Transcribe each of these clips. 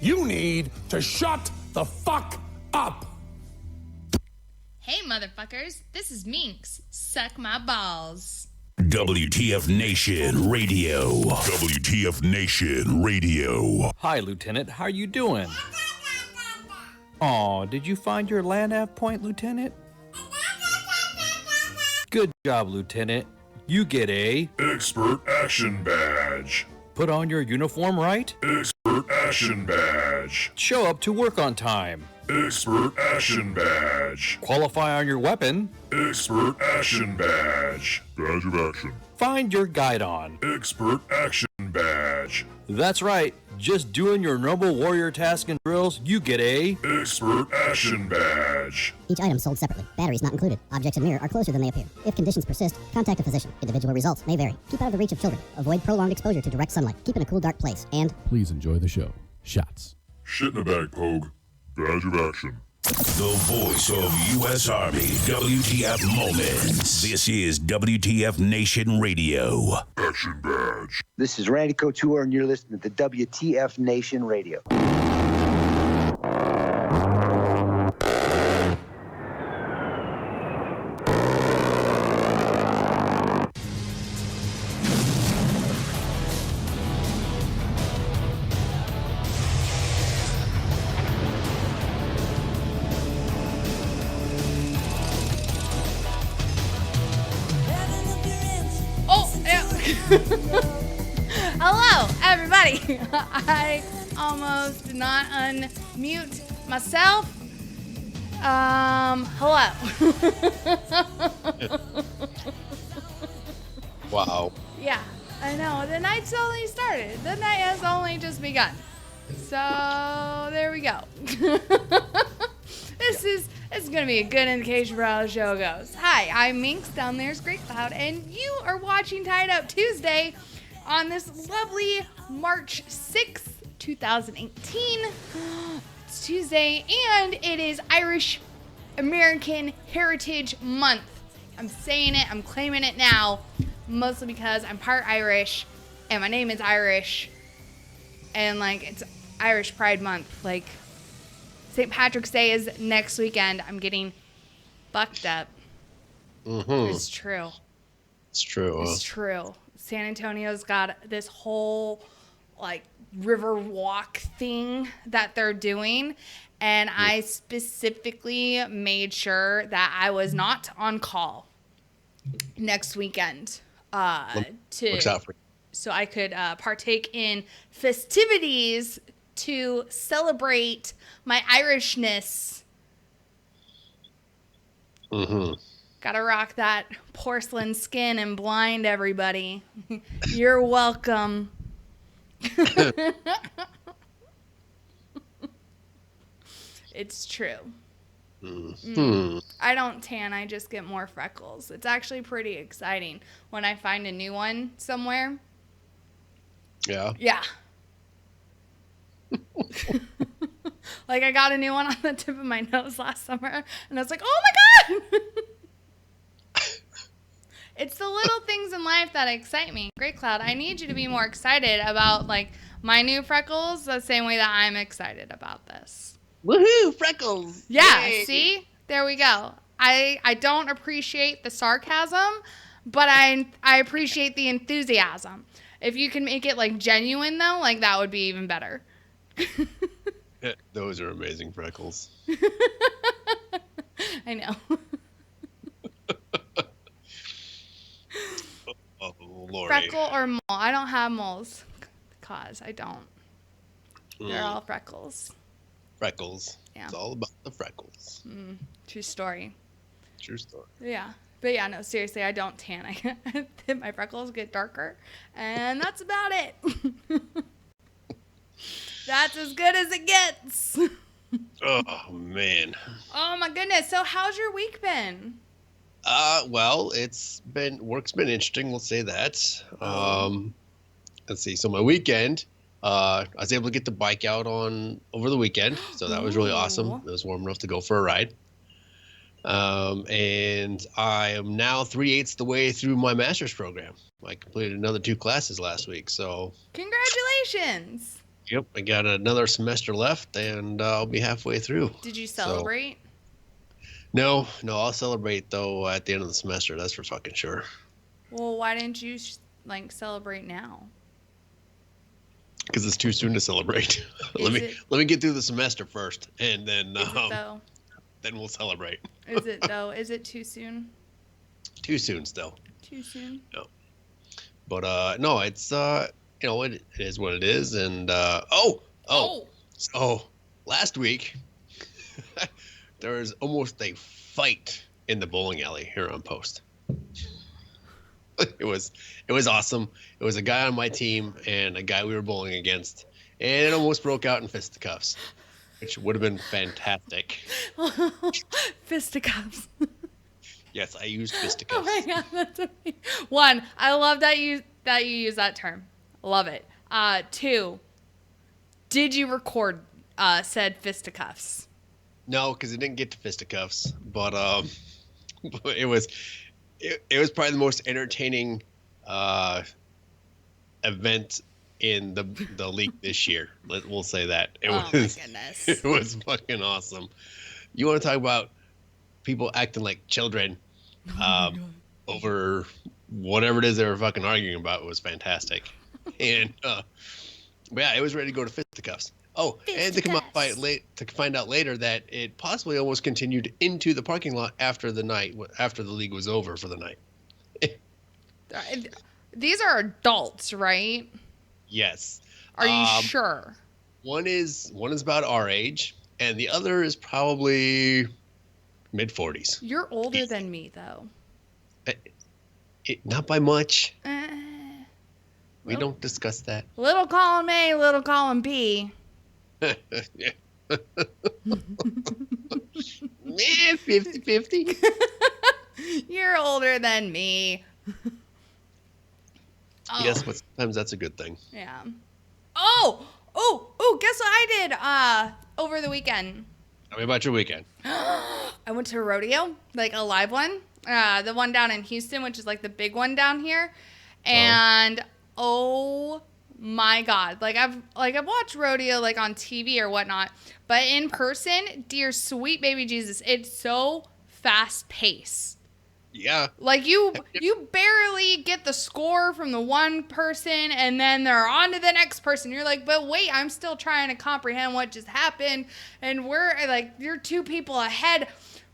You need to shut the fuck up. Hey, motherfuckers. This is Minx. Suck my balls. WTF Nation Radio. WTF Nation Radio. Hi, Lieutenant. How are you doing? Aw, did you find your land nav point, Lieutenant? Good job, Lieutenant. You get a Expert Action Badge. put on your uniform right, Expert Action Badge. show up to work on time, Expert Action Badge. qualify on your weapon, Expert Action Badge. Badge of Action. find your guidon. Expert Action Badge. That's right. Just doing your normal warrior task and drills, you get a Expert Action Badge. Each item sold separately. Batteries not included. Objects in mirror are closer than they appear. If conditions persist, contact a physician. Individual results may vary. Keep out of the reach of children. Avoid prolonged exposure to direct sunlight. Keep in a cool, dark place. And Please enjoy the show. Shots. Shit in a bag, Pogue. Badge of Action. The voice of U.S. Army. WTF Moments. This is WTF Nation Radio. Action Badge. This is Randy Couture, and you're listening to WTF Nation Radio. Hello, everybody. I almost did not unmute myself. Hello. Wow. Yeah, I know. The night's only started. The night has only just begun. So, there we go. This is going to be a good indication for how the show goes. Hi, I'm Minx. Down there's Great Cloud, and you are watching Tied Up Tuesday on this lovely March 6th, 2018. It's Tuesday, and it is Irish American Heritage Month. I'm saying it, I'm claiming it now, mostly because I'm part Irish, and my name is Irish, and, like, it's Irish Pride Month. Like, St. Patrick's Day is next weekend. I'm getting fucked up. Mm-hmm. It's true. It's true. It's true. San Antonio's got this whole, like, river walk thing that they're doing. And I specifically made sure that I was not on call next weekend Looks out for you. so I could partake in festivities to celebrate my Irishness. Mm-hmm. Gotta rock that porcelain skin and blind everybody. You're welcome. It's true. I don't tan, I just get more freckles. It's actually pretty exciting when I find a new one somewhere. Yeah. Yeah. Like, I got a new one on the tip of my nose last summer, and I was like, oh my God! It's the little things in life that excite me. Great Cloud, I need you to be more excited about, like, my new freckles the same way that I'm excited about this. Woohoo! Freckles! Yeah, Yay. see? There we go. I don't appreciate the sarcasm, but I appreciate the enthusiasm. If you can make it, like, genuine, though, like, that would be even better. Those are amazing freckles. I know. Oh, Lordy. Freckle or mole? I don't have moles. Cause I don't. They're all freckles. Freckles. Yeah. It's all about the freckles. True story. True story. Yeah. But yeah, no, seriously, I don't tan. My freckles get darker, and that's about it. That's as good as it gets. Oh, man. Oh my goodness. So how's your week been? Well, work's been interesting, we'll say that. Let's see. So my weekend, I was able to get the bike out over the weekend, so that was really awesome. It was warm enough to go for a ride. And I am now 3/8 the way through my master's program. I completed another 2 classes last week, so. Congratulations. Yep, I got another semester left, and I'll be halfway through. Did you celebrate? No, I'll celebrate though at the end of the semester. That's for fucking sure. Well, why didn't you celebrate now? Because it's too soon to celebrate. let me get through the semester first, and then then we'll celebrate. Is it though? Is it too soon? Too soon still. Too soon. No, but no, it's it is what it is, and so last week there was almost a fight in the bowling alley here on Post. It was awesome. It was a guy on my team and a guy we were bowling against, and it almost broke out in fisticuffs, which would have been fantastic. Fisticuffs. Yes, I used fisticuffs. Oh my god, that's amazing. One, I love that you use that term. Love it. Two, did you record said fisticuffs? No, because it didn't get to fisticuffs, but it was probably the most entertaining event in the league this year. We'll say that. My goodness. It was fucking awesome. You want to talk about people acting like children over whatever it is they were fucking arguing about? It was fantastic. And but yeah, it was ready to go to fisticuffs. Oh, and to come out to find out later that it possibly almost continued into the parking lot after the league was over for the night. These are adults, right? Yes. Are you sure? One is about our age, and the other is probably mid-40s. You're older than me, though. Not by much. We don't discuss that. Little column A, little column B. Man, 50-50. You're older than me. Yes, but sometimes that's a good thing. Yeah. Oh, guess what I did over the weekend? Tell me about your weekend. I went to a rodeo, like a live one. The one down in Houston, which is like the big one down here. And oh my god, I've watched rodeo like on TV or whatnot, but in person, dear sweet baby Jesus, it's so fast paced. Yeah. Like you barely get the score from the one person, and then they're on to the next person. You're like, but wait, I'm still trying to comprehend what just happened, and we're like, you're two people ahead.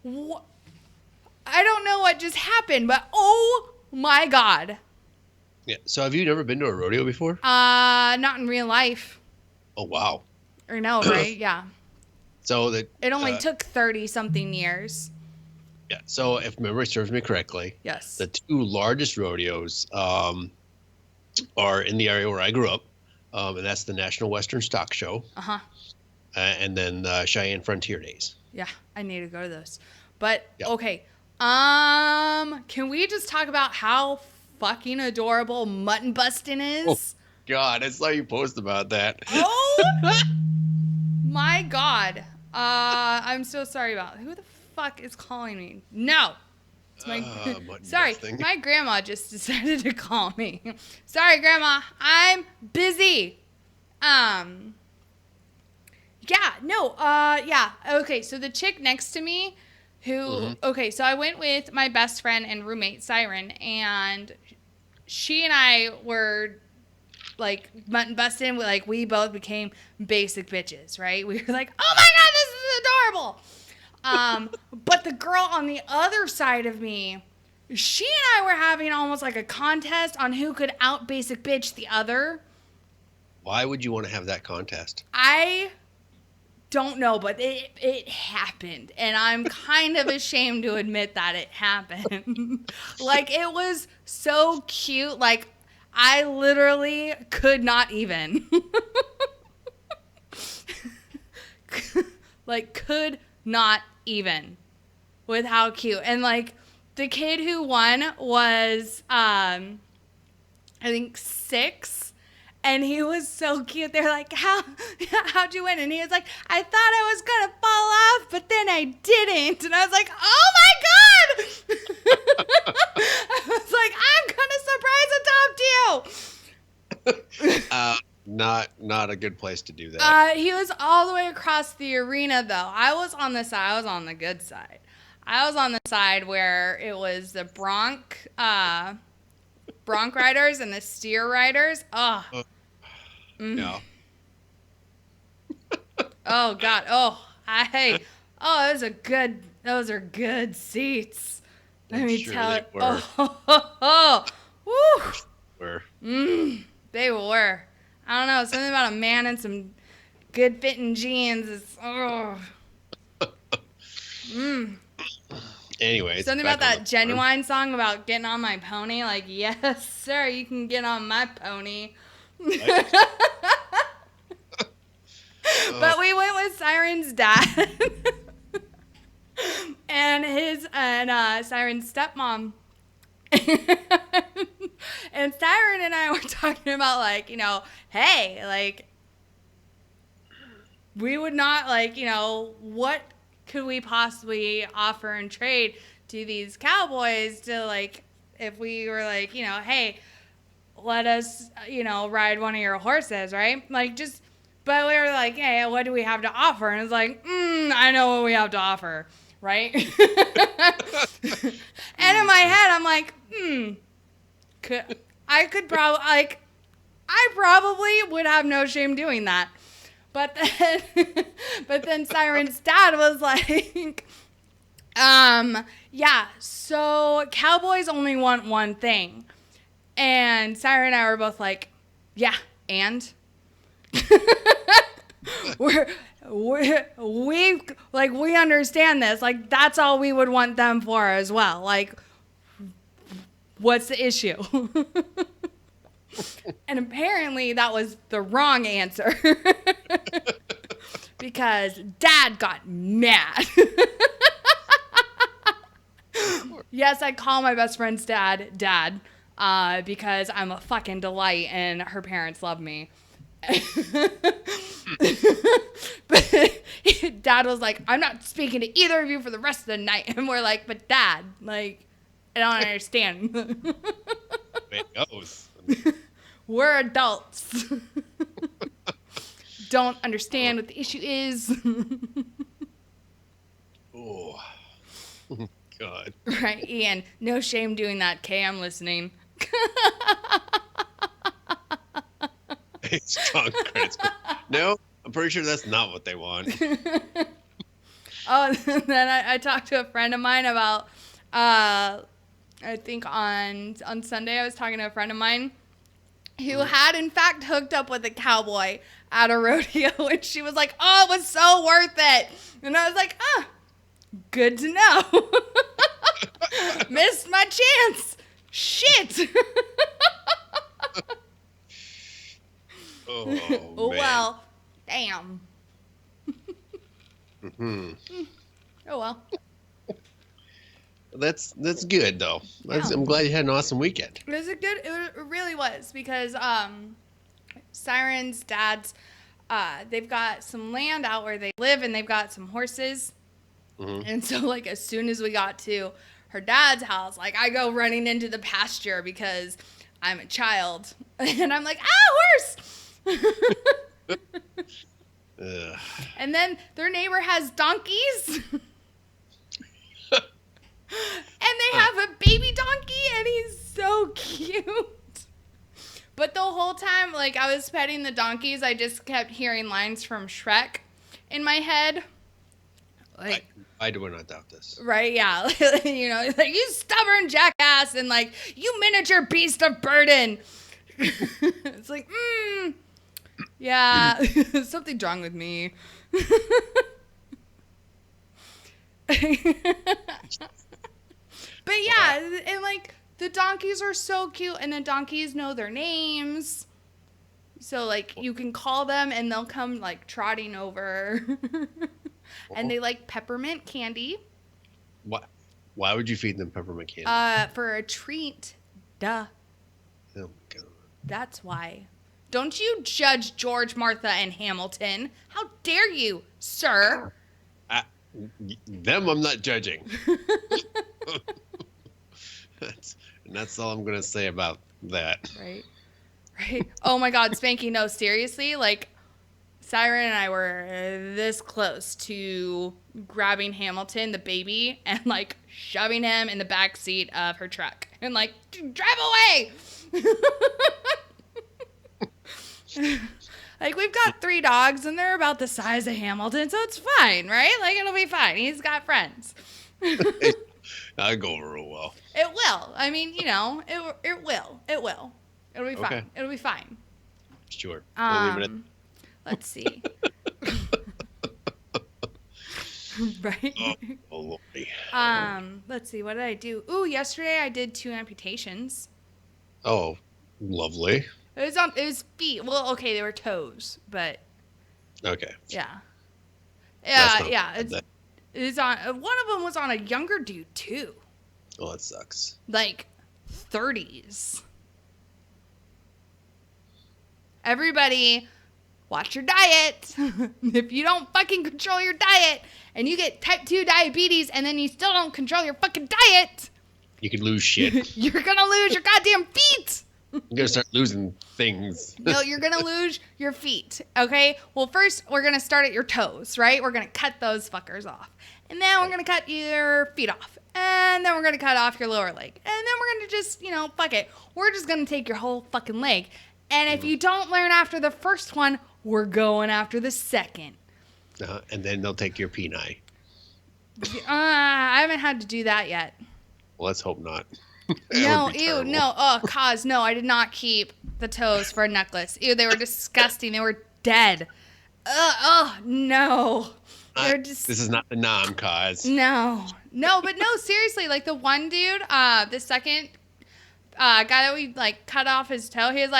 I don't know what just happened, but oh my god. Yeah. So have you never been to a rodeo before? Not in real life. Oh wow. Or no, right? Yeah. So it only took 30-something years. Yeah. So if memory serves me correctly, yes, the two largest rodeos are in the area where I grew up, and that's the National Western Stock Show. And then Cheyenne Frontier Days. Yeah, I need to go to those. But okay, can we just talk about how fucking adorable mutton busting is? Oh God, I saw you post about that. Oh my God. I'm so sorry about it. Who the fuck is calling me? No. It's my sorry, my grandma just decided to call me. Sorry, Grandma. I'm busy. Okay, so the chick next to me who okay, so I went with my best friend and roommate Siren, and she and I were like mutton busting. We both became basic bitches, right? We were like, oh my God, this is adorable. But the girl on the other side of me, she and I were having almost like a contest on who could out basic bitch the other. Why would you want to have that contest? I don't know, but it happened, and I'm kind of ashamed to admit that it happened. Like, it was so cute. Like, I literally could not even. Could not even with how cute. And like the kid who won was I think 6, and he was so cute. They're like, how'd you win? And he was like, I thought I was gonna fall off, but then I didn't. And I was like, oh my God. I was like, I'm gonna surprise and talk to you. not a good place to do that. He was all the way across the arena, though. I was on the side. I was on the good side. I was on the side where it was the bronc riders and the steer riders. Oh. No. Oh God. Oh, those are good seats. Let me sure tell they it. were. Oh. Woo. Where? They were. I don't know. Something about a man in some good fitting jeans is. Oh. Anyway. Something about that Genuine song about getting on my pony. Like, yes, sir, you can get on my pony. But we went with Siren's dad and Siren's stepmom. And Siren and I were talking about, like, you know, hey, like, we would not, like, you know, what could we possibly offer and trade to these cowboys to, like, if we were like, you know, hey, let us, you know, ride one of your horses, right? Like, just, but we were like, hey, what do we have to offer? And it's like, I know what we have to offer, right? And in my head, I'm like, I probably would have no shame doing that. But then Siren's dad was like, yeah, so cowboys only want one thing. And Siren and I were both like, yeah, and? we understand this. Like, that's all we would want them for as well. Like, what's the issue? And apparently that was the wrong answer. Because Dad got mad. Yes, I call my best friend's dad, because I'm a fucking delight and her parents love me. But Dad was like, I'm not speaking to either of you for the rest of the night. And we're like, but Dad, like, I don't understand. It goes. We're adults. Don't understand what the issue is. Oh, God. Right, Ian. No shame doing that, Kay. I'm listening. Strong credits. No, I'm pretty sure that's not what they want. Oh, then I talked to a friend of mine about, I think on Sunday I was talking to a friend of mine who had in fact hooked up with a cowboy at a rodeo, and she was like, oh, it was so worth it. And I was like, good to know. Missed my chance. Shit. Oh, Oh, man. well, damn. Mm-hmm. Oh, well. That's good though. Yeah. I'm glad you had an awesome weekend. It really was, because Siren's dad's, they've got some land out where they live, and they've got some horses. Mm-hmm. And so, like, as soon as we got to her dad's house, like, I go running into the pasture because I'm a child. And I'm like, horse! And then their neighbor has donkeys. And they have a baby donkey, and he's so cute. But the whole time, like, I was petting the donkeys, I just kept hearing lines from Shrek in my head. Like, I do not doubt this. Right, yeah. You know, like, you stubborn jackass, and, like, you miniature beast of burden. It's like, yeah, something's wrong with me. But yeah, and, like, the donkeys are so cute, and the donkeys know their names. So, like, you can call them, and they'll come, like, trotting over. And they like peppermint candy. Why would you feed them peppermint candy? For a treat. Duh. Oh, my God. That's why. Don't you judge George, Martha, and Hamilton. How dare you, sir? Them I'm not judging. That's all I'm going to say about that. Right. Oh my God, Spanky, no, seriously, like, Siren and I were this close to grabbing Hamilton, the baby, and like shoving him in the back seat of her truck and like, drive away. Like, we've got 3 dogs and they're about the size of Hamilton, so it's fine, right? Like, it'll be fine. He's got friends. That'll go over real well. It will. I mean, you know, it will. It will. It'll be fine. Okay. It'll be fine. Sure. We'll leave it Let's see. Right? Oh, Lordy. Let's see. What did I do? Ooh, yesterday I did 2 amputations. Oh, lovely. It was feet. Well, okay, they were toes, but Okay. yeah. That's not Yeah. bad then. It's on. One of them was on a younger dude too, Oh, that sucks. like 30s. Everybody, watch your diet. If you don't fucking control your diet and you get type 2 diabetes and then you still don't control your fucking diet, You could lose shit. you're gonna lose your goddamn feet. You're gonna start losing things. No, you're gonna lose your feet. Okay. Well, first we're gonna start at your toes, right? We're gonna cut those fuckers off, and then we're gonna cut your feet off, and then we're gonna cut off your lower leg, and then we're gonna just, you know, fuck it. We're just gonna take your whole fucking leg, and if you don't learn after the first one, we're going after the second. And then they'll take your peni. I haven't had to do that yet. Well, let's hope not. No, would be ew, terrible. no, cause no, I did not keep the toes for a necklace. Ew, they were disgusting. They were dead. No. They're just This is not the nom cause. no, but no, seriously, like the one dude, the second guy that we like cut off his toe, he was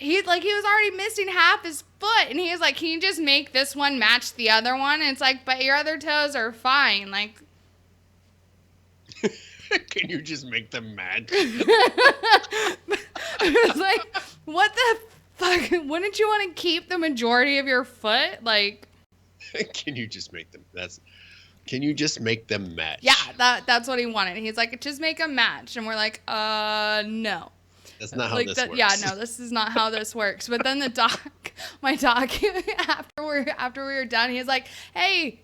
already missing half his foot, and he was like, "Can you just make this one match the other one?" And it's like, "But your other toes are fine." Like, Can you just make them match? I was like, "What the fuck? Wouldn't you want to keep the majority of your foot?" Like, Can you just make them? Can you just make them match? yeah, that's what he wanted. He's like, "Just make a match," and we're like, no. That's not how Like this that, works. yeah, no, this is not how this works. But then my doc, after we were done, he was like, "Hey,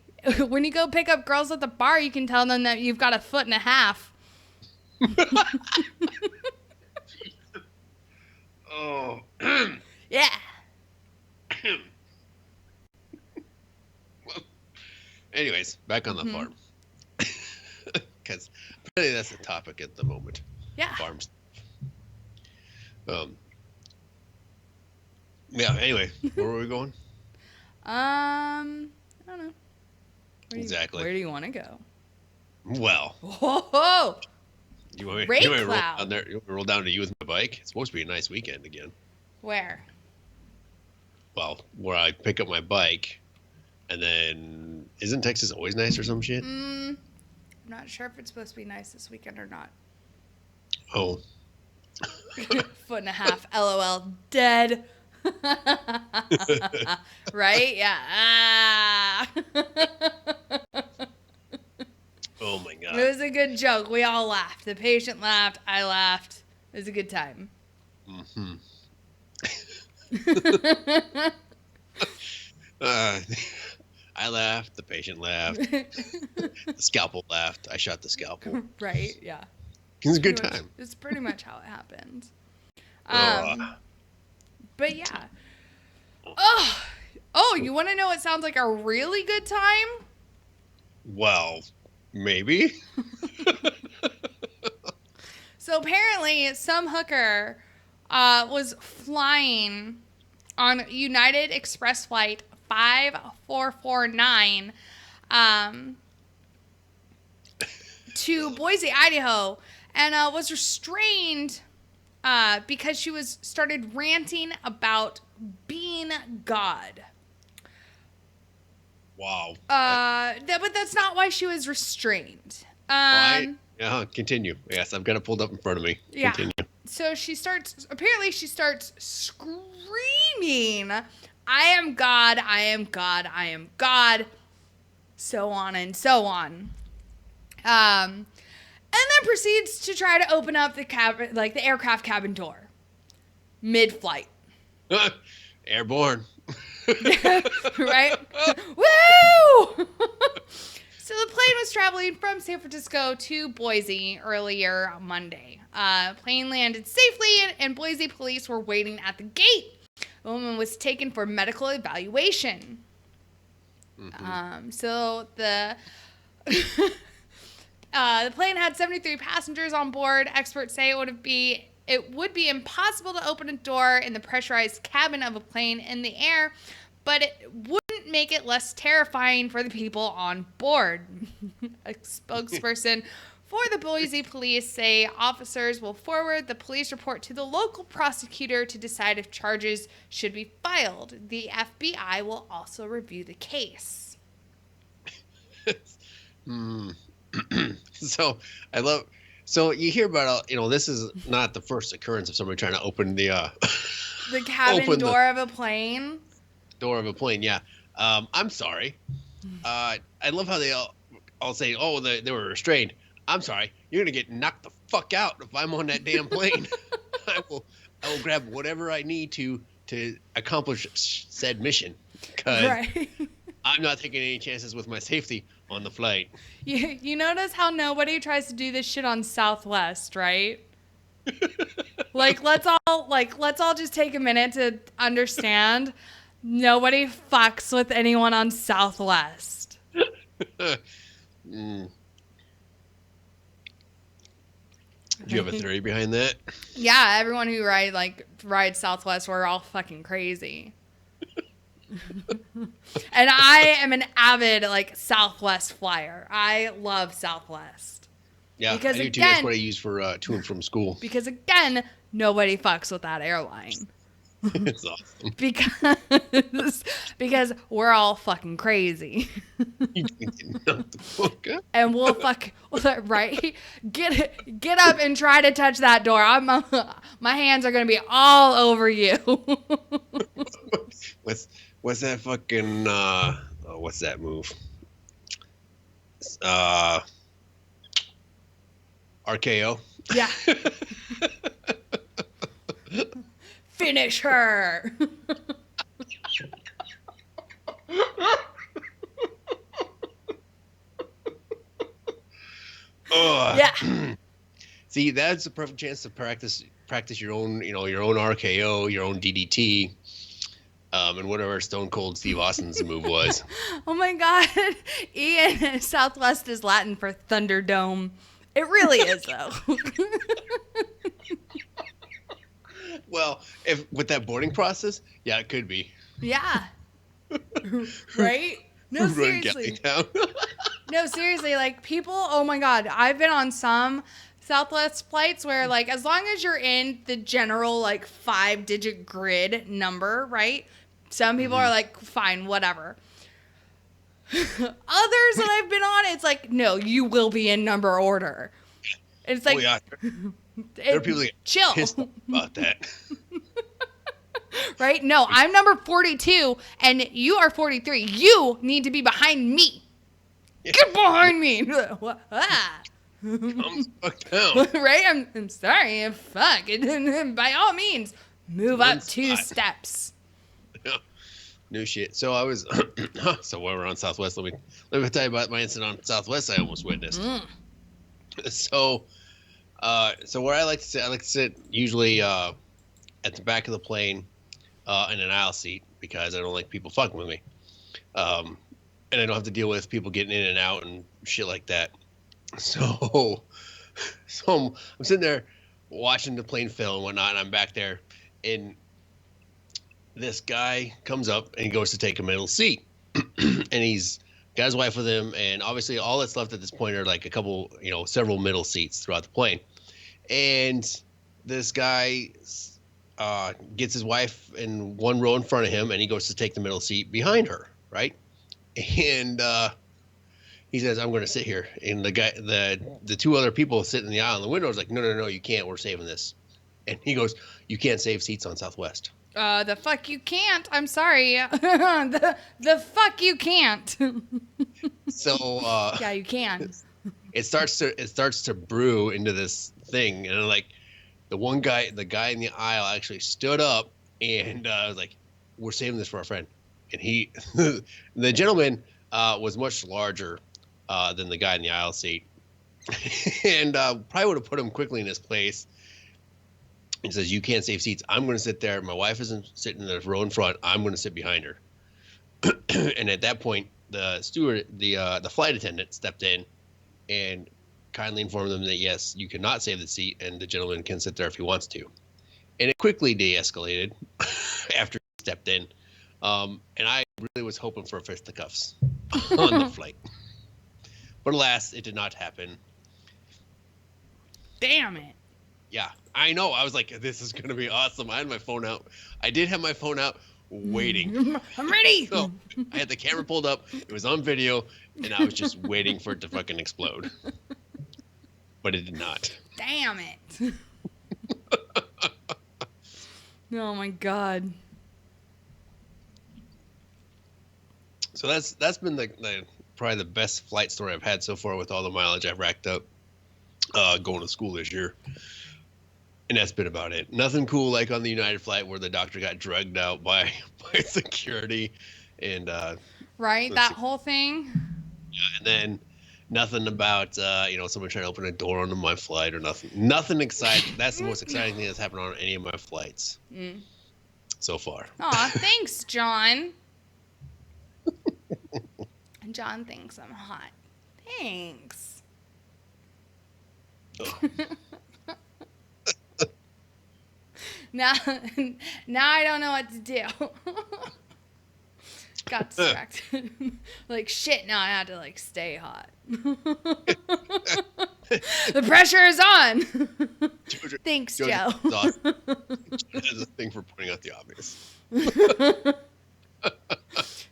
when you go pick up girls at the bar, you can tell them that you've got a foot and a half." Oh. Yeah. Well, anyways, back on the farm. Because apparently that's the topic at the moment. Yeah. Farms. Yeah, anyway, where were we going? I don't know. Exactly. Where do you want to go? Well, Whoa! you want me Ray to roll Cloud. down there? You want me to roll down to you with my bike? It's supposed to be a nice weekend again. Where? Well, where I pick up my bike, and then isn't Texas always nice or some shit? I'm not sure if it's supposed to be nice this weekend or not. Oh, Foot and a half. LOL. Dead. Right? Yeah. Ah. oh my god. It was a good joke. We all laughed. The patient laughed. I laughed. It was a good time. I laughed. The patient laughed. The scalpel laughed. I shot the scalpel. Right? Yeah. It was a good Pretty much- time. It's pretty much how it happened. Ugh. But yeah. Oh, you want to know what sounds like a really good time? Well, maybe. So apparently, some hooker was flying on United Express flight 5449 to Boise, Idaho, and was restrained because she started ranting about being God. Wow. But that's not why she was restrained. Yeah, continue. Yes, I've got it pulled up in front of me. Yeah. Continue. So she starts screaming, "I am God, I am God, I am God," so on and so on. And then proceeds to try to open up the cabin, like the aircraft cabin door, mid-flight. Airborne. Right? Woo! So the plane was traveling from San Francisco to Boise earlier Monday. Plane landed safely, and Boise police were waiting at the gate. The woman was taken for medical evaluation. So the the plane had 73 passengers on board. Experts say it would be impossible to open a door in the pressurized cabin of a plane in the air, but it wouldn't make it less terrifying for the people on board. A spokesperson for the Boise police say officers will forward the police report to the local prosecutor to decide if charges should be filed. The FBI will also review the case. So you hear about, this is not the first occurrence of somebody trying to open the cabin door of a plane. Door of a plane, yeah. I'm sorry. I love how they all say, "Oh, they were restrained." I'm sorry. You're gonna get knocked the fuck out if I'm on that damn plane. I will grab whatever I need to accomplish said mission. Because I'm not taking any chances with my safety on the flight. You notice how nobody tries to do this shit on Southwest, right? let's all just take a minute to understand. Nobody fucks with anyone on Southwest. Do you have a theory behind that? Yeah, everyone who rides Southwest, we're all fucking crazy. And I am an avid Southwest flyer. I love Southwest. Yeah, because I do too. That's what I use for to and from school. Because again, nobody fucks with that airline. It's awesome. Because we're all fucking crazy. And we'll right? Get up and try to touch that door. My hands are gonna be all over you. What's that fucking what's that move? RKO. Yeah. Finish her. Yeah. See, that's the perfect chance to practice your own, your own RKO, your own DDT, and whatever Stone Cold Steve Austin's move was. Oh my God, Ian, Southwest is Latin for Thunderdome. It really is, though. Well, if with that boarding process, yeah, it could be. Yeah. Right? No, seriously. No, seriously, people, oh my God, I've been on some Southwest flights where, as long as you're in the general, 5-digit grid number, right? Some people are fine, whatever. Others that I've been on, it's no, you will be in number order. It's oh, yeah. There are people that chill pissed about that. Right? No, I'm number 42 and you are 43. You need to be behind me. Yeah. Get behind me. Come fuck down. Right? I'm sorry. Fuck. By all means, move up 2 steps. Yeah. No shit. So I was so while we're on Southwest, let me tell you about my incident on Southwest I almost witnessed. So where I like to sit usually at the back of the plane in an aisle seat because I don't like people fucking with me. And I don't have to deal with people getting in and out and shit like that. So I'm sitting there watching the plane fill and whatnot, and I'm back there, and this guy comes up and he goes to take a middle seat, and he's got his wife with him, and obviously all that's left at this point are a couple, several middle seats throughout the plane. And this guy gets his wife in one row in front of him, and he goes to take the middle seat behind her, right? And he says, "I'm going to sit here." And the 2 other people sitting in the aisle in the window is like, no, you can't. We're saving this. And he goes, "You can't save seats on Southwest." The fuck you can't. I'm sorry. the fuck you can't. So yeah, you can. It starts to brew into this thing, and the guy in the aisle actually stood up And I was like, we're saving this for our friend. And he, the gentleman was much larger than the guy in the aisle seat. And probably would have put him quickly in his place. He says, you can't save seats. I'm going to sit there. My wife isn't sitting in the row in front. I'm going to sit behind her. And at that point, the steward, the flight attendant stepped in and kindly informed them that, yes, you cannot save the seat and the gentleman can sit there if he wants to. And it quickly de-escalated after he stepped in. And I really was hoping for fisticuffs on the flight. But alas, it did not happen. Damn it. Yeah, I know. I was like, this is going to be awesome. I had my phone out. I did have my phone out waiting. I'm ready. So I had the camera pulled up. It was on video. And I was just waiting for it to fucking explode. But it did not. Damn it. Oh my God. So that's been the probably the best flight story I've had so far with all the mileage I've racked up going to school this year. And that's been about it. Nothing cool like on the United flight where the doctor got drugged out by security and right, that whole thing. Yeah, and then nothing about someone trying to open a door onto my flight or nothing. Nothing exciting. That's the most exciting thing that's happened on any of my flights so far. Aw, thanks, John. John thinks I'm hot. Thanks. Now I don't know what to do. Got distracted. Like, shit, now I had to, stay hot. The pressure is on. Thanks, Joe. There's a thing for pointing out the obvious.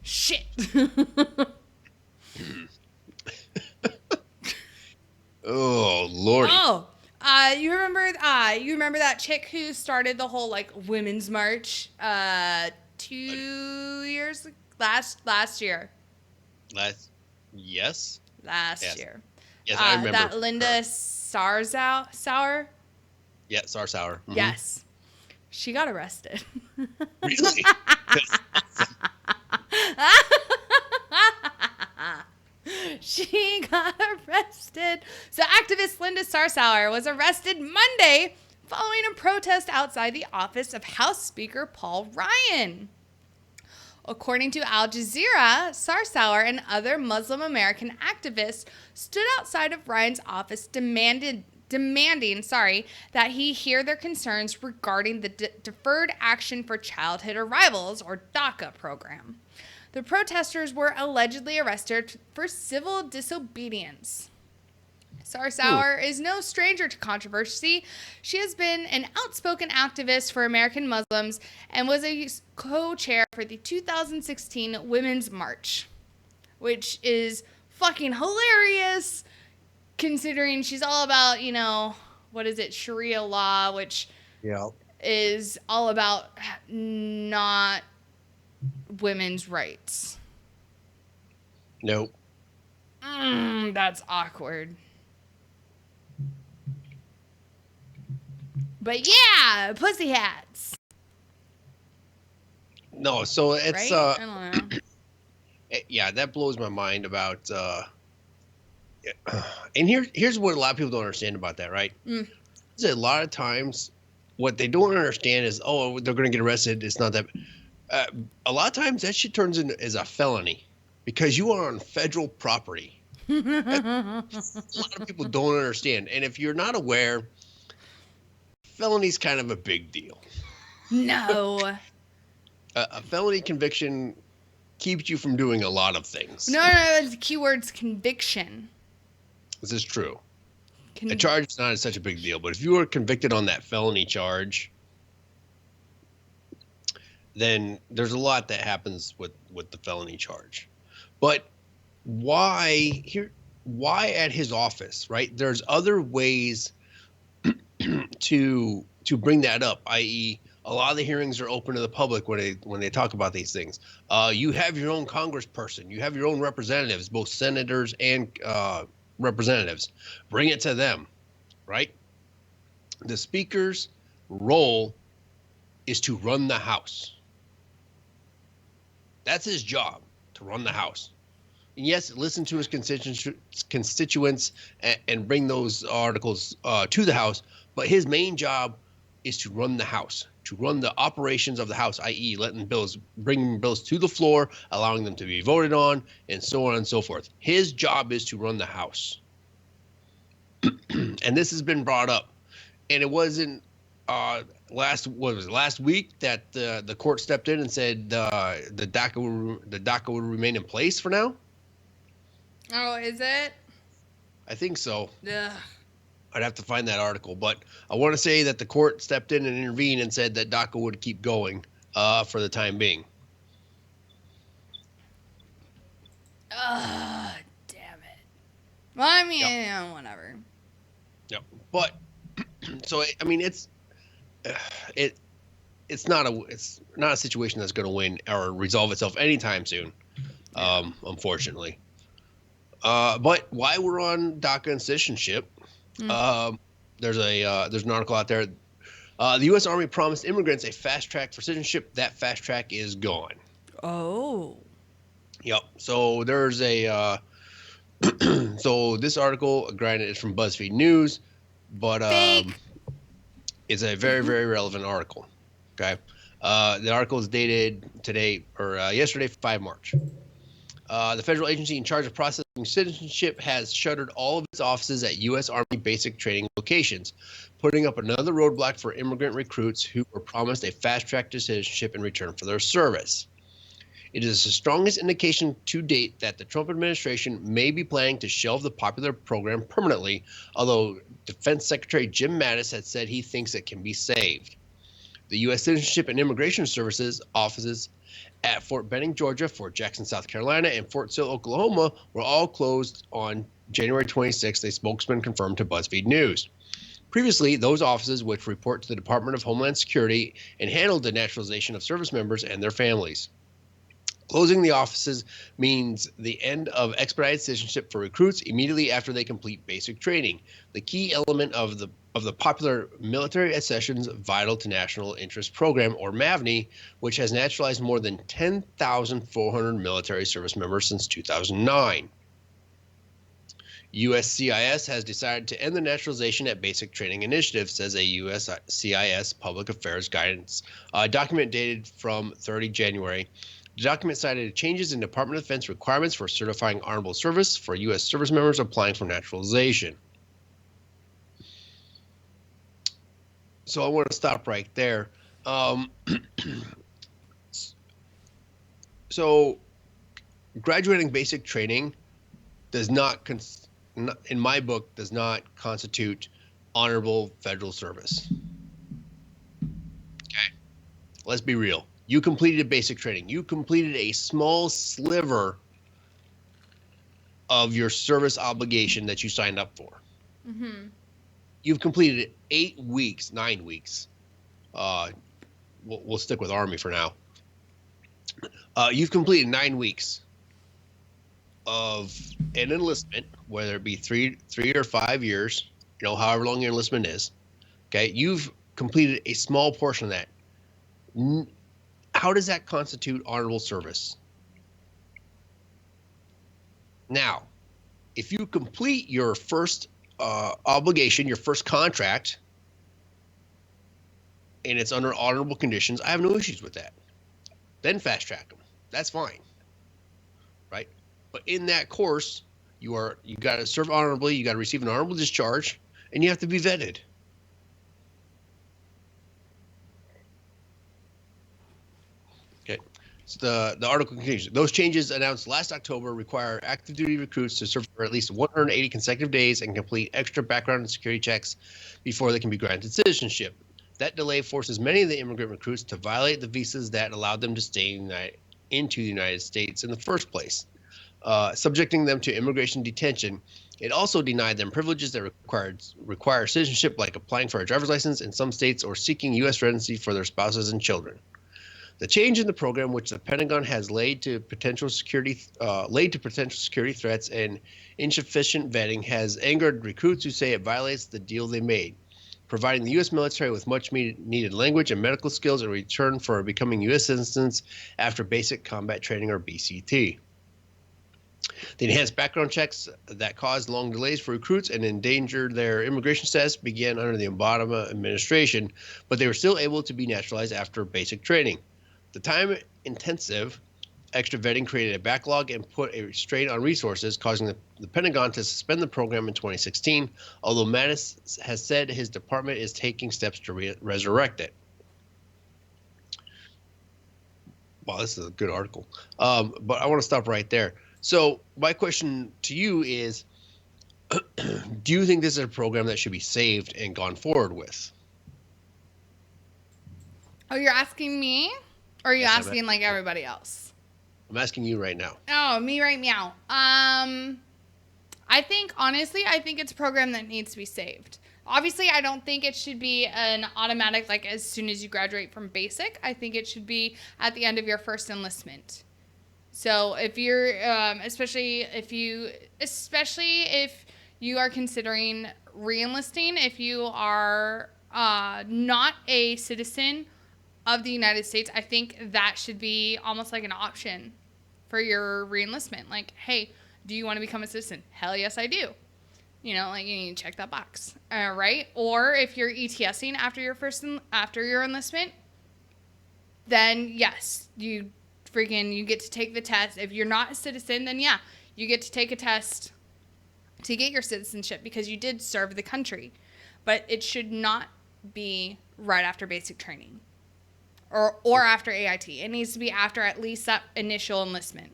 Shit. Oh, Lordy. Oh, you remember that chick who started the whole women's march 2 years last year? Yes. Last year. Yes, I remember. That Linda Sauer? Yeah, Sauer. Mm-hmm. Yes. She got arrested. Really? She got arrested. So activist Linda Sarsour was arrested Monday following a protest outside the office of House Speaker Paul Ryan. According to Al Jazeera, Sarsour and other Muslim American activists stood outside of Ryan's office demanding that he hear their concerns regarding the Deferred Action for Childhood Arrivals, or DACA program. The protesters were allegedly arrested for civil disobedience. Sarsour is no stranger to controversy. She has been an outspoken activist for American Muslims and was a co-chair for the 2016 Women's March, which is fucking hilarious considering she's all about, Sharia law, which is all about not women's rights. Nope. That's awkward. But yeah, pussy hats. No, so it's right? I don't know. Yeah, that blows my mind about and here's what a lot of people don't understand about that, right? Is a lot of times what they don't understand is, oh, they're going to get arrested. It's not that. A lot of times that shit turns into as a felony because you are on federal property. A lot of people don't understand. And if you're not aware, felony's kind of a big deal. No. A felony conviction keeps you from doing a lot of things. No, the keyword's conviction. This is true. A charge is not such a big deal, but if you were convicted on that felony charge, then there's a lot that happens with the felony charge. But why at his office, right? There's other ways to bring that up, i.e., a lot of the hearings are open to the public when they talk about these things. You have your own congressperson, you have your own representatives, both senators and representatives. Bring it to them, right? The speaker's role is to run the House. That's his job, to run the House. And yes, listen to his constituents and bring those articles to the House, but his main job is to run the House, to run the operations of the House, i.e. bringing bills to the floor, allowing them to be voted on, and so on and so forth. His job is to run the House. And this has been brought up. And it wasn't last week that the court stepped in and said the DACA would remain in place for now? Oh, is it? I think so. Ugh. I'd have to find that article, but I want to say that the court stepped in and intervened and said that DACA would keep going for the time being. Ugh, damn it. Well, I mean, whatever. Yep. But so I mean, it's not a situation that's going to win or resolve itself anytime soon, unfortunately. But while we're on DACA and citizenship, there's an article out there. The U.S. Army promised immigrants a fast track for citizenship. That fast track is gone. Oh. Yep. So there's a so this article, granted, is from BuzzFeed News, but it's a very, very relevant article. Okay. The article is dated yesterday, 5 March. The federal agency in charge of processing citizenship has shuttered all of its offices at U.S. Army basic training locations, putting up another roadblock for immigrant recruits who were promised a fast track to citizenship in return for their service. It is the strongest indication to date that the Trump administration may be planning to shelve the popular program permanently, although Defense Secretary Jim Mattis had said he thinks it can be saved. The U.S. Citizenship and Immigration Services offices at Fort Benning, Georgia, Fort Jackson, South Carolina, and Fort Sill, Oklahoma were all closed on January 26th, a spokesman confirmed to BuzzFeed News. Previously, those offices, which report to the Department of Homeland Security and handled the naturalization of service members and their families. Closing the offices means the end of expedited citizenship for recruits immediately after they complete basic training, the key element of the popular Military Accessions Vital to National Interest Program, or MAVNI, which has naturalized more than 10,400 military service members since 2009. USCIS has decided to end the naturalization at basic training initiative, says a USCIS public affairs guidance document dated from 30 January. The document cited changes in Department of Defense requirements for certifying honorable service for U.S. service members applying for naturalization. So I want to stop right there. So graduating basic training does not, in my book, does not constitute honorable federal service. Okay, let's be real. You completed basic training. You completed a small sliver of your service obligation that you signed up for. Mm-hmm. You've completed 8 weeks, 9 weeks. We'll stick with Army for now. You've completed 9 weeks of an enlistment, whether it be three or 5 years, however long your enlistment is. Okay, you've completed a small portion of that. How does that constitute honorable service? Now, if you complete your first obligation, your first contract, and it's under honorable conditions, I have no issues with that. Then fast track them. That's fine, right? But in that course, you got to serve honorably, you got to receive an honorable discharge, and you have to be vetted. Okay, so the article continues. Those changes announced last October require active duty recruits to serve for at least 180 consecutive days and complete extra background and security checks before they can be granted citizenship. That delay forces many of the immigrant recruits to violate the visas that allowed them to stay into the United States in the first place, subjecting them to immigration detention. It also denied them privileges that require citizenship, like applying for a driver's license in some states or seeking U.S. residency for their spouses and children. The change in the program, which the Pentagon has laid to potential security threats and insufficient vetting, has angered recruits who say it violates the deal they made. providing the U.S. military with much needed language and medical skills in return for becoming U.S. citizens after basic combat training, or BCT. The enhanced background checks that caused long delays for recruits and endangered their immigration status began under the Obama administration, but they were still able to be naturalized after basic training. The time-intensive extra vetting created a backlog and put a strain on resources, causing the Pentagon to suspend the program in 2016, although Mattis has said his department is taking steps to resurrect it. Wow, this is a good article. But I want to stop right there. So my question to you is, do you think this is a program that should be saved and gone forward with? Oh, you're asking me? Or are you Yes, asking like everybody else? I'm asking you right now. Oh, me right now. I think, honestly, it's a program that needs to be saved. Obviously, I don't think it should be an automatic, like as soon as you graduate from basic. I think it should be at the end of your first enlistment. So if you're, especially if you are considering re-enlisting, if you are not a citizen of the United States, I think that should be almost like an option for your re-enlistment. Like, hey, do you want to become a citizen? Hell yes, I do. You know, like you need to check that box, right? Or if you're ETSing after your enlistment, then yes, you get to take the test. If you're not a citizen, then yeah, you get to take a test to get your citizenship because you did serve the country. But it should not be right after basic training or after AIT. It needs to be after at least that initial enlistment.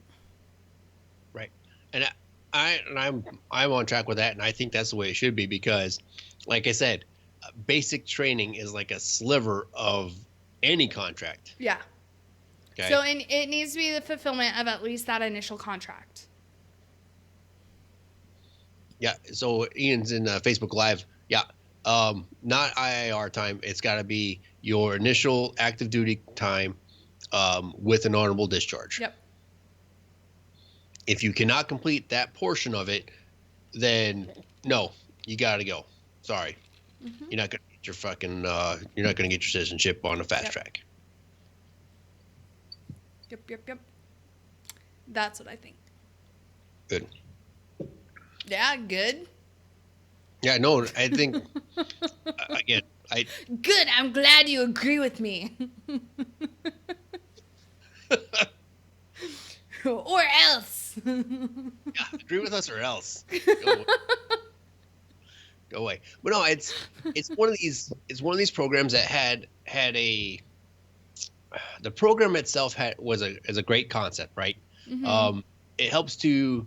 Right. And I'm on track with that, and I think that's the way it should be because, like I said, basic training is like a sliver of any contract. Yeah. Okay. So it needs to be the fulfillment of at least that initial contract. Yeah. So Ian's in Facebook Live. Yeah. Not IIR time. It's got to be your initial active duty time with an honorable discharge. Yep. If you cannot complete that portion of it, then no, you got to go. Sorry. Mm-hmm. You're not going to get your fucking you're not going to get your citizenship on a fast track. Yep. That's what I think. Good. Yeah, good. Yeah, no, I think again, Good. I'm glad you agree with me. Or else. Yeah, agree with us or else. Go away. But no, it's one of these programs that had the program itself is a great concept, right? Mm-hmm. It helps to,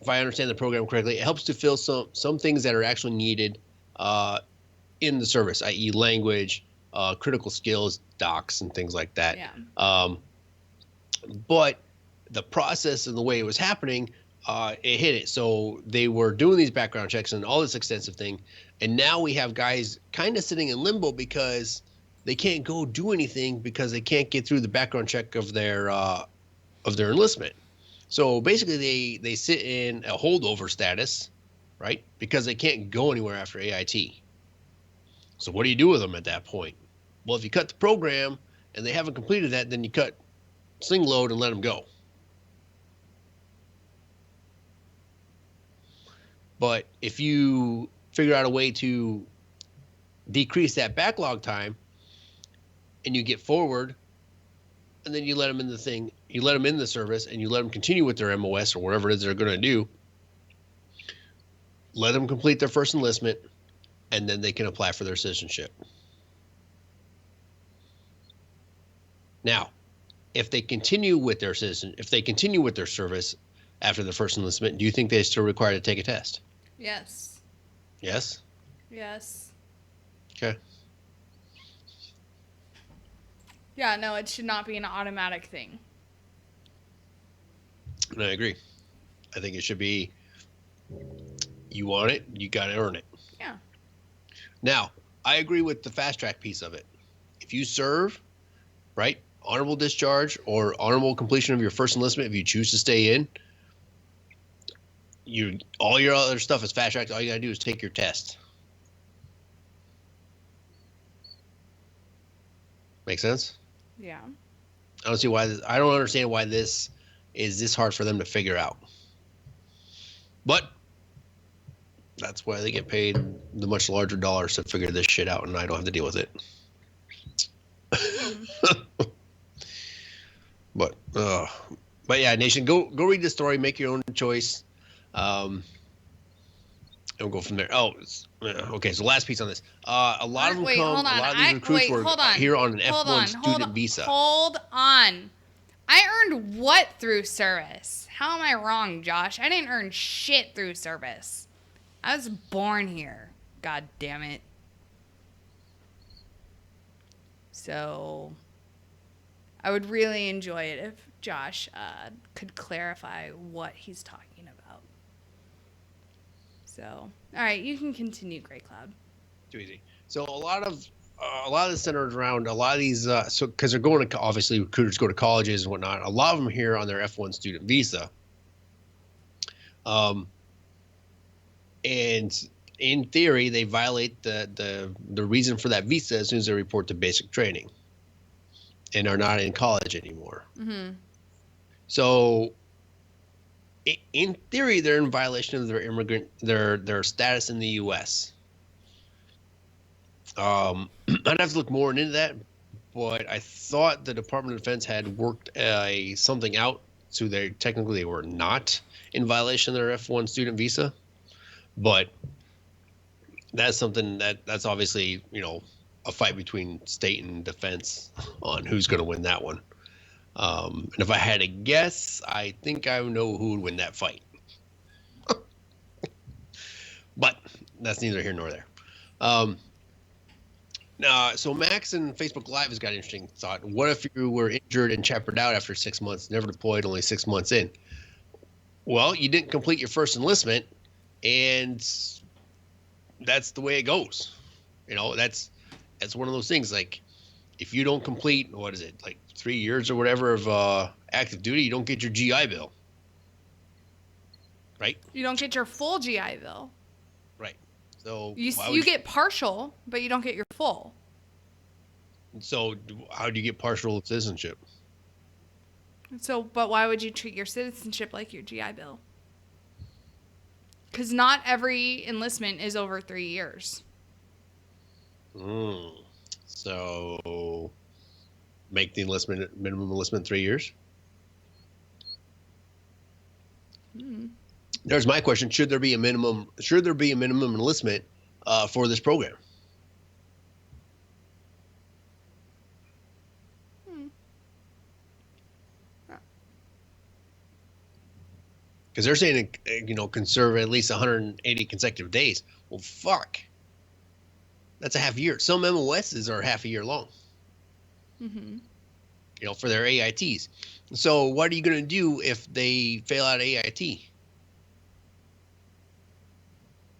if I understand the program correctly, it helps to fill some things that are actually needed in the service, i.e. language, critical skills, docs, and things like that. Yeah. But the process and the way it was happening, it hit it. So they were doing these background checks and all this extensive thing, and now we have guys kind of sitting in limbo because they can't go do anything because they can't get through the background check of their enlistment. So basically, they sit in a holdover status, right? Because they can't go anywhere after AIT. So what do you do with them at that point? Well, if you cut the program and they haven't completed that, then you cut sling load and let them go. But if you figure out a way to decrease that backlog time and you get forward and then you let them in the thing, you let them in the service and you let them continue with their MOS or whatever it is they're going to do, let them complete their first enlistment, and then they can apply for their citizenship. Now, if they continue with their service after the first enlistment, do you think they're still required to take a test? Yes. Yes? Yes. Okay. Yeah, no, it should not be an automatic thing. And I agree. I think it should be, you want it, you got to earn it. Yeah. Now, I agree with the fast track piece of it. If you serve, right, honorable discharge or honorable completion of your first enlistment, if you choose to stay in, all your other stuff is fast tracked. All you got to do is take your test. Make sense? Yeah. I don't see why. I don't understand why this is this hard for them to figure out. But that's why they get paid the much larger dollars to figure this shit out, and I don't have to deal with it. But yeah, Nation, go read the story, make your own choice, and we'll go from there. Okay. So last piece on this. A lot of them Wait, hold on. A lot of these recruits were here on an F1 student visa. Hold on. I earned what through service? How am I wrong, Josh? I didn't earn shit through service. I was born here. God damn it. So, I would really enjoy it if Josh could clarify what he's talking about. So, all right, you can continue, Grey Cloud. Too easy. So a lot of this centered around a lot of these. So because they're going to, obviously, recruiters go to colleges and whatnot. A lot of them here on their F1 student visa. And in theory, they violate the reason for that visa as soon as they report to basic training, and are not in college anymore. Mm-hmm. So, in theory, they're in violation of their status in the U.S. I'd have to look more into that, but I thought the Department of Defense had worked something out, so they were not in violation of their F1 student visa. But that's something that's obviously, a fight between state and defense on who's going to win that one. And if I had to guess, I think I know who would win that fight. But that's neither here nor there. So Max and Facebook Live has got an interesting thought. What if you were injured and chaptered out after 6 months, never deployed, only 6 months in? Well, you didn't complete your first enlistment, and that's the way it goes. That's one of those things. Like, if you don't complete, 3 years or whatever of active duty, you don't get your GI Bill. Right? You don't get your full GI Bill. Right. So you get partial, but you don't get your full. So how do you get partial citizenship? But why would you treat your citizenship like your GI Bill? Because not every enlistment is over 3 years. So make the minimum enlistment 3 years? There's my question. Should there be a minimum enlistment for this program? Because they're saying, conserve at least 180 consecutive days. Well, fuck. That's a half year. Some MOSs are half a year long. Mm-hmm. For their AITs. So what are you going to do if they fail out of AIT?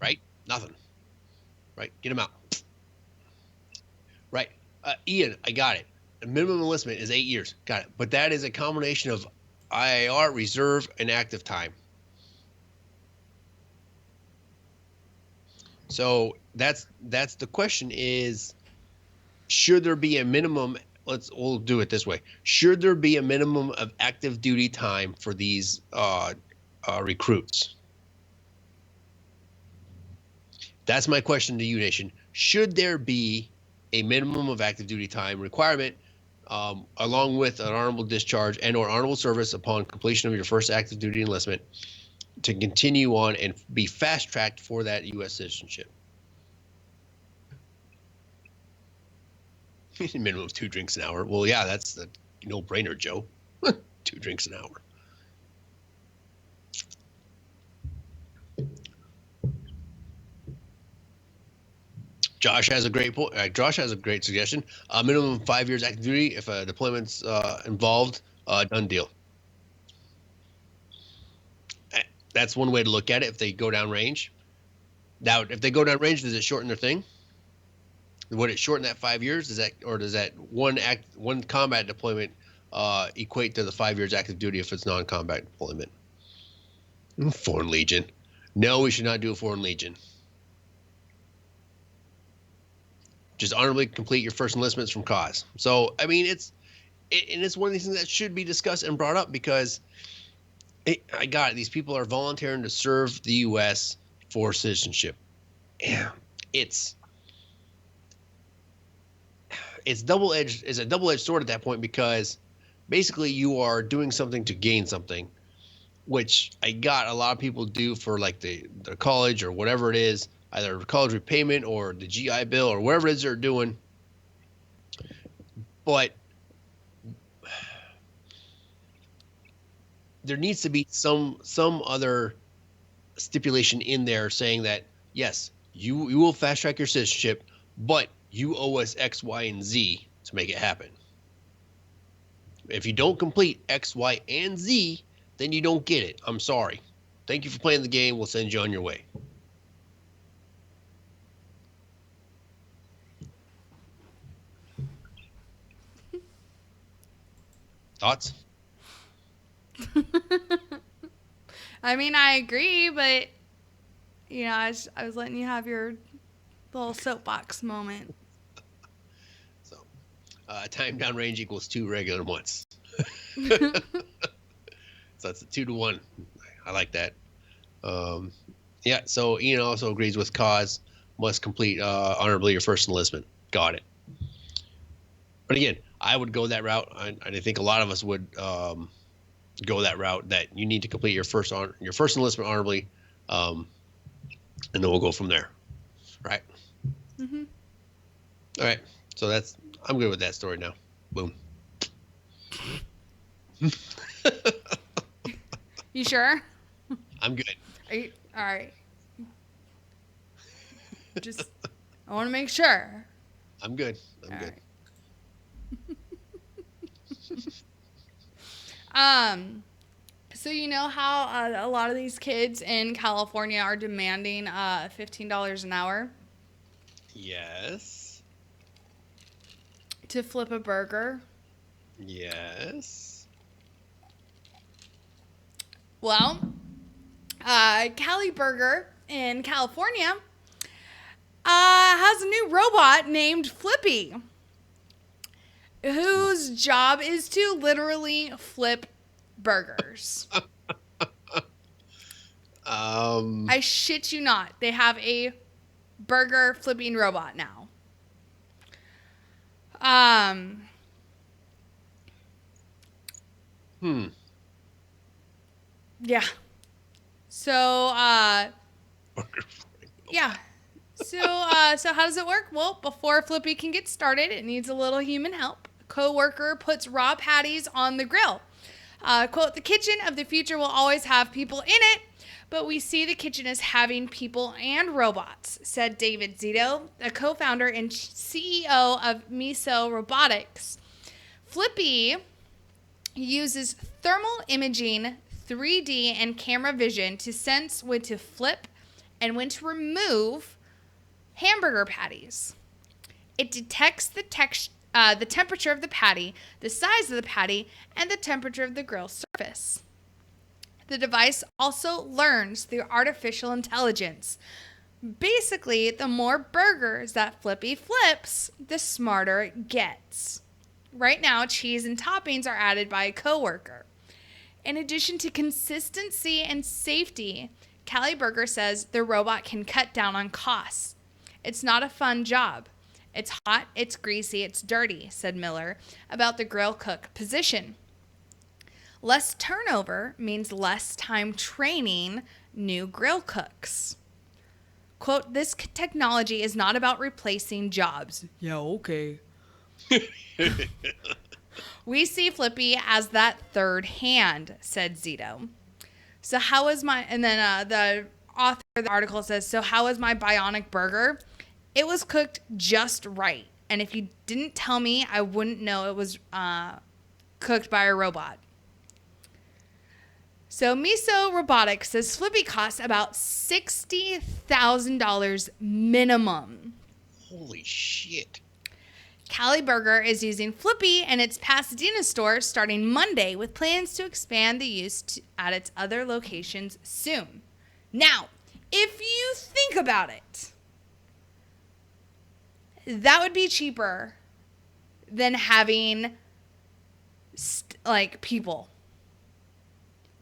Right? Nothing. Right? Get them out. Right. Ian, I got it. The minimum enlistment is 8 years. Got it. But that is a combination of IAR, reserve, and active time. So that's the question is, should there be a minimum? We'll do it this way. Should there be a minimum of active duty time for these recruits? That's my question to you, Nation. Should there be a minimum of active duty time requirement, along with an honorable discharge and/or honorable service upon completion of your first active duty enlistment, to continue on and be fast-tracked for that U.S. citizenship? Minimum of 2 drinks an hour. Well, yeah, that's the no-brainer, Joe. 2 drinks an hour. Josh has a great point. Josh has a great suggestion. Minimum of 5 years active duty. If a deployment's involved, done deal. That's one way to look at it. If they go down range, now if they go down range, does it shorten their thing? Would it shorten that 5 years? Does that one combat deployment equate to the 5 years active duty if it's non-combat deployment? Foreign Legion. No, we should not do a Foreign Legion. just honorably complete your first enlistments from cause. So, I mean, it's one of these things that should be discussed and brought up because I got it. These people are volunteering to serve the U.S. for citizenship. Yeah, it's double-edged. It's a double-edged sword at that point because basically you are doing something to gain something, which I got a lot of people do for like the college or whatever it is, either college repayment or the GI Bill or whatever it is they're doing. But there needs to be some other stipulation in there saying that, yes, you will fast track your citizenship, but you owe us X, Y, and Z to make it happen. If you don't complete X, Y, and Z, then you don't get it. I'm sorry. Thank you for playing the game. We'll send you on your way. Thoughts? I mean, I agree, but you know, I was letting you have your little soapbox moment. So, time down range equals 2 regular months. So that's a 2-to-1. I like that. Yeah. So Ian also agrees with cause must complete honorably your first enlistment. Got it. But again, I would go that route. I think a lot of us would go that route. That you need to complete your first enlistment honorably, and then we'll go from there. Right. Mm-hmm. All right. So I'm good with that story now. Boom. You sure? I'm good. Are you all right? Just, I want to make sure. I'm good. I'm All good. Right. So you know how a lot of these kids in California are demanding $15 an hour Yes. to flip a burger? Yes. Well, Cali Burger in California has a new robot named Flippy, whose job is to literally flip burgers. I shit you not. They have a burger flipping robot now. Yeah. So, yeah. So how does it work? Well, before Flippy can get started, it needs a little human help. A coworker puts raw patties on the grill. Quote, the kitchen of the future will always have people in it, but we see the kitchen as having people and robots, said David Zito, a co-founder and CEO of Miso Robotics. Flippy uses thermal imaging, 3D, and camera vision to sense when to flip and when to remove hamburger patties. It detects the temperature of the patty, the size of the patty, and the temperature of the grill surface. The device also learns through artificial intelligence. Basically, the more burgers that Flippy flips, the smarter it gets. Right now, cheese and toppings are added by a coworker. In addition to consistency and safety, Cali Burger says the robot can cut down on costs. It's not a fun job. It's hot, it's greasy, it's dirty, said Miller about the grill cook position. Less turnover means less time training new grill cooks. Quote, this technology is not about replacing jobs. Yeah, okay. We see Flippy as that third hand, said Zito. So how is my, and then the author of the article says, so how is my bionic burger? It was cooked just right. And if you didn't tell me, I wouldn't know it was cooked by a robot. So Miso Robotics says Flippy costs about $60,000 minimum. Holy shit. Cali Burger is using Flippy in its Pasadena store starting Monday with plans to expand the use at its other locations soon. Now, if you think about it, that would be cheaper than having people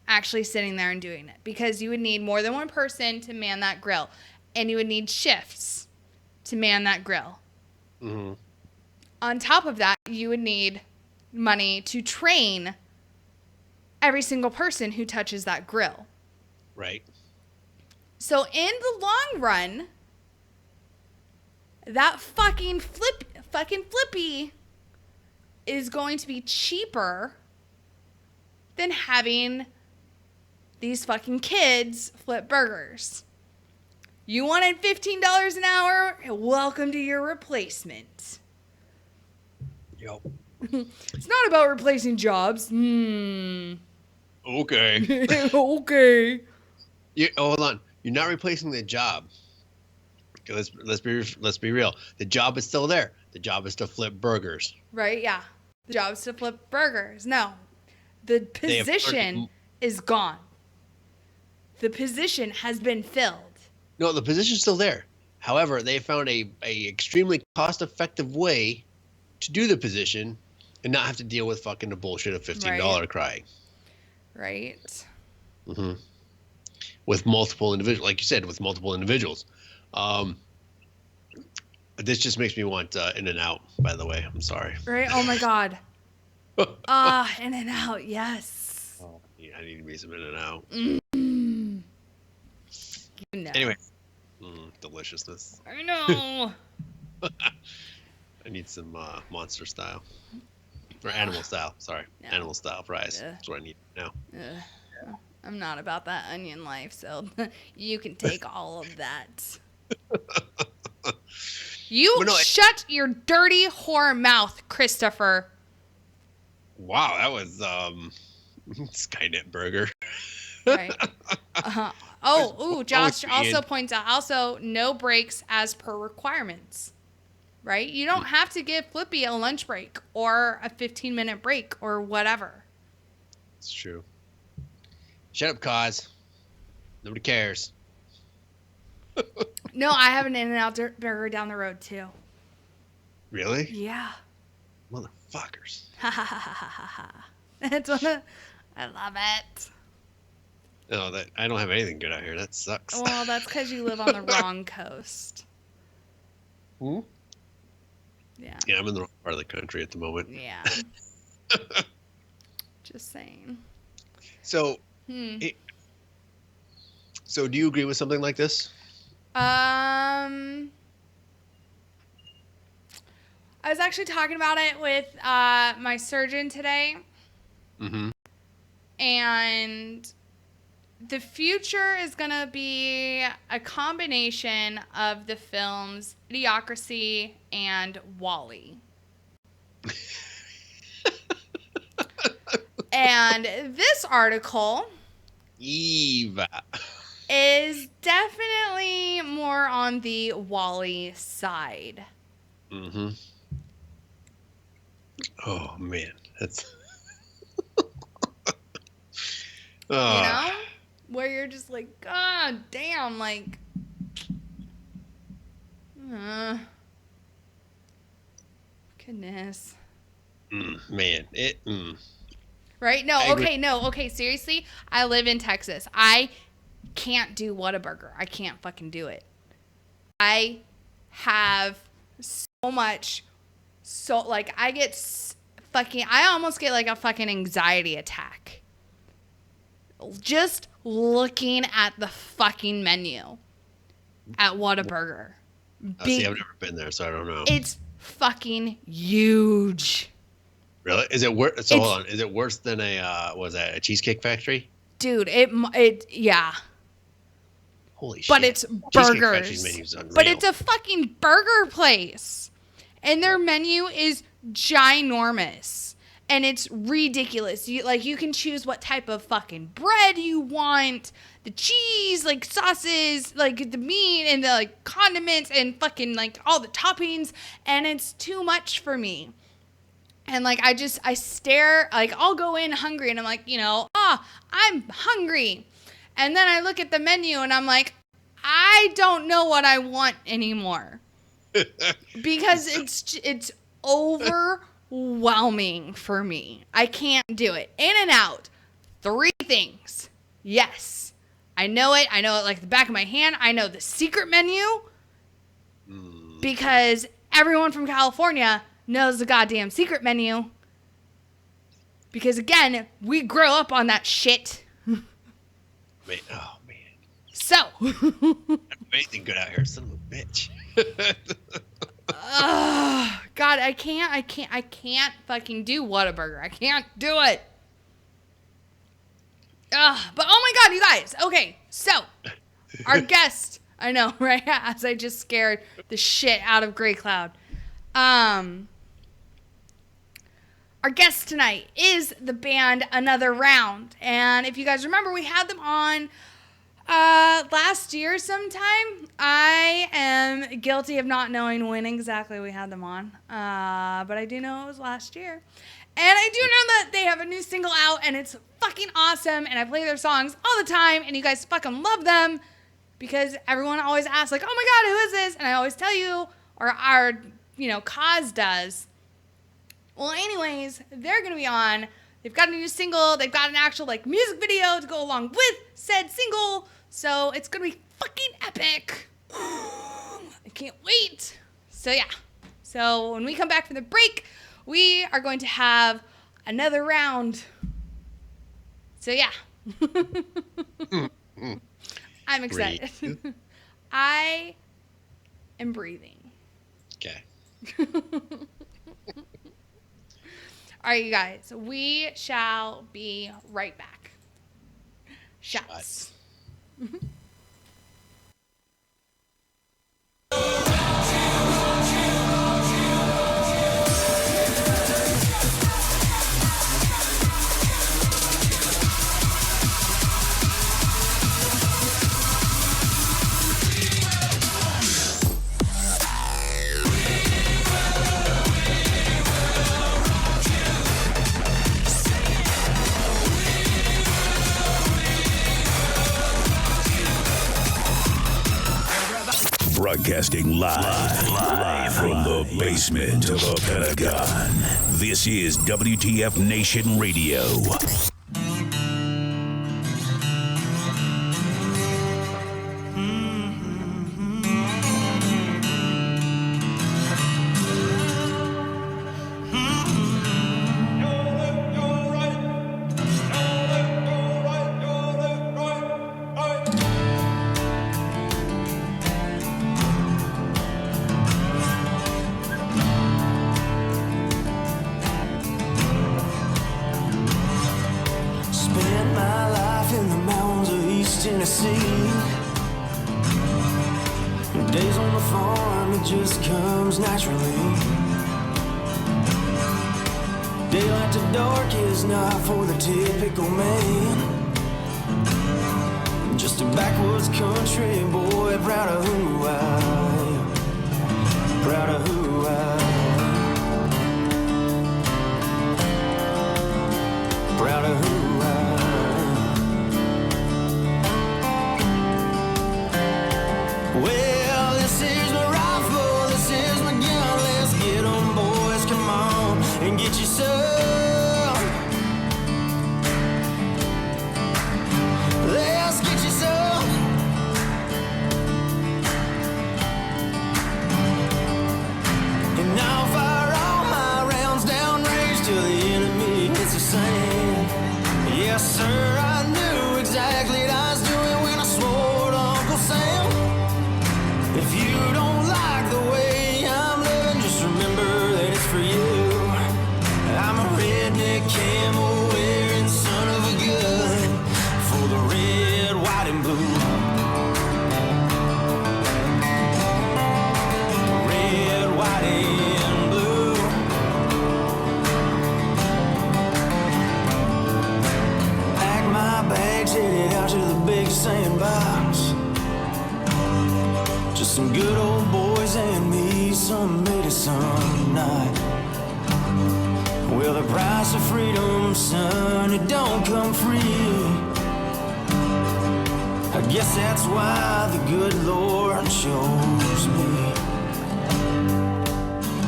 actually sitting there and doing it, because you would need more than one person to man that grill, and you would need shifts to man that grill. Mm-hmm. On top of that, you would need money to train every single person who touches that grill. Right. So in the long run, that fucking Flippy is going to be cheaper than having these fucking kids flip burgers. You wanted $15 an hour? Welcome to your replacement. Yep. It's not about replacing jobs. Okay. Okay. Hold on. You're not replacing the job. Okay, let's be real. The job is still there. The job is to flip burgers. Right? Yeah. The job is to flip burgers. No. The position is gone. The position has been filled. No, the position's still there. However, they found a extremely cost-effective way to do the position and not have to deal with fucking the bullshit of $15 crying. Right. Mm-hmm. With multiple individuals, like you said, with multiple individuals. This just makes me want In-N-Out, by the way. I'm sorry. Right? Oh my God. In-N-Out, yes. Oh, yeah, I need me some In-N-Out. You know. Anyway, deliciousness. I know. I need some monster style. Or animal style, sorry. No. Animal style fries. That's what I need now. I'm not about that onion life, so you can take all of that. Shut your dirty whore mouth, Christopher. Wow, that was Skynet burger. Right. Josh also points out, also no breaks as per requirements. Right? You don't have to give Flippy a lunch break or a 15-minute break or whatever. It's true. Shut up, Cause. Nobody cares. No, I have an In-N-Out burger down the road, too. Really? Yeah. Motherfuckers. Ha ha ha ha ha ha. That's one. I love it. No, I don't have anything good out here. That sucks. Well, that's because you live on the wrong coast. Hmm? Yeah. Yeah, I'm in the wrong part of the country at the moment. Yeah. Just saying. So, so do you agree with something like this? I was actually talking about it with my surgeon today. Mm-hmm. And the future is going to be a combination of the films Idiocracy and WALL-E. And this article Eva is definitely more on the WALL-E side. Mm-hmm. Oh man, that's You know? Where you're just like, God damn, like goodness. Man, Right? No, okay, seriously. I live in Texas. I can't do Whataburger. I can't fucking do it. I have I almost get like a fucking anxiety attack. Just looking at the fucking menu at Whataburger. see, I've never been there, so I don't know. It's fucking huge. Really? Is it worse? So hold on. Is it worse than a Cheesecake Factory? Dude, yeah. Holy shit. But it's Cheesecake Factory's burgers. menu's unreal. But it's a fucking burger place. And their menu is ginormous. And it's ridiculous. You can choose what type of fucking bread you want, the cheese, like sauces, like the meat and the like condiments and fucking like all the toppings, and it's too much for me. And like I stare, like I'll go in hungry and I'm like, I'm hungry. And then I look at the menu and I'm like, I don't know what I want anymore. Because it's overwhelming for me. I can't do it. In and out. 3 things. Yes. I know it. I know it like the back of my hand. I know the secret menu. Because everyone from California knows the goddamn secret menu. Because again, we grew up on that shit. Man, oh man. So. Anything good out here, son of a bitch. God, I can't fucking do Whataburger. I can't do it. But oh my God, you guys. Okay, so our guest, I know, right? As I just scared the shit out of Grey Cloud. Our guest tonight is the band Another Round. And if you guys remember, we had them on last year sometime. I am guilty of not knowing when exactly we had them on. But I do know it was last year. And I do know that they have a new single out and it's fucking awesome. And I play their songs all the time and you guys fucking love them because everyone always asks like, oh my God, who is this? And I always tell you, or our, Kaz does. Well, anyways, they're going to be on. They've got a new single. They've got an actual music video to go along with said single. So it's going to be fucking epic. I can't wait. So yeah. So when we come back from the break, we are going to have another round. So yeah. I'm excited. I am breathing. Okay. All right, you guys. We shall be right back. Shots. Broadcasting live from the basement of the Pentagon. This is WTF Nation Radio.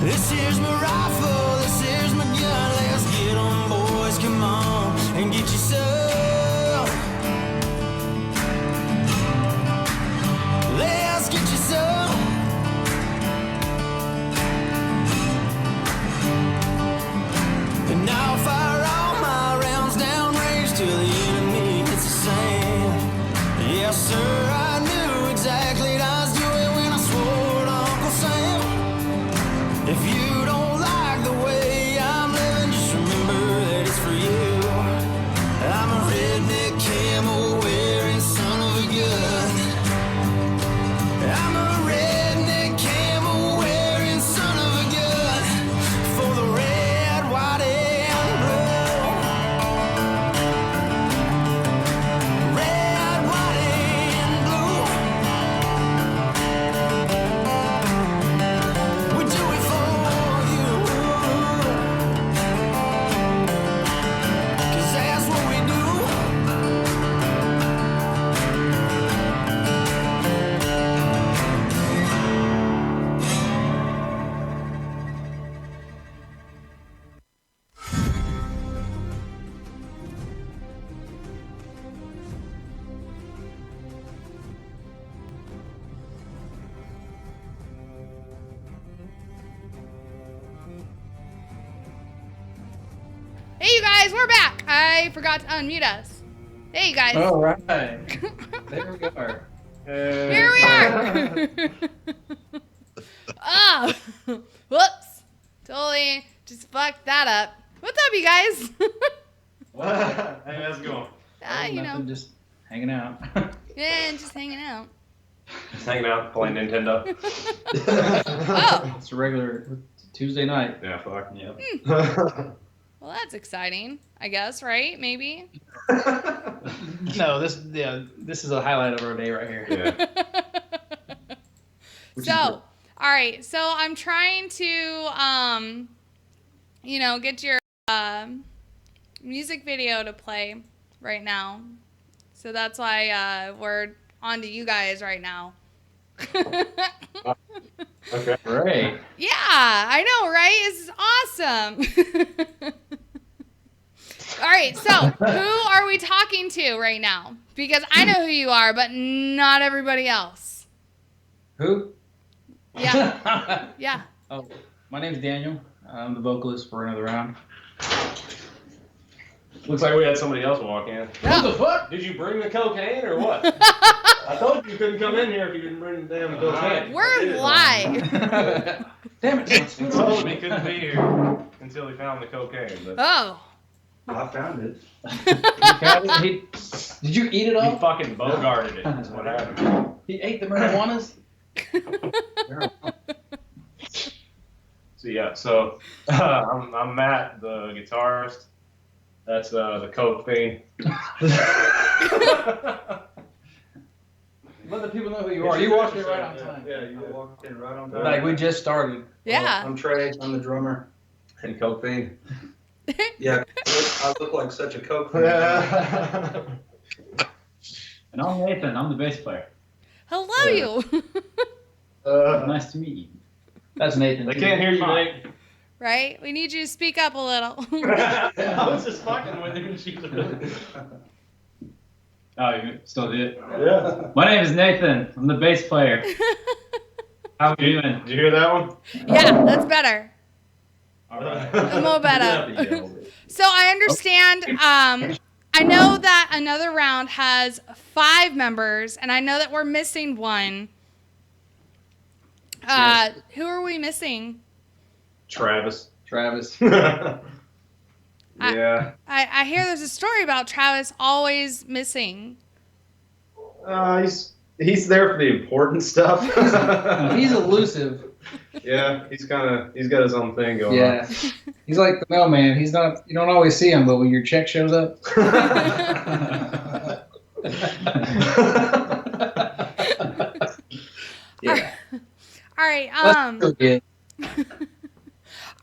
This here's my rifle, this here's my gun. Let's get on, boys, come on, and get yourself. Let's get yourself. And I'll fire all my rounds downrange till the enemy hits the sand. Yes, sir, I knew exactly what I was doing when I swore to Uncle Sam. If you don't like the way I'm living, just remember that it's for you. I'm a redneck camel wearing son of a gun. I'm a redneck camel wearing son of a gun for the red, white, and blue. Red, white, and blue. We do it for you, 'cause that's what we do. Hey, you guys, we're back. I forgot to unmute us. Hey, you guys. All right. There we go. Here we are. Oh, whoops. Totally just fucked that up. What's up, you guys? Hey, how's it going? You know, Just hanging out. yeah, just hanging out. Just hanging out, playing Nintendo. Oh, It's a regular Tuesday night. Yeah, fuck. Yep. well, that's exciting, I guess, right? Maybe. No, this is a highlight of our day right here. Yeah. So, all right. So I'm trying to, get your music video to play right now. So that's why we're on to you guys right now. Okay. Great. Yeah, I know, right? This is awesome. All right, so who are we talking to right now? Because I know who you are, but not everybody else. Who? Yeah. Yeah. Oh, my name's Daniel. I'm the vocalist for Another Round. Looks like we had somebody else walk in. Yeah. What the fuck? Did you bring the cocaine or what? I told you couldn't come in here if you didn't bring the damn cocaine. We're live. Damn it. He told me he couldn't be here until he found the cocaine. But Oh. I found it. Did you eat it all? He fucking bogarted it. Is what happened. He ate the marijuanas? So yeah, I'm Matt, the guitarist. That's the coke fiend. Let the people know who you are. You walked in right on time. Yeah, you walked in right on time. Like we just started. Yeah. I'm Trey. I'm the drummer. And coke fiend. Yeah, I look like such a coke fiend. And I'm Nathan. I'm the bass player. Hello, you. Nice to meet you. That's Nathan. They can't hear you, Nate. Right? We need you to speak up a little. I was just fucking with her and she was Oh, you still did it? Yeah. My name is Nathan. I'm the bass player. How are you doing? Did you hear that one? Yeah, that's better. All right. More better. So I understand. I know that Another Round has 5 members, and I know that we're missing one. Who are we missing? Travis. Yeah. I hear there's a story about Travis always missing. He's there for the important stuff. He's elusive. Yeah, he's got his own thing going on. Yeah. He's like the mailman. He's not. You don't always see him, but when your check shows up. Yeah. All right.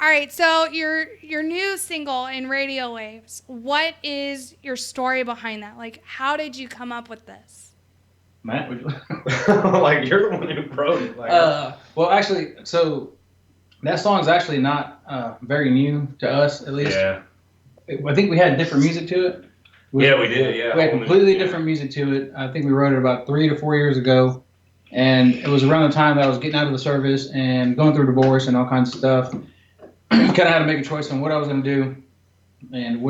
All right. So your new single in Radio Waves. What is your story behind that? Like, how did you come up with this? Matt, would you... Like you're the one who wrote it. Like, well, actually, so That song's actually not very new to us, at least. Yeah. I think we had different music to it. Yeah, we did. Yeah. We had completely different music to it. I think we wrote it about 3 to 4 years ago. And it was around the time that I was getting out of the service and going through divorce and all kinds of stuff. Kind of had to make a choice on what I was going to do and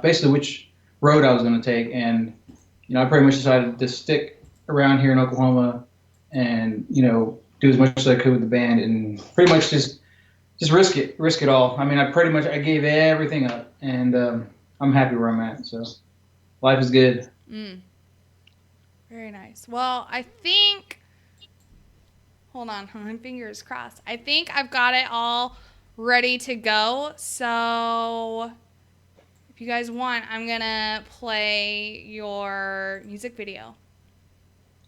basically which road I was going to take. And, I pretty much decided to stick around here in Oklahoma and, do as much as I could with the band and pretty much just risk it all. I mean, I gave everything up and I'm happy where I'm at. So life is good. Very nice. Well, I think, hold on, my fingers crossed. I think I've got it all ready to go. So if you guys want, I'm going to play your music video.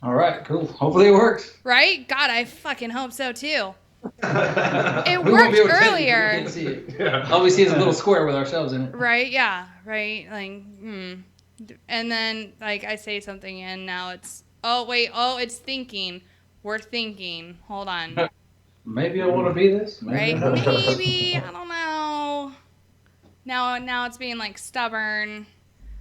All right, cool. Hopefully it works. Right? God, I fucking hope so too. It We won't worked be able to earlier. can't see it. All we see is a little square with ourselves in it. Right? Yeah. Right? Like, And then, I say something and now it's, it's thinking. We're thinking. Hold on. Maybe I want to be this. Right? Maybe. I don't know. Now it's being, stubborn.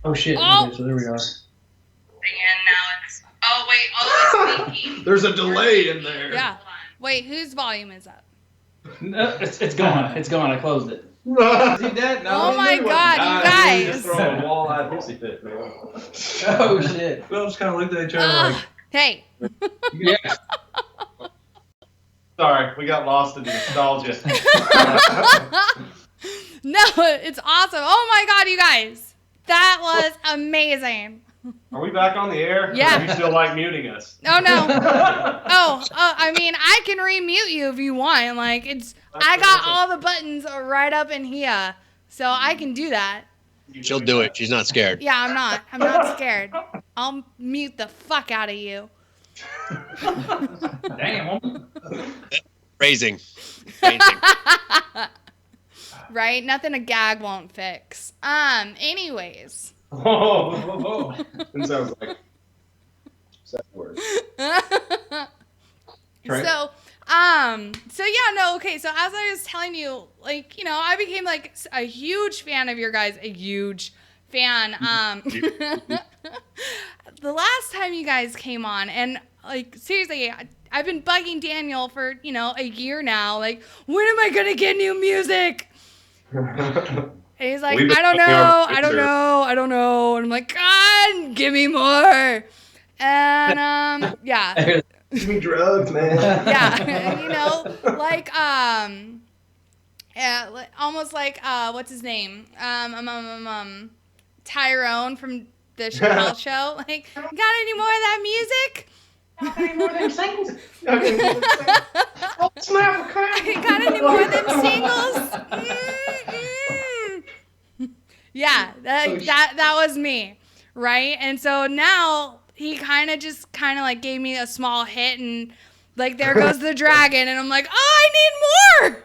Oh, shit. Oh! Okay, so there we are. And now it's, it's thinking. There's a delay in there. Yeah. Wait, whose volume is up? No, it's gone. It's gone. I closed it. Is he dead? No, Oh my God, you guys. Just throw a wall-eyed hissy fit, man. Oh, shit. We all just kind of looked at each other like, Hey. Yeah. Sorry, we got lost in the nostalgia. No, it's awesome. Oh my God, you guys. That was amazing. Are we back on the air? Yeah. Or are you still muting us? Oh no. I mean, I can remute you if you want. I got all the buttons right up in here, so I can do that. She'll do it. She's not scared. Yeah, I'm not. I'm not scared. I'll mute the fuck out of you. Damn. Raising. Right? Nothing a gag won't fix. Anyways. Whoa. That sounds like sad words. So yeah, no, okay. So as I was telling you, I became a huge fan of your guys, a huge fan. The last time you guys came on, and seriously, I've been bugging Daniel for a year now. When am I gonna get new music? And he's like, I don't know. And I'm like, God, give me more. And yeah. Give me drugs, man. Yeah, almost like what's his name? Tyrone from the Chappelle Show. Got any more of that music? Got any more of them singles? Oh, snap! Got any more of them singles? Yeah, that was me, right? And so now he kind of gave me a small hit, and there goes the dragon, and I'm like, oh, I need more.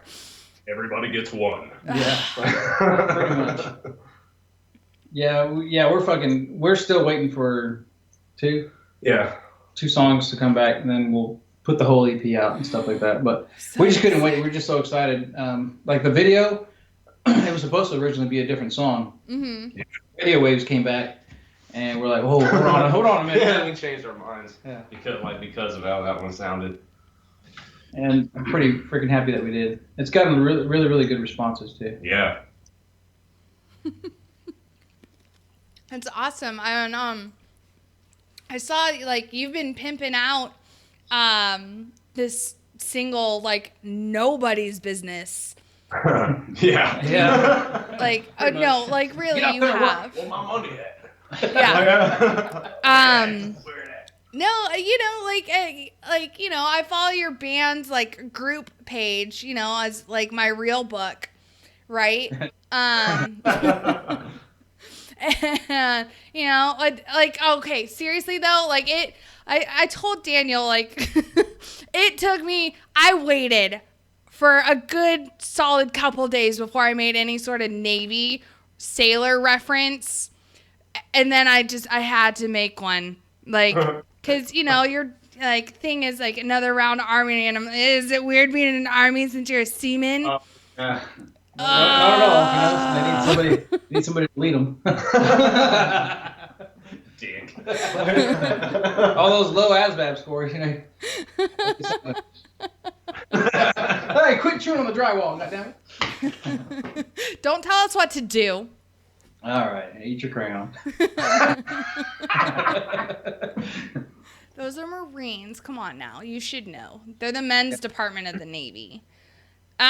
Everybody gets one. Yeah, pretty much. Yeah, we're still waiting for two songs to come back, and then we'll put the whole EP out and stuff like that. But we just couldn't wait. We're just so excited. The video, it was supposed to originally be a different song. Mm-hmm. Video Waves came back, and we're like, whoa, hold on a minute. Yeah, we changed our minds. Yeah, because of how that one sounded. And I'm pretty freaking happy that we did. It's gotten really, really, really good responses too. Yeah. That's awesome. I saw you've been pimping out this single Nobody's Business. Yeah. No, really you have. Where my money at? Yeah. No, I follow your band's group page, as my real book, right? And, okay, seriously though, I told Daniel, it took me, I waited for a good solid couple days before I made any sort of Navy sailor reference. And then I had to make one, because, you're like thing is like another round army, and is it weird being in an army since you're a seaman? Not at all. They need somebody to lead them. Dick. All those low ASVAB scores, you know. Hey, quit chewing on the drywall, goddammit. Don't tell us what to do. All right, eat your crayon. Those are Marines. Come on now. You should know. They're the men's department of the Navy. But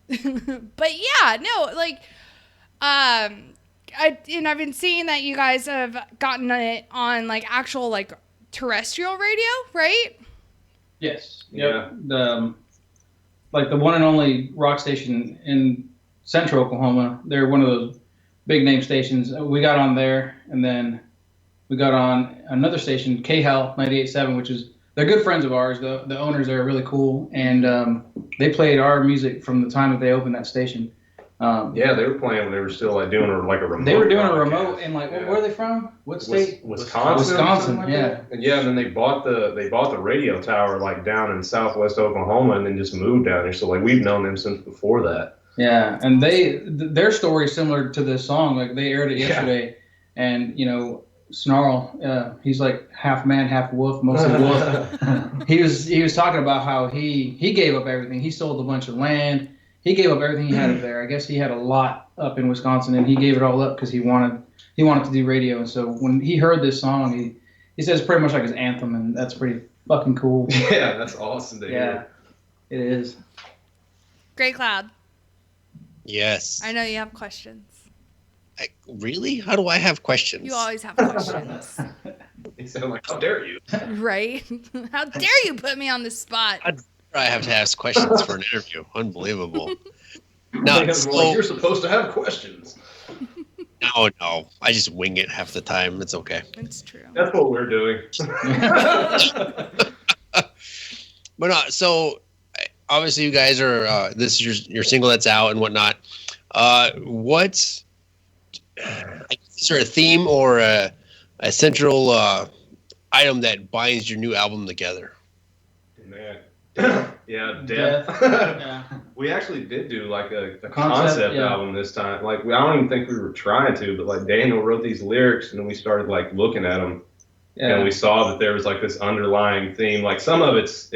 yeah, no, like, I've been seeing that you guys have gotten it on like actual like terrestrial radio, right? Yes. Yep. The like the one and only rock station in Central Oklahoma. They're one of those big name stations. We got on there, and then we got on another station, KHAL 98.7, which is, they're good friends of ours. The owners there are really cool, and they played our music from the time that they opened that station. Yeah, they were playing when they were still like doing like a remote. They were doing a remote, and like, where are they from? What state? Wisconsin. Like yeah. And yeah, and then they bought the radio tower like down in southwest Oklahoma, and then just moved down there. So like we've known them since before that. Yeah, and their story is similar to this song. Like they aired it yesterday, and you know, Snarl, he's like half man, half wolf, mostly wolf. He was talking about how he gave up everything. He sold a bunch of land. He gave up everything he had up there. I guess he had a lot up in Wisconsin, and he gave it all up because he wanted to do radio. And so when he heard this song, he says it's pretty much like his anthem, and that's pretty fucking cool. Yeah, that's awesome to hear. Yeah, it is. Great Cloud. Yes. I know you have questions. Really? How do I have questions? You always have questions. He sounded like, how dare you? Right? How dare you put me on the spot? I have to ask questions for an interview. Unbelievable. No, like, you're supposed to have questions. No. I just wing it half the time. It's okay. It's true. That's what we're doing. But so obviously you guys are this is your single that's out and whatnot. Is there a theme or a central item that binds your new album together? Man. Yeah, death. Yeah. We actually did do like a concept album this time. Like I don't even think we were trying to, but like Daniel wrote these lyrics, and then we started like looking at them, and we saw that there was like this underlying theme. Like some of it's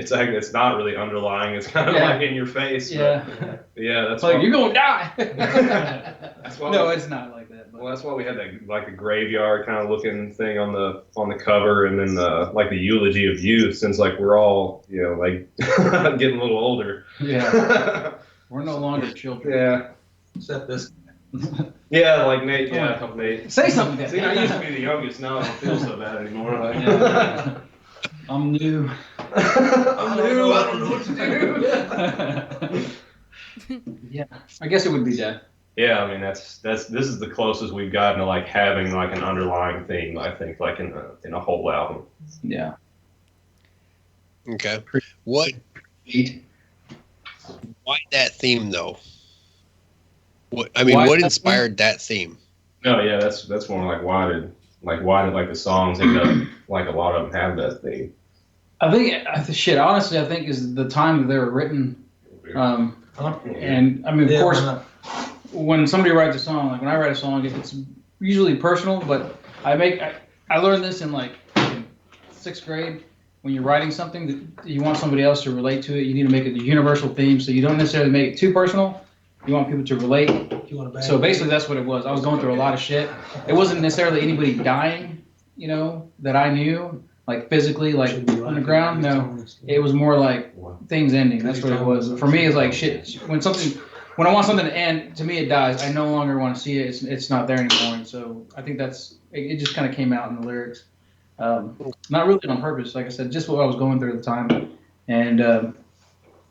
not really underlying. It's kind of like in your face. Yeah. But, yeah, that's like why, you're gonna die. that's why no, it's not like that. But. Well, that's why we had that like a graveyard kind of looking thing on the cover, and then like the eulogy of youth, since like we're all like getting a little older. Yeah, we're no longer children. Yeah, Except this. Yeah, like Nate. Yeah, Nate. Say something. See, I used to be the youngest. Now I don't feel so bad anymore. Like, I'm new. I'm new. I don't know what to do. Yeah, I guess it would be that. Yeah, I mean this is the closest we've gotten to like having like an underlying theme. I think like in a whole album. Yeah. Okay. Why that theme though? What inspired that theme? No, yeah, that's more like why did the songs end up like a lot of them have that theme? I think honestly, I think is the time that they were written. And I mean, of course, when somebody writes a song, like when I write a song, it's usually personal. But I learned this in like in 6th grade. When you're writing something that you want somebody else to relate to it, you need to make it a universal theme. So you don't necessarily make it too personal. You want people to relate. So basically, that's what it was. I was going through a lot of shit. It wasn't necessarily anybody dying, that I knew, like physically, like on the ground. No, it was more like things ending. That's what it was. For me, it's like shit. When I want something to end, to me it dies. I no longer want to see it. It's not there anymore. And so I think it just kind of came out in the lyrics. Not really on purpose. Like I said, just what I was going through at the time. And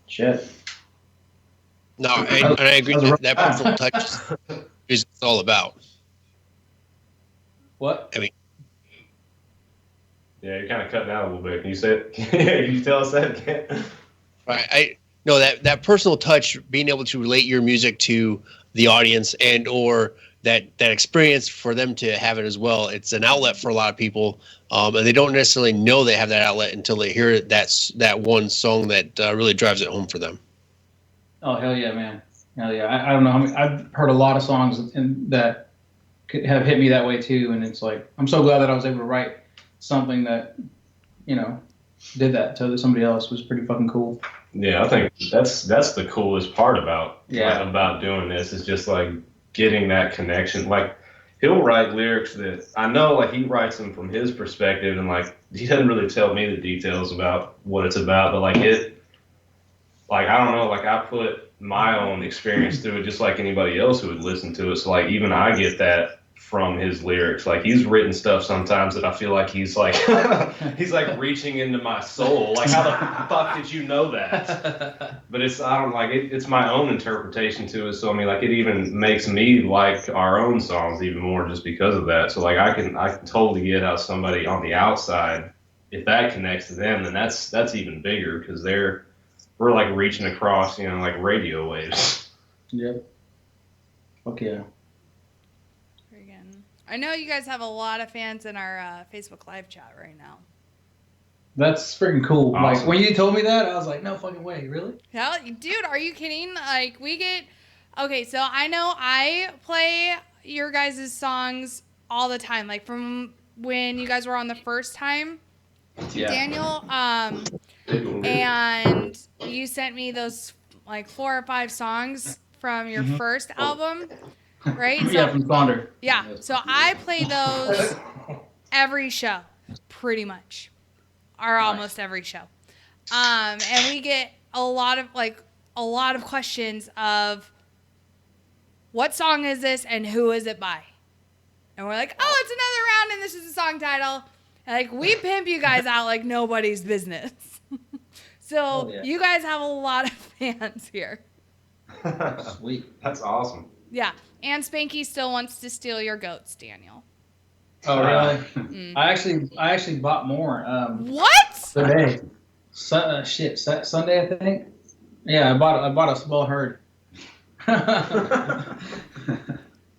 shit. No, and I agree that personal touch is all about. What? I mean, yeah, you're kind of cutting out a little bit. Can you say it? Can you tell us that again? Right. That personal touch, being able to relate your music to the audience and or that experience for them to have it as well. It's an outlet for a lot of people, and they don't necessarily know they have that outlet until they hear that one song that really drives it home for them. Oh, hell yeah, man. Hell yeah. I don't know. I've heard a lot of songs that could have hit me that way too. And it's like, I'm so glad that I was able to write something that, did that to somebody else. Was pretty fucking cool. Yeah, I think that's the coolest part about doing this is just like getting that connection. Like he'll write lyrics that I know like he writes them from his perspective and like he doesn't really tell me the details about what it's about, but like I don't know, like I put my own experience through it just like anybody else who would listen to it. So like even I get that from his lyrics. Like he's written stuff sometimes that I feel like he's like he's like reaching into my soul. Like how the fuck did you know that? But it's it's my own interpretation to it. So I mean like it even makes me like our own songs even more just because of that. So like I can totally get how somebody on the outside, if that connects to them, then that's even bigger because we're like reaching across, like radio waves. Yep. Okay. I know you guys have a lot of fans in our Facebook live chat right now. That's freaking cool. Awesome. Like when you told me that, I was like, no fucking way, really? Hell, dude, are you kidding? Like okay, so I know I play your guys' songs all the time. Like from when you guys were on the first time, Daniel, and you sent me those like 4 or 5 songs from your first album. Right? So, from Thunder. Yeah. So I play those every show, pretty much, or almost every show. And we get a lot of questions of what song is this and who is it by? And we're like, oh, it's another round and this is the song title. And like we pimp you guys out like nobody's business. So you guys have a lot of fans here. Sweet. That's awesome. Yeah. And Spanky still wants to steal your goats, Daniel. Oh, really? I actually bought more. What? Today. Sunday, I think. Yeah, I bought a small herd. It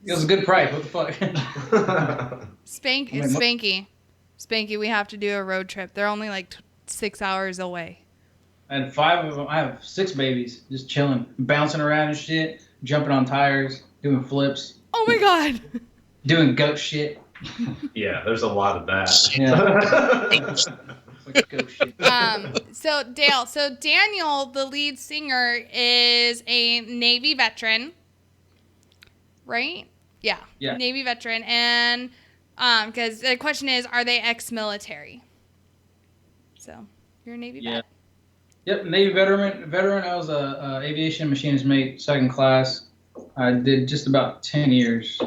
was a good price. What the fuck? Spanky, we have to do a road trip. They're only like 6 hours away. And 5 of them, I have 6 babies just chilling, bouncing around and shit, jumping on tires, doing flips. Oh my god. Doing goat shit. Yeah, there's a lot of that. Yeah. So Daniel, the lead singer, is a Navy veteran, right? Yeah. Navy veteran, and because the question is, are they ex-military? So you're a Navy vet. Yep, Navy veteran. I was a aviation machinist mate, 2nd class. I did just about 10 years,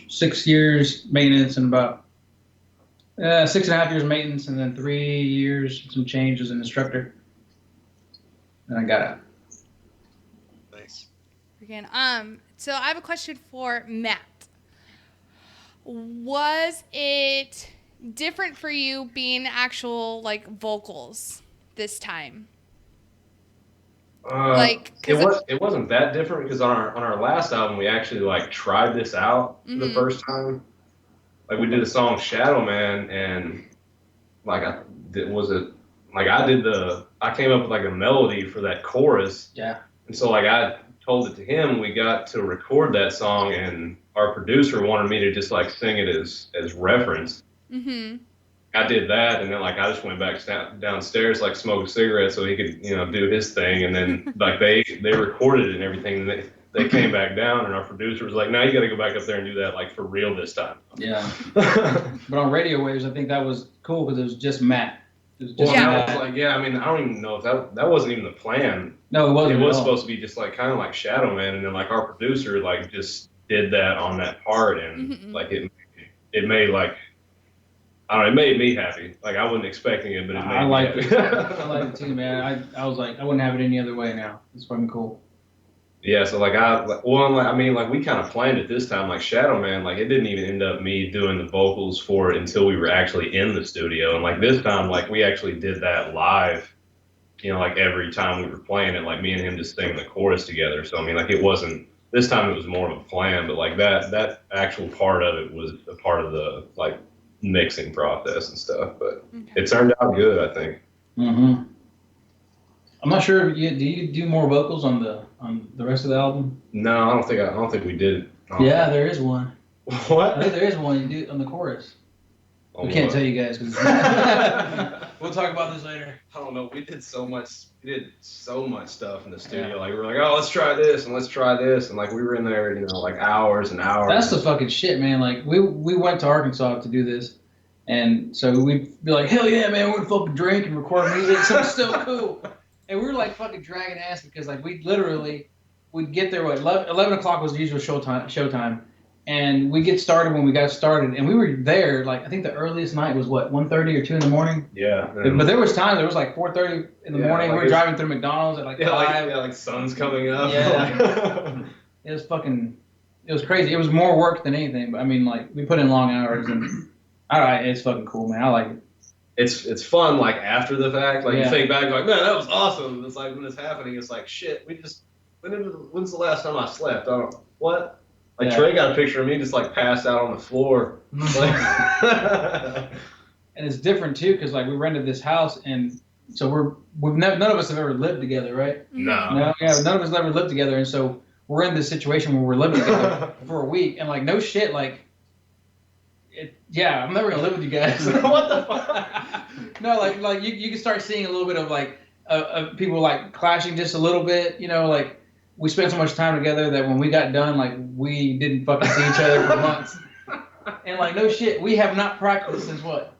6 years maintenance, and about 6.5 years maintenance, and then 3 years some change as an instructor. And I got out. Nice. Again, so I have a question for Matt. Was it different for you being actual like vocals this time? It wasn't that different because on our last album we actually like tried this out for the first time. Like we did a song Shadow Man, and like I came up with like a melody for that chorus. Yeah. And so like I told it to him, we got to record that song, and our producer wanted me to just like sing it as reference. Mm-hmm. I did that, and then like I just went back downstairs, like smoke a cigarette so he could, do his thing, and then like they recorded it and everything, and they came back down, and our producer was like, "Now you got to go back up there and do that like for real this time." Yeah. But on Radio Waves, I think that was cool because it was just Matt. It was just Matt. I mean, I don't even know if that wasn't even the plan. No, it wasn't. It was supposed to be just like kind of like Shadow Man, and then like our producer like just did that on that part, and like it made like. I don't know, it made me happy. Like, I wasn't expecting it, but it made me happy. I like it too, man. I was like, I wouldn't have it any other way now. It's fucking cool. Yeah, so, we kind of planned it this time. Like, Shadow Man, like, it didn't even end up me doing the vocals for it until we were actually in the studio. And, like, this time, like, we actually did that live, like, every time we were playing it. Like, me and him just singing the chorus together. So, I mean, like, it wasn't This time it was more of a plan, but like that actual part of it was a part of the like mixing process and stuff. But it turned out good, I think. Mm-hmm. I'm not sure. Do you do more vocals on the rest of the album? No, I don't think we did. Yeah, there is one. What? I think there is one. You do on the chorus. On We can't what? tell you guys. 'Cause we'll talk about this later. I don't know. We did so much stuff in the studio. Like we were like, oh, let's try this and let's try this, and like we were in there, like hours and hours. That's the fucking shit, man. Like we went to Arkansas to do this, and so we'd be like, hell yeah, man, we're gonna fucking drink and record music. So it's so cool. And we were like fucking dragging ass because like we'd get there. 11 o'clock was the usual showtime, and we get started when we got started, and we were there like I think the earliest night was what 1:30 or 2 in the morning. Yeah. But there was times there was like 4:30 in the morning. Like we were driving through McDonald's at like 5. Like sun's coming up. Yeah. It was crazy. It was more work than anything, but I mean like we put in long hours and it's fucking cool, man. I like it. It's fun like after the fact. Like Yeah. you think back like, man, that was awesome. It's like when it's happening, it's like shit. When's the last time I slept? What? Like Yeah. Trey got a picture of me just like passed out on the floor. Like, And it's different too, because like we rented this house, and so none of us have ever lived together, right? no. Yeah, none of us ever lived together, and so we're in this situation where we're living together for a week, and like no shit, like, I'm never gonna live with you guys. What the fuck? No, like you can start seeing a little bit of like people like clashing just a little bit, like we spent so much time together that when we got done, like we didn't fucking see each other for months, and like no shit, we have not practiced since what?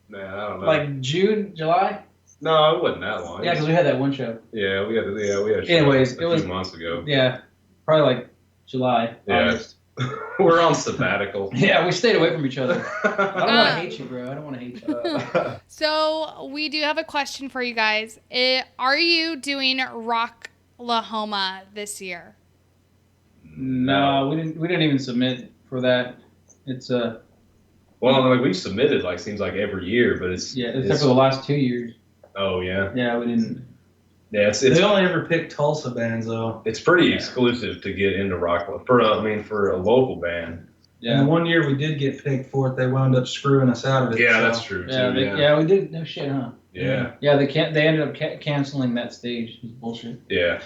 Man, I don't know. Like June, July? No, it wasn't that long. Yeah, because we had that one show. Yeah, we had a show Anyways, a few months ago. Yeah, probably like July, Yeah. August. We're on sabbatical. Yeah, we stayed away from each other. I don't want to hate you, bro. I don't want to hate you. So we do have a question for you guys. Are you doing Rocklahoma this year? No, we didn't even submit for that. It's Well, like we submitted seems like every year, but except for the last 2 years. Oh yeah. Yeah, we didn't. Yeah, it's They only ever pick Tulsa bands though. it's pretty exclusive to get into Rockwell for a local band. Yeah. And the one year we did get picked for it, they wound up screwing us out of it. Yeah, so. that's true too. Yeah, we did. No shit, huh? Yeah. Yeah, they ended up canceling that stage. It was bullshit. Yeah.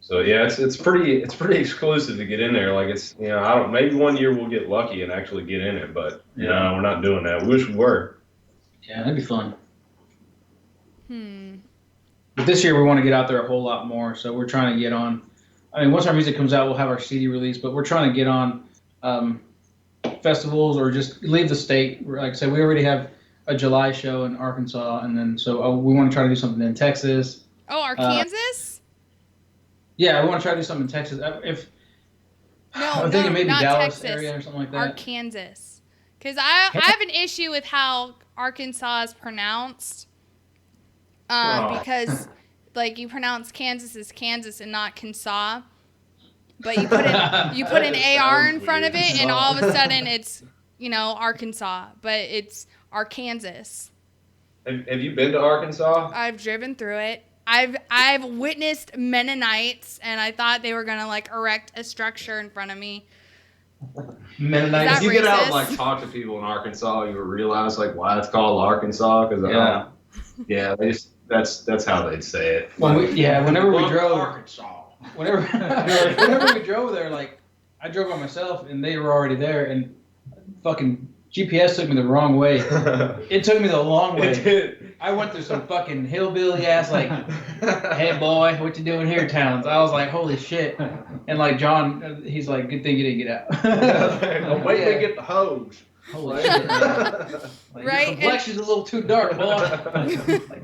So yeah, it's pretty exclusive to get in there. Like it's maybe one year we'll get lucky and actually get in it, but no, we're not doing that. We wish we were. Yeah, that'd be fun. But this year we want to get out there a whole lot more, so we're trying to get on. I mean, once our music comes out, we'll have our CD release, but we're trying to get on festivals or just leave the state. Like I said, we already have a July show in Arkansas, and then we want to try to do something in Texas. Oh, Arkansas? Yeah, we want to try to do something in Texas. I'm thinking maybe not Dallas Texas. area or something like that. Arkansas. Because I have an issue with how Arkansas is pronounced. Because, like, you pronounce Kansas as Kansas and not Kansas. But you put an AR in front of it, and all of a sudden it's, Arkansas. But it's Arkansas. Have you been to Arkansas? I've driven through it. I've witnessed Mennonites, and I thought they were gonna erect a structure in front of me. Mennonites. If you get out and talk to people in Arkansas, you will realize why it's called Arkansas because that's how they'd say it. Whenever we drove Arkansas. whenever we drove there, I drove by myself and they were already there, and fucking GPS took me the wrong way. It took me the long way. It did. I went through some fucking hillbilly ass hey boy, what you doing here towns. I was like, holy shit. And John, he's like, good thing you didn't get out. Wait till they get the hose. Holy shit. Right? Your complexion's a little too dark, boy.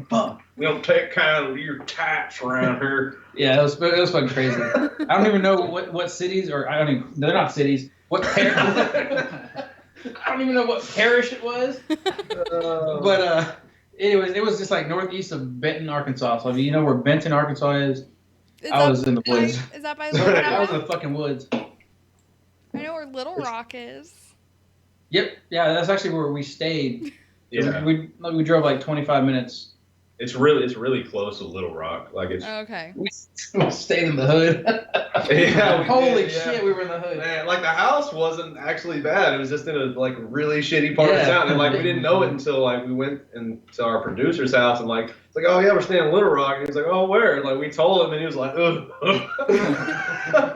Fuck. We don't take kind of your types around here. Yeah, it was fucking crazy. I don't even know what cities, they're not cities. What parish? I don't even know what parish it was. But anyways, it was just northeast of Benton, Arkansas. So do you know where Benton, Arkansas is? I was in the woods. Is that by I was in the fucking woods. I know where Little Rock is. Yep. Yeah, that's actually where we stayed. Yeah. We drove 25 minutes. It's really close to Little Rock. Okay. We stayed in the hood. Yeah, Holy shit, we were in the hood. Man, like the house wasn't actually bad. It was just in a like really shitty part of town, and like we didn't know it until like we went into our producer's house, and like it's like, oh yeah, we're staying in Little Rock, and he was like, oh where? And like we told him, and he was like, ugh.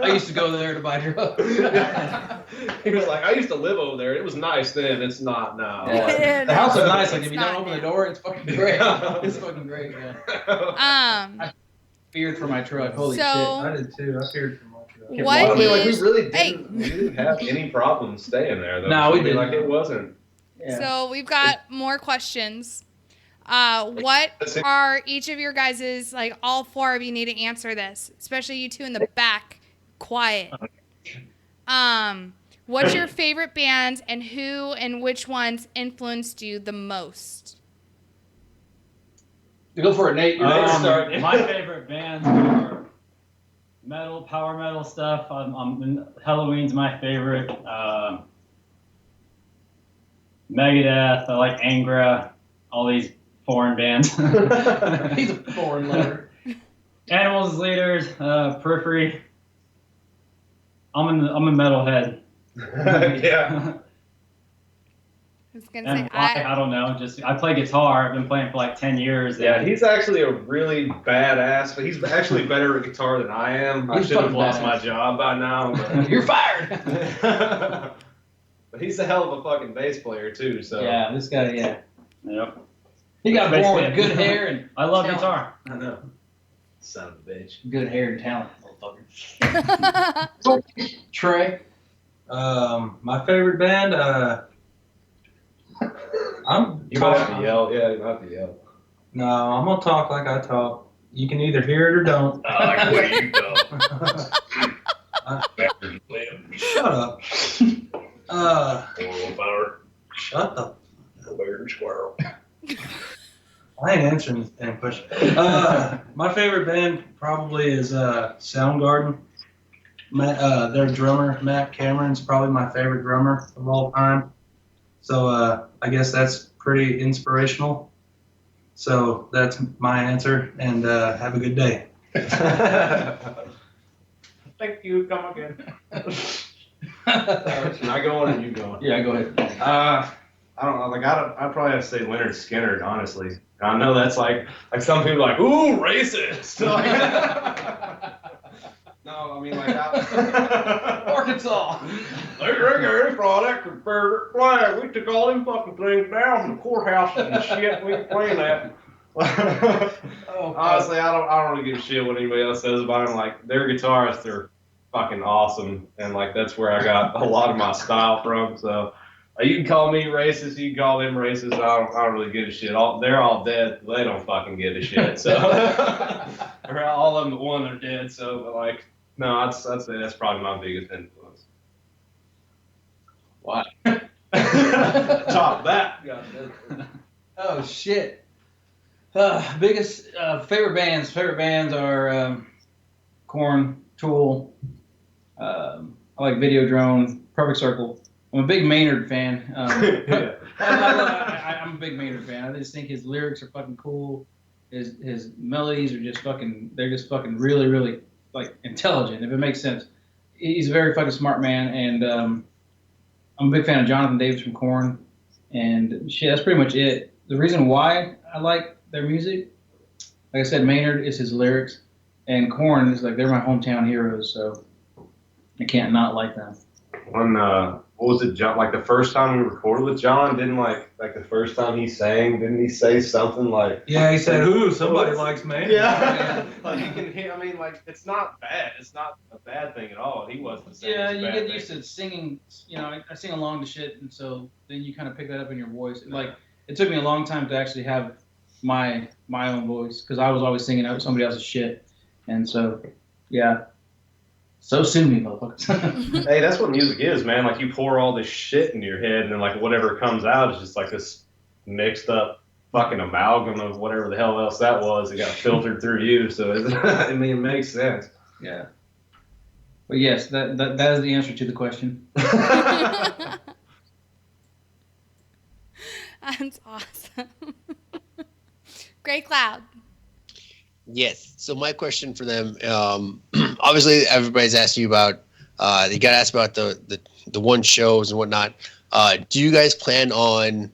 I used to go there to buy drugs. He was like, I used to live over there. It was nice then. It's not now. Yeah, the house is nice. Like if you don't not open now. the door, it's fucking great. It's fucking great. Yeah. I feared for my truck. Holy So- shit. I did too. I feared for my truck. What I mean, like we is- really Hey. didn't have any problems staying there though. No, we I mean, like didn't. it wasn't. Yeah. So we've got more questions. What are each of your guys's, like all four of you need to answer this, especially you two in the back, quiet. What's your favorite band and who and which ones influenced you the most? Go for it, Nate. You're next to start. My favorite bands are metal, power metal stuff. Halloween's my favorite. Megadeth. I like Angra. All these foreign bands. He's a foreign lover. Animals as leaders. Periphery. I'm a metalhead. Yeah. I was gonna say And why? I don't know. Just I play guitar. I've been playing for like 10 years. Yeah, he's actually a really badass, but he's actually better at guitar than I am. I He's should have fucking lost badass. my job by now. But, You're fired. but he's a hell of a fucking bass player too. So Yeah, this guy. Yeah. Yep. He got born Basically- with good hair and I love talent. guitar. I know. Son of a bitch. Good hair and talent, motherfucker. Trey. My favorite band, You might have to yell. Yeah, you might have to yell. No, I'm gonna talk like I talk. You can either hear it or don't. I like the way you go. Shut up. Shut the Weird squirrel. I ain't answering any question. My favorite band probably is Soundgarden. Their drummer, Matt Cameron's probably my favorite drummer of all time. So I guess that's pretty inspirational. So that's my answer, and have a good day. Thank you. Come again. Should I go on or you go on? Yeah, go ahead. I don't know. Like I'd probably have to say Leonard Skinner, honestly. I know that's like some people are like, ooh, racist. No, I mean like Arkansas. They reggae product Confederate flag. We took all them fucking things down from the courthouse and shit. We ain't playing that. Honestly, I don't really give a shit what anybody else says about them. Like their guitarists are fucking awesome, and like that's where I got a lot of my style from. So you can call me racist, you can call them racist. I don't really give a shit. They're all dead. They don't fucking give a shit. So all of them, but one, they're dead. So but like. No, I'd say that's probably my biggest influence. Why? Top that. Oh shit. Biggest favorite bands. Favorite bands are Korn, Tool. I like Videodrome, Perfect Circle. I'm a big Maynard fan. Yeah. I'm a big Maynard fan. I just think his lyrics are fucking cool. His melodies are just fucking. They're just fucking really, really like intelligent. If it makes sense. He's a very fucking smart man, and I'm a big fan of Jonathan Davis from Korn. And shit, that's pretty much it. The reason why I like their music, like I said, Maynard is his lyrics, and Korn is like they're my hometown heroes, so I can't not like them. When what was it, John? Like the first time we recorded with John, didn't like the first time he sang, didn't he say something like? Yeah, he said, "Ooh, somebody likes me." Yeah. Like you can hear. I mean, like it's not bad. It's not a bad thing at all. He wasn't saying. Yeah, it's a you bad get thing. used to singing. You know, I sing along to shit, and so then you kind of pick that up in your voice. Like it took me a long time to actually have my own voice because I was always singing out somebody else's shit, and so yeah. So sue me, motherfuckers. Hey, that's what music is, man. Like you pour all this shit into your head, and then like whatever comes out is just like this mixed up fucking amalgam of whatever the hell else that was. It got filtered through you, so I mean, it makes sense. Yeah. But yes, that is the answer to the question. That's awesome. Great Cloud. Yes. So my question for them, obviously everybody's asking you about. You got asked about the one shows and whatnot. Do you guys plan on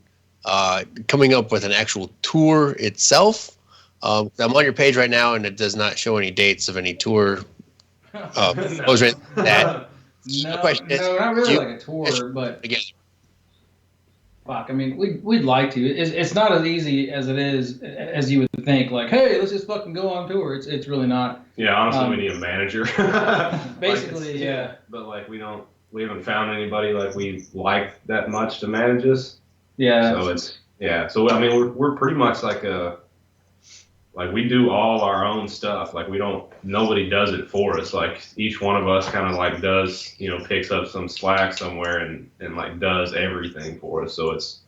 coming up with an actual tour itself? I'm on your page right now, and it does not show any dates of any tour. Shows right that. No, not really like a tour, but again. Fuck, I mean, we'd like to. It's not as easy as it is as you would think. Like, hey, let's just fucking go on tour. It's really not. Yeah, honestly, we need a manager. Basically, yeah. But like, we haven't found anybody like we like that much to manage us. Yeah. So I mean, we're pretty much like we do all our own stuff. Like nobody does it for us. Like each one of us kind of like does, picks up some slack somewhere and like does everything for us. So it's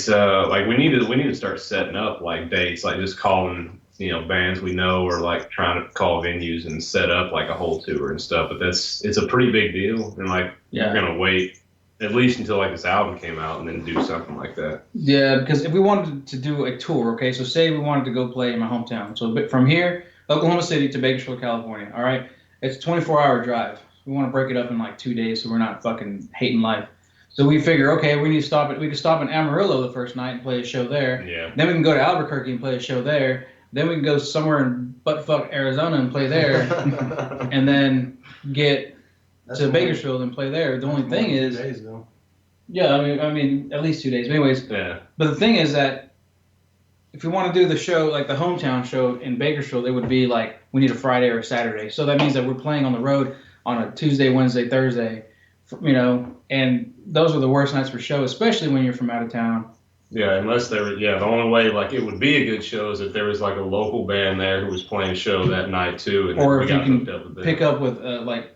like we need to start setting up like dates, like just calling, bands we know, or like trying to call venues and set up like a whole tour and stuff. But it's a pretty big deal. And like, we're going to wait at least until like this album came out and then do something like that. Yeah, because if we wanted to do a tour, okay, so say we wanted to go play in my hometown. So from here, Oklahoma City to Bakersfield, California, all right? It's a 24-hour drive. We want to break it up in like 2 days so we're not fucking hating life. So we figure, okay, we could stop in Amarillo the first night and play a show there. Yeah. Then we can go to Albuquerque and play a show there. Then we can go somewhere in buttfuck Arizona and play there. And then get to Bakersfield and play there. The only thing is, yeah, I mean, at least 2 days. But anyways, yeah. But the thing is that if we want to do the show, like the hometown show in Bakersfield, it would be like we need a Friday or a Saturday. So that means that we're playing on the road on a Tuesday, Wednesday, Thursday, and those are the worst nights for show, especially when you're from out of town. Yeah, unless the only way like it would be a good show is if there was like a local band there who was playing a show that night too, and or if you can pick up with like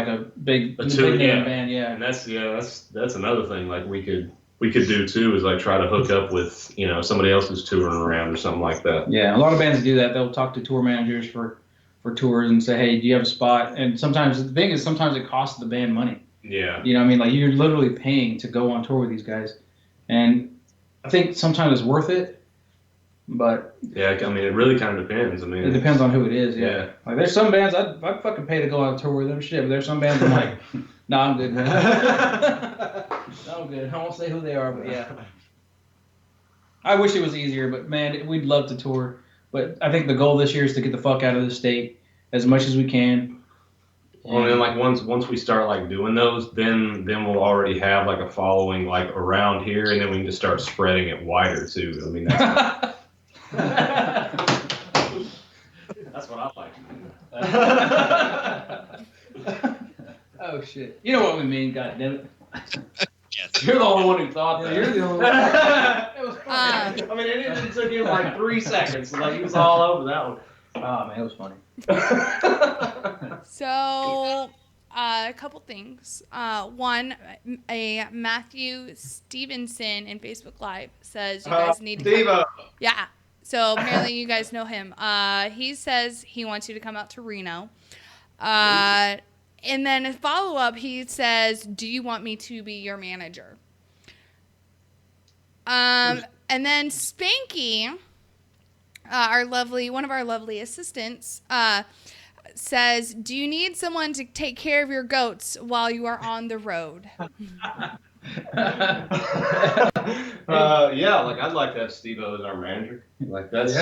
a big band, yeah. And that's another thing like we could do too, is like try to hook up with somebody else who's touring around or something like that. Yeah, a lot of bands do that. They'll talk to tour managers for tours and say, hey, do you have a spot? And sometimes the thing is, sometimes it costs the band money. Yeah. You know what I mean? Like you're literally paying to go on tour with these guys, and I think sometimes it's worth it, but yeah, I mean, it really kind of depends. I mean, it depends on who it is. Yeah. Like there's some bands I'd fucking pay to go on tour with them. Shit, but there's some bands I'm like, nah, I'm good. I'm good. I won't say who they are, but yeah. I wish it was easier, but man, we'd love to tour. But I think the goal this year is to get the fuck out of the state as much as we can. Well, and then like once we start like doing those, then we'll already have like a following like around here, and then we can just start spreading it wider too. I mean, that's what I like. Oh shit! You know what we mean? God damn it! Yes. You're the only one who thought that. You're the only one. I mean, it took him like 3 seconds. Like he was all over that one. Oh man, it was funny. So, a couple things. One, a Matthew Stevenson in Facebook Live says you guys need to come. Yeah. So apparently you guys know him. He says he wants you to come out to Reno. And then a follow-up, he says, do you want me to be your manager? And then Spanky, one of our lovely assistants, says, do you need someone to take care of your goats while you are on the road? Yeah, like I'd like to have Steve-O as our manager. Like that's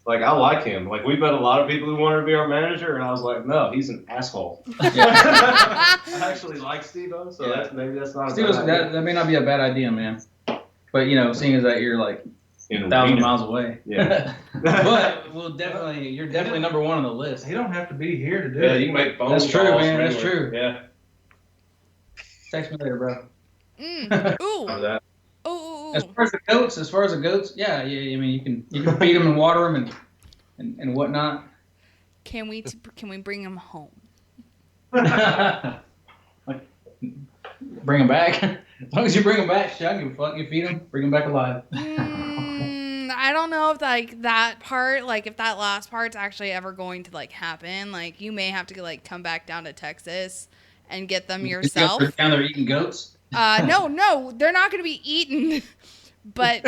like I like him. Like we've met a lot of people who wanted to be our manager, and I was like, no, he's an asshole. I actually like Steve-O, so maybe that's not. That may not be a bad idea, man. But seeing as that you're like 1,000 miles away. Yeah. But you're definitely number one on the list. You don't have to be here to do it. it. You can make phone calls. That's true, man. Anywhere. That's true. Yeah. Text me later, bro. Ooh. Ooh. As far as the goats, yeah. I mean, you can feed them and water them and whatnot. Can we bring them home? Like, bring them back. As long as you bring them back, shit, I don't give a fuck. You feed them, bring them back alive. I don't know if like that part, like if that last part's actually ever going to like happen. Like you may have to like come back down to Texas and get them yourself. You're down there eating goats? No, they're not going to be eaten. But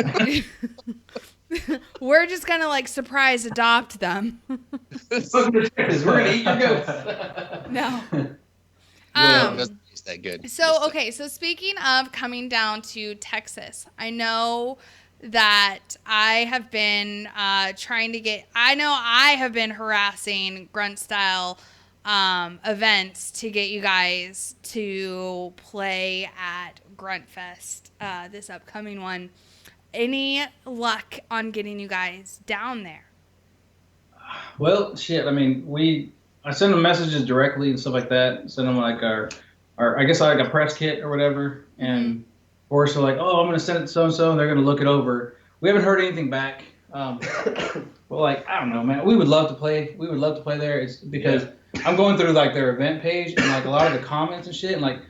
We're just gonna like surprise adopt them. We're gonna eat your goats. No. Doesn't taste that good. So okay, so speaking of coming down to Texas, I know that I have been trying to get. I know I have been harassing Grunt Style events to get you guys to play at Grunt Fest, this upcoming one. Any luck on getting you guys down there? Well, shit. I mean, I send them messages directly and stuff like that. Send them like our I guess like a press kit or whatever. And of course they're like, oh, I'm gonna send it to so and so, and they're gonna look it over. We haven't heard anything back. Well, like I don't know, man. We would love to play. We would love to play there. It's because I'm going through like their event page and like a lot of the comments and shit, and like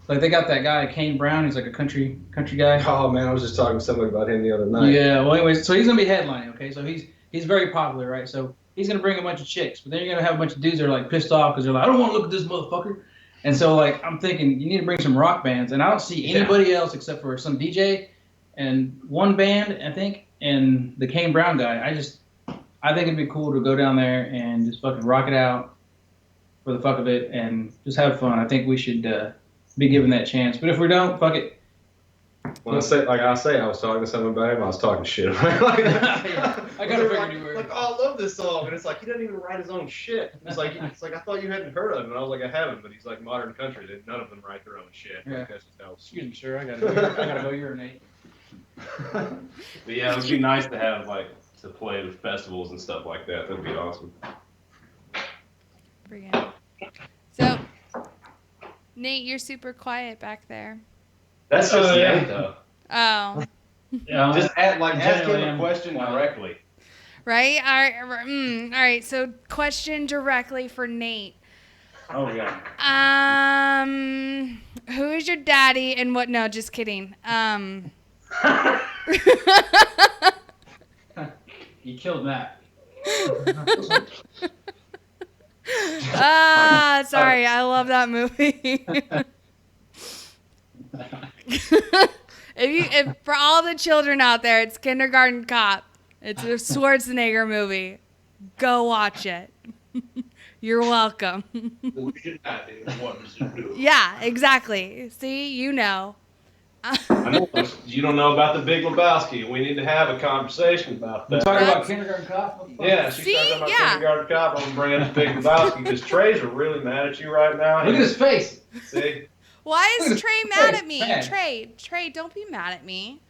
they got that guy Kane Brown. He's like a country guy. Oh man, I was just talking to somebody about him the other night. Yeah. Well, anyways, so he's gonna be headlining. Okay, so he's very popular, right? So he's gonna bring a bunch of chicks, but then you're gonna have a bunch of dudes that are like pissed off because they're like, I don't want to look at this motherfucker. And so like I'm thinking you need to bring some rock bands, and I don't see anybody else except for some DJ and one band, I think, and the Kane Brown guy. I think it'd be cool to go down there and just fucking rock it out for the fuck of it and just have fun. I think we should be given that chance. But if we don't, fuck it. When I say, I was talking to someone about him, I was talking shit. I got to figure you were. Like, oh, I love this song, and it's like he doesn't even write his own shit. It's like I thought you hadn't heard of him, and I was like, I haven't, but he's like modern country. None of them write their own shit. Yeah. Like, that's just how. Excuse me, sir. I gotta go urinate. But yeah, it would be nice to have to play with festivals and stuff like that. That'd be awesome. Brilliant. So, Nate, you're super quiet back there. That's just Nate, though. Oh. Yeah, just ask him a question directly. Right? All right. So, question directly for Nate. Oh yeah. Who is your daddy and what? No, just kidding. You killed Matt. Sorry. I love that movie. If for all the children out there, it's Kindergarten Cop. It's a Schwarzenegger movie. Go watch it. You're welcome. Yeah, exactly. See, you know. I know, you don't know about the Big Lebowski. We need to have a conversation about that. We're talking about Kindergarten Cop? Yeah, she's talking about Kindergarten Cop. I'm bringing up Big Lebowski because Trey's are really mad at you right now. Look at his face. See? Why is Trey mad at me? Trey, don't be mad at me.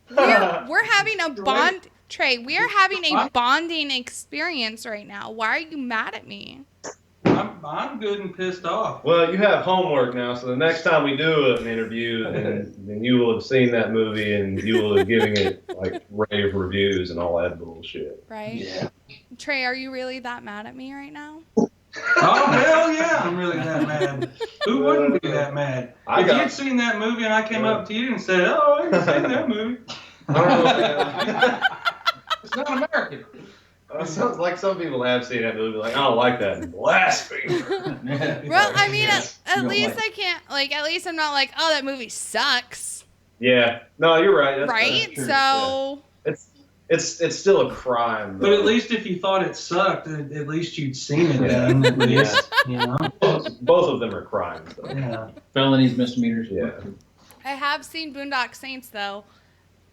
We're having a bond. Trey, we are having a bonding experience right now. Why are you mad at me? I'm good and pissed off. Well, you have homework now, so the next time we do an interview, then you will have seen that movie and you will have given it rave reviews and all that bullshit. Right? Yeah. Trey, are you really that mad at me right now? Oh, hell yeah, I'm really that mad. Who wouldn't be that mad? If you'd seen that movie and I came up to you and said, oh, I haven't seen that movie. It's not American. Sounds like some people have seen that movie. Like, I don't like that. Blasphemy. Well, I mean, at least I can't. At least I'm not like, oh, that movie sucks. Yeah. No, you're right. That's right. So. Yeah. It's still a crime. Though. But at least if you thought it sucked, at least you'd seen it. Then, at least, you know. Both of them are crimes, though. Yeah. Felonies, misdemeanors. Yeah. I have seen Boondock Saints though.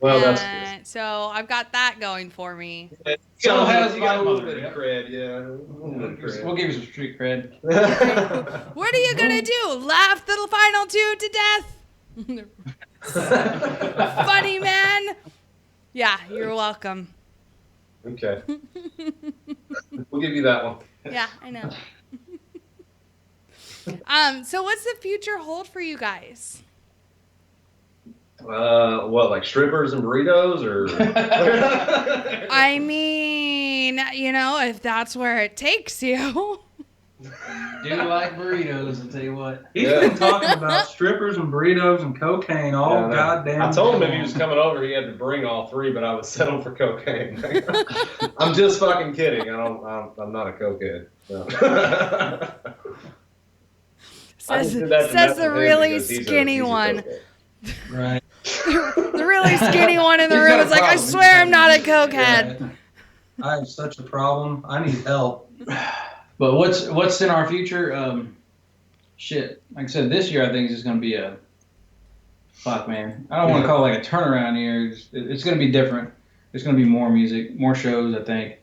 Well, that's good. So I've got that going for me. So you got a little bit of cred, yeah. We'll give you some street cred. What are you gonna do? Laugh the final two to death? Funny man. Yeah, you're welcome. Okay. We'll give you that one. Yeah, I know. So what's the future hold for you guys? What, like strippers and burritos, or? I mean, if that's where it takes you. Do like burritos, I'll tell you what. He's been talking about strippers and burritos and cocaine all goddamn. I told him if he was coming over, he had to bring all three, but I would settle for cocaine. I'm just fucking kidding. I'm not a cokehead. No. says the really skinny one. Right. The really skinny one in the room is like, I swear I'm not a cokehead. I have such a problem. I need help. But what's in our future? Shit. Like I said, this year I think is just gonna be a fuck, man. I don't want to call it like a turnaround year. It's gonna be different. There's gonna be more music, more shows. I think.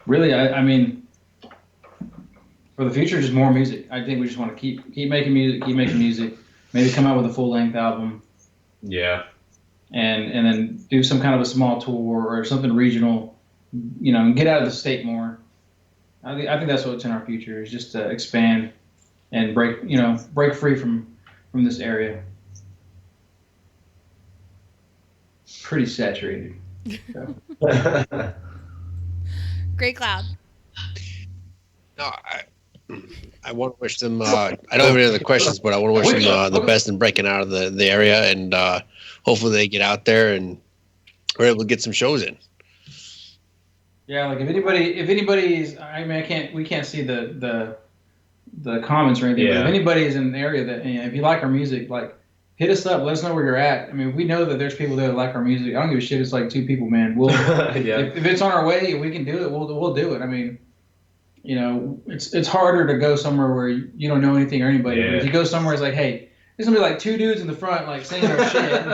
Really, I mean, for the future, just more music. I think we just want to keep making music. Maybe come out with a full length album. Yeah. And then do some kind of a small tour or something regional, and get out of the state more. I think that's what's in our future, is just to expand and break free from this area. Pretty saturated. Great Cloud. No, I want to wish them. I don't have any other questions, but I want to wish them the best in breaking out of the area, and hopefully they get out there and we're able to get some shows in. Yeah, like if anybody's, I mean, we can't see the comments or anything. Yeah. But if anybody's in the area that, if you like our music, like hit us up, let us know where you're at. I mean, we know that there's people there that like our music. I don't give a shit. It's like 2 people, man. We'll if it's on our way and we can do it, we'll do it. I mean, it's harder to go somewhere where you don't know anything or anybody. Yeah. But if you go somewhere, it's like, hey, there's gonna be like 2 dudes in the front, like singing our shit.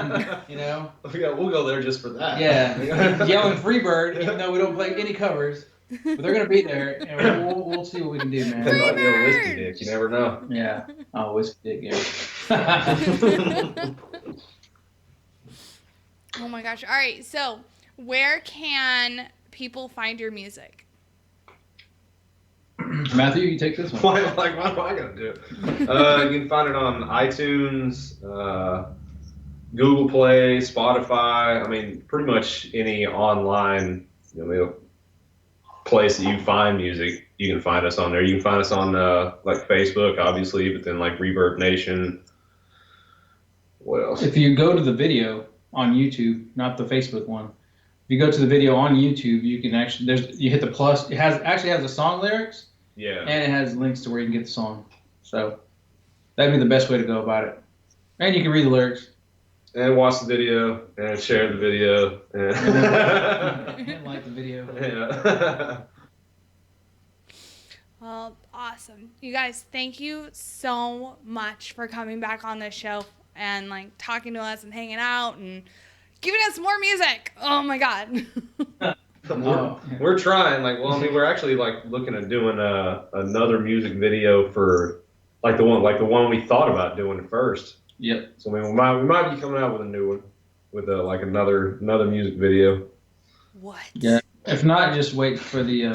We'll go there just for that. Yeah, yelling Freebird, even though we don't play any covers. But they're gonna be there, and we'll see what we can do, man. They might be a whiskey dick. You never know. Yeah. Oh, whiskey dick, yeah. Oh my gosh. All right. So, where can people find your music? Matthew, you take this one. Why am I gonna do it? You can find it on iTunes, Google Play, Spotify. I mean, pretty much any online place that you find music, you can find us on there. You can find us on like Facebook, obviously, but then like Reverb Nation. What else? If you go to the video on YouTube, not the Facebook one, if you go to the video on YouTube, you can actually you hit the plus. It actually has the song lyrics. Yeah. And it has links to where you can get the song. So that'd be the best way to go about it. And you can read the lyrics. And watch the video, and share the video. And like the video. Yeah. Well, awesome. You guys, thank you so much for coming back on this show and like talking to us and hanging out and giving us more music. Oh my God. We're trying. We're actually looking at doing another music video for the one we thought about doing first. Yep. So we might be coming out with a new one with another music video. What? Yeah. If not, just wait for the.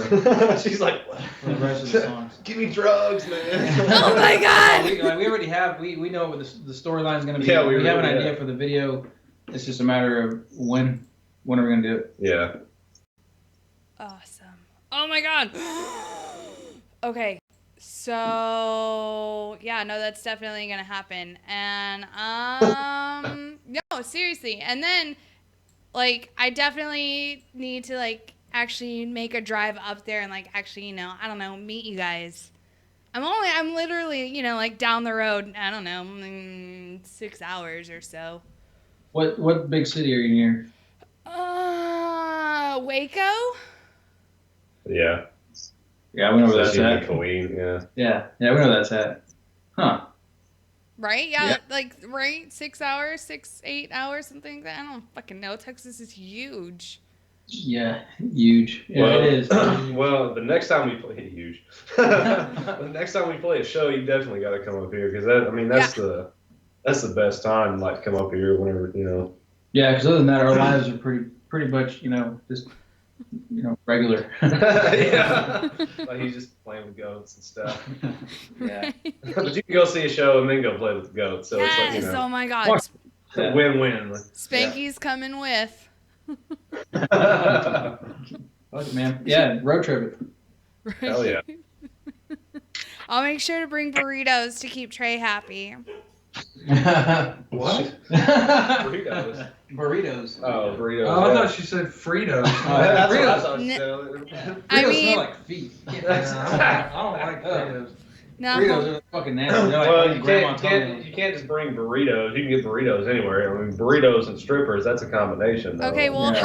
She's like, for the rest of the songs. Give me drugs, man. Oh my God. We already have. We know what the storyline is going to be. Yeah, we have an idea for the video. It's just a matter of when are we going to do it? Yeah. Awesome. Oh my God. Okay. So, yeah, no, that's definitely going to happen. And, no, seriously. And then, I definitely need to, actually make a drive up there and, actually, I don't know, meet you guys. I'm literally, down the road, I don't know, 6 hours or so. What big city are you near? Waco? Yeah. Yeah, we know where that's at. Queen, yeah, we know where that's at. Huh. Right? Yeah, right? 6 hours, 8 hours, something like that. I don't fucking know. Texas is huge. Yeah, huge. Yeah, well, it is. Well, the next time we play huge. The next time we play a show, you definitely got to come up here because that's the best time. To come up here whenever Yeah, because other than that, our lives are pretty much just regular. Yeah. He's just playing with goats and stuff. Yeah. But you can go see a show and then go play with the goats. So yes, it's oh my God. Win-win. Spanky's coming with. Fuck, man. Yeah, road trip. Right. Hell yeah. I'll make sure to bring burritos to keep Trey happy. What? Burritos. Burritos. Oh, burritos. Oh, I thought she said Fritos. That's what I thought she I Burritos mean, smell like feet. I don't like potatoes. No. Burritos are fucking nasty. They're like Well, you Grandma can't just bring burritos. You can get burritos anywhere. I mean, burritos and strippers, that's a combination. Though. Okay, well, Yeah.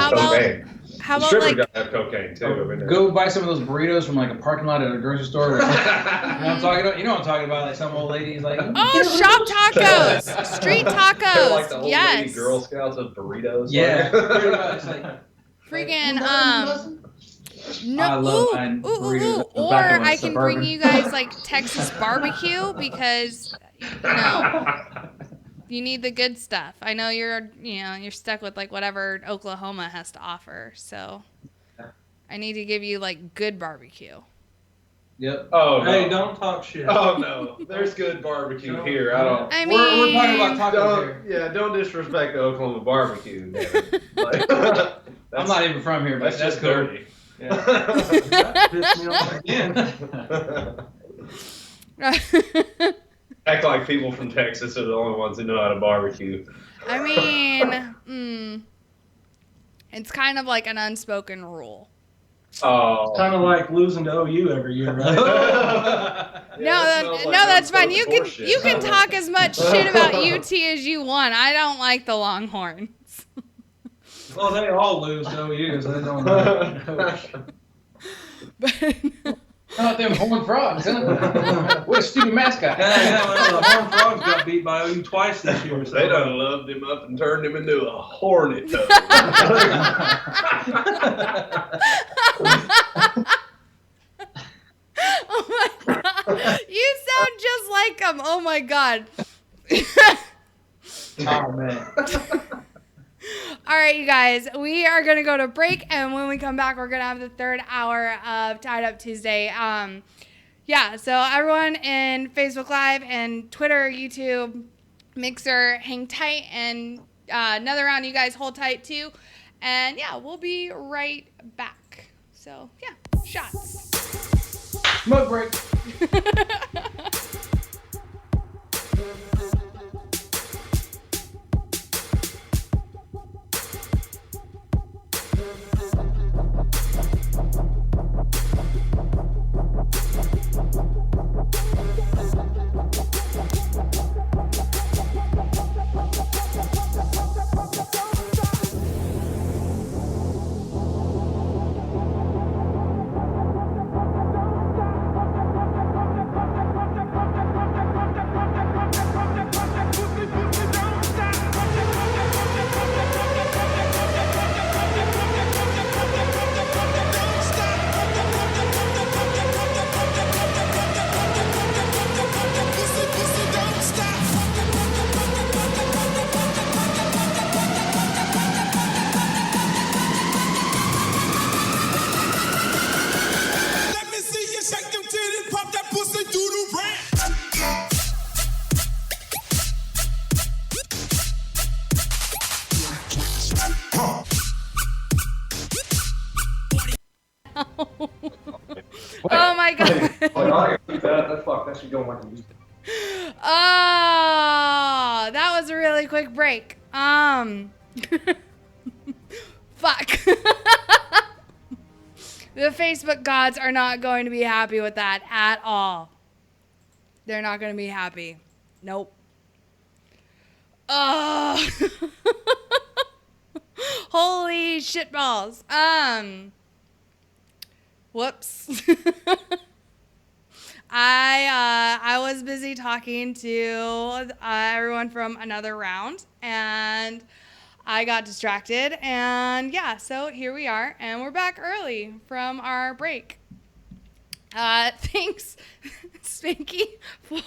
how about strippers like gotta have cocaine too. I mean, Go buy some of those burritos from like a parking lot at a grocery store. You know what I'm talking about? You know what I'm talking about? Like some old lady's like, shop tacos, street tacos. They're like the old yes. lady Girl Scouts of burritos. Yeah, pretty much. Like, Freaking no, I love mine burritos. or I can bring you guys like Texas barbecue because you need the good stuff. I know you're stuck with like whatever Oklahoma has to offer, so I need to give you like good barbecue. Yep. Oh no. Hey, don't talk shit. Oh no, there's good barbecue here. I don't. I mean, we're talking about tacos here. Yeah, don't disrespect the Oklahoma barbecue. Like, I'm not even from here, but that's just cool. dirty. Yeah. That pissed me off again. Act like people from Texas are the only ones who know how to barbecue. I mean, it's kind of like an unspoken rule. Oh. Kind of like losing to OU every year, right? That's fine. You can talk as much shit about UT as you want. I don't like the Longhorns. Well, they all lose to OU, so they don't know. Oh, them Horned Frogs, huh? What a stupid mascot. Yeah, the Horned Frogs got beat by OU twice this year. So. They done loved him up and turned him into a hornet. Oh my god. You sound just like them. Oh my god. Oh man. All right, you guys, we are going to go to break, and when we come back, we're going to have the third hour of Tied Up Tuesday. So everyone in Facebook Live and Twitter, YouTube, Mixer, hang tight, and another round, you guys hold tight too. And yeah, we'll be right back. So yeah, shots. Smoke break. Oh my god. That should go on my music. Oh, that was a really quick break. Fuck. The Facebook gods are not going to be happy with that at all. They're not going to be happy. Nope. Oh. Holy shitballs. Whoops. I was busy talking to everyone from another round, and I got distracted, and yeah, so here we are, and we're back early from our break. Thanks, Spanky, for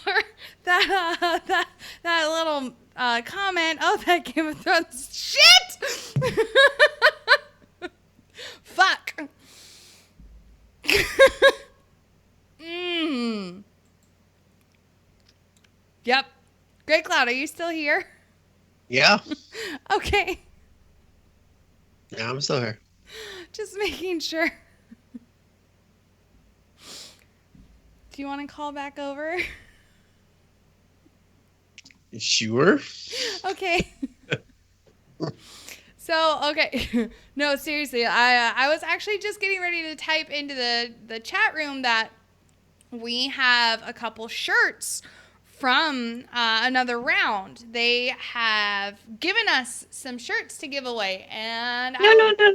that little comment. Oh, that Game of Thrones shit! Fuck. Yep. Great Cloud, are you still here? Yeah. Okay. Yeah, I'm still here. Just making sure. Do you want to call back over? Sure. Okay. So, okay. No, seriously, I was actually just getting ready to type into the chat room that we have a couple shirts from another round. They have given us some shirts to give away, and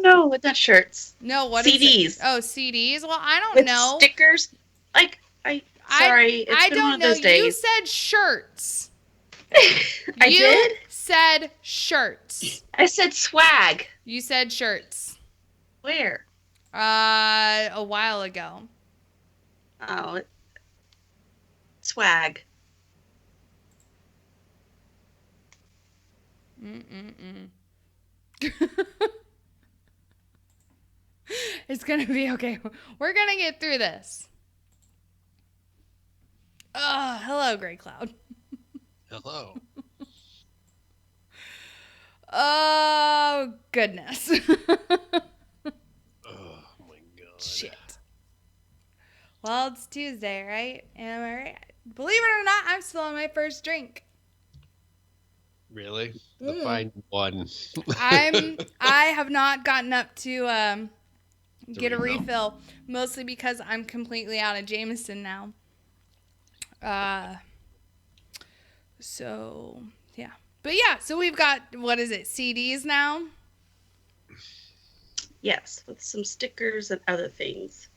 No, with not shirts. No, what CDs. is it? Oh, CDs. Well, I don't With know. stickers. Like it's been one of those days. You said shirts. I did? Said shirts. I said swag. You said shirts. Where? A while ago. Oh, swag. It's gonna be okay. We're gonna get through this. Oh, hello, Gray Cloud. Hello. Oh, goodness. Oh, my God. Shit. Well, it's Tuesday, right? Am I right? Believe it or not, I'm still on my first drink. Really? The fine one. I have not gotten up to get a refill, mostly because I'm completely out of Jameson now. So yeah, but yeah, so we've got, what is it, CDs now? Yes, with some stickers and other things.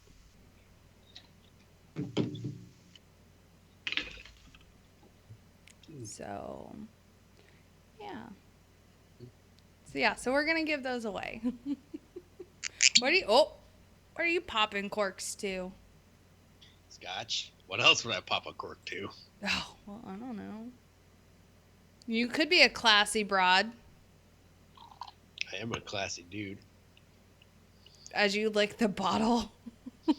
So yeah, so we're gonna give those away. What are you popping corks to? Scotch. What else would I pop a cork to? Oh, well, I don't know. You could be a classy broad. I am a classy dude. As you lick the bottle. You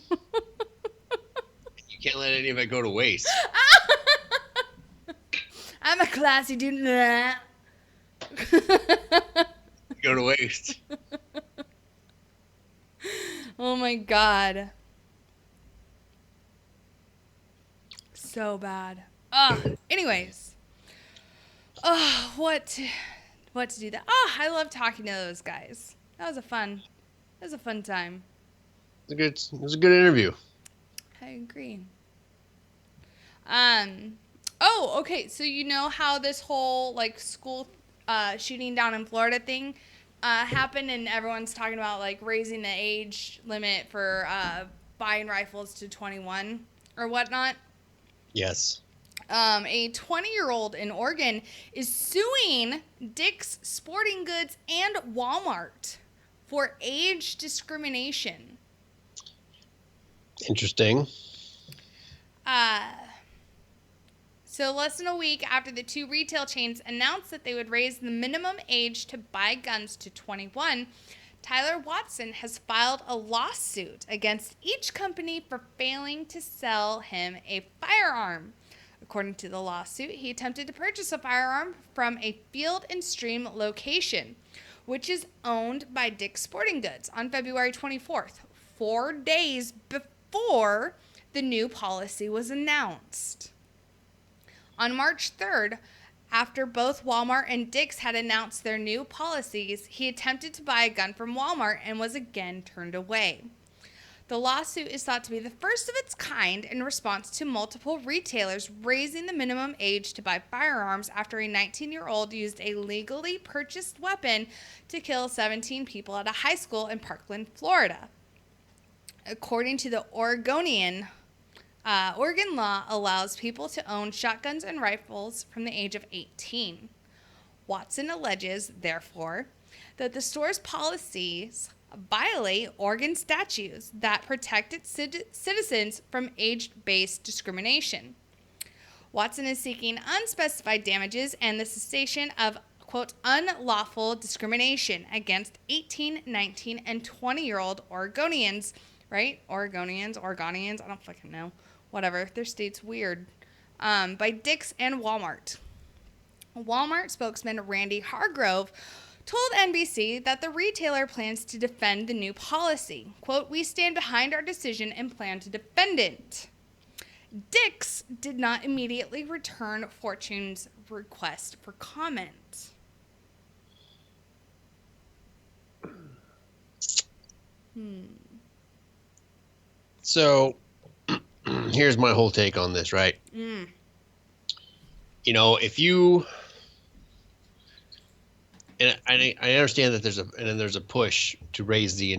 can't let any of it go to waste. I'm a classy dude. Go to waste. Oh my God. So bad. Anyways. What to do that? I love talking to those guys. That was a fun time. It was a good interview. I agree. Okay, so you know how this whole like school shooting down in Florida thing happened, and everyone's talking about like raising the age limit for buying rifles to 21 or whatnot? Yes. A 20-year-old in Oregon is suing Dick's Sporting Goods and Walmart for age discrimination. Interesting. So less than a week after the two retail chains announced that they would raise the minimum age to buy guns to 21, Tyler Watson has filed a lawsuit against each company for failing to sell him a firearm. According to the lawsuit, he attempted to purchase a firearm from a Field & Stream location, which is owned by Dick's Sporting Goods, on February 24th, 4 days before the new policy was announced. On March 3rd, after both Walmart and Dick's had announced their new policies, he attempted to buy a gun from Walmart and was again turned away. The lawsuit is thought to be the first of its kind in response to multiple retailers raising the minimum age to buy firearms after a 19-year-old used a legally purchased weapon to kill 17 people at a high school in Parkland, Florida. According to the Oregonian, Oregon law allows people to own shotguns and rifles from the age of 18. Watson alleges, therefore, that the store's policies violate Oregon statutes that protect its citizens from age-based discrimination. Watson is seeking unspecified damages and the cessation of, quote, unlawful discrimination against 18, 19, and 20-year-old Oregonians, right? Oregonians, I don't fucking know. Whatever, their state's weird. By Dick's and Walmart. Walmart spokesman Randy Hargrove told NBC that the retailer plans to defend the new policy. Quote, "We stand behind our decision and plan to defend it." Dick's did not immediately return Fortune's request for comment. So, here's my whole take on this, right? You know, if you and I understand that there's a push to raise the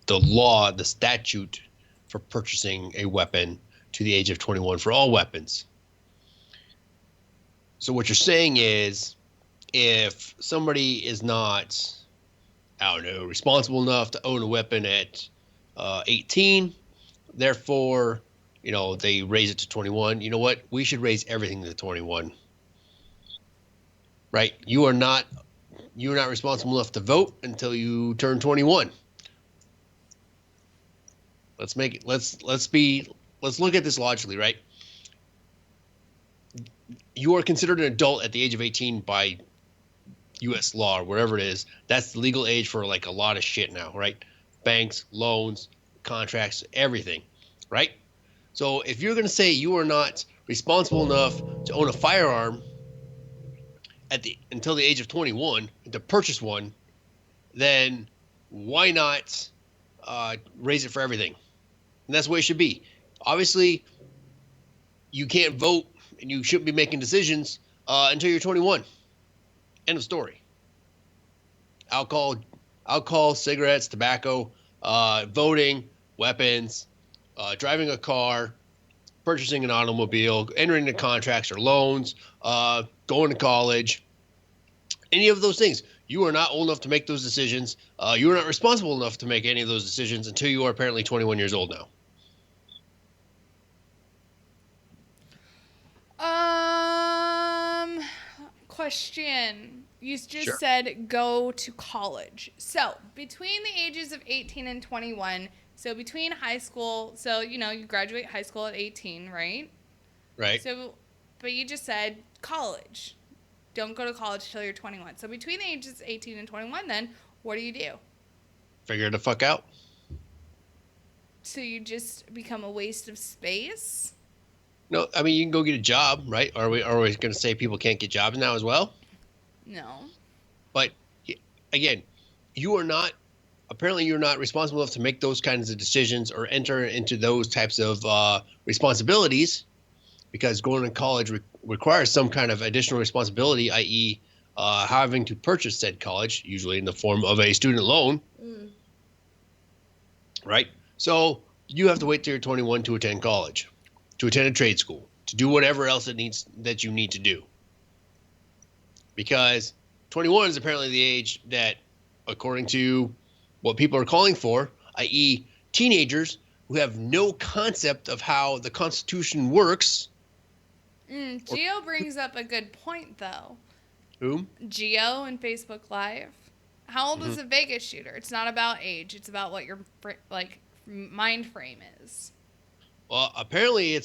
law, the statute for purchasing a weapon to the age of 21 for all weapons. So what you're saying is, if somebody is not, I don't know, responsible enough to own a weapon at 18, therefore, you know, they raise it to 21. You know what? We should raise everything to 21. Right? You are not responsible enough to vote until you turn 21. Let's look at this logically, right? You are considered an adult at the age of 18 by U.S. law or whatever it is. That's the legal age for like a lot of shit now, right? Banks, loans, contracts, everything, right? So if you're going to say you are not responsible enough to own a firearm until the age of 21 to purchase one, then why not raise it for everything? And that's the way it should be. Obviously, you can't vote and you shouldn't be making decisions until you're 21. End of story. Alcohol, cigarettes, tobacco, voting, weapons, driving a car, purchasing an automobile, entering into contracts or loans, going to college, any of those things. You are not old enough to make those decisions. You are not responsible enough to make any of those decisions until you are apparently 21 years old now. Question. You just said go to college. So between the ages of 18 and 21, so between high school, so you know you graduate high school at 18, right? Right. So, but you just said college. Don't go to college till you're 21. So between the ages of 18 and 21, then what do you do? Figure the fuck out. So you just become a waste of space? No, I mean, you can go get a job, right? Are we going to say people can't get jobs now as well? No. But again, you're not responsible enough to make those kinds of decisions or enter into those types of responsibilities, because going to college requires some kind of additional responsibility, i.e. Having to purchase said college, usually in the form of a student loan. Right? So you have to wait till you're 21 to attend college, to attend a trade school, to do whatever else that you need to do. Because 21 is apparently the age that, according to what people are calling for, i.e. teenagers who have no concept of how the Constitution works. Gio brings up a good point, though. Whom? Gio in Facebook Live. How old is a Vegas shooter? It's not about age. It's about what your mind frame is. Well, apparently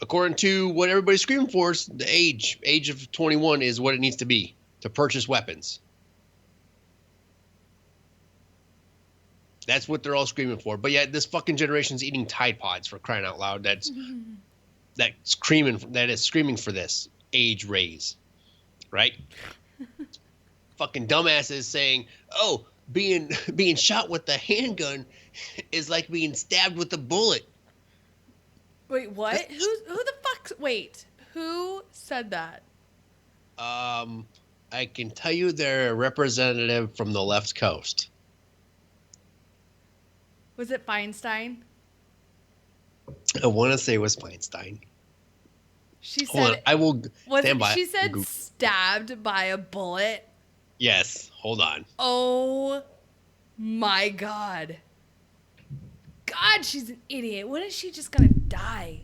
according to what everybody's screaming for, is the age of 21 is what it needs to be to purchase weapons. That's what they're all screaming for. But yet this fucking generation's eating Tide Pods, for crying out loud. That is screaming for this age raise, right? Fucking dumbasses saying, "Oh, being shot with a handgun is like being stabbed with a bullet." Wait, what? Who the fuck? Wait, who said that? I can tell you they're a representative from the left coast. Was it Feinstein? I want to say it was Feinstein. She Hold said. on, I will stand by. She said stabbed by a bullet. Yes. Hold on. Oh my God. God, she's an idiot. When is she just gonna die?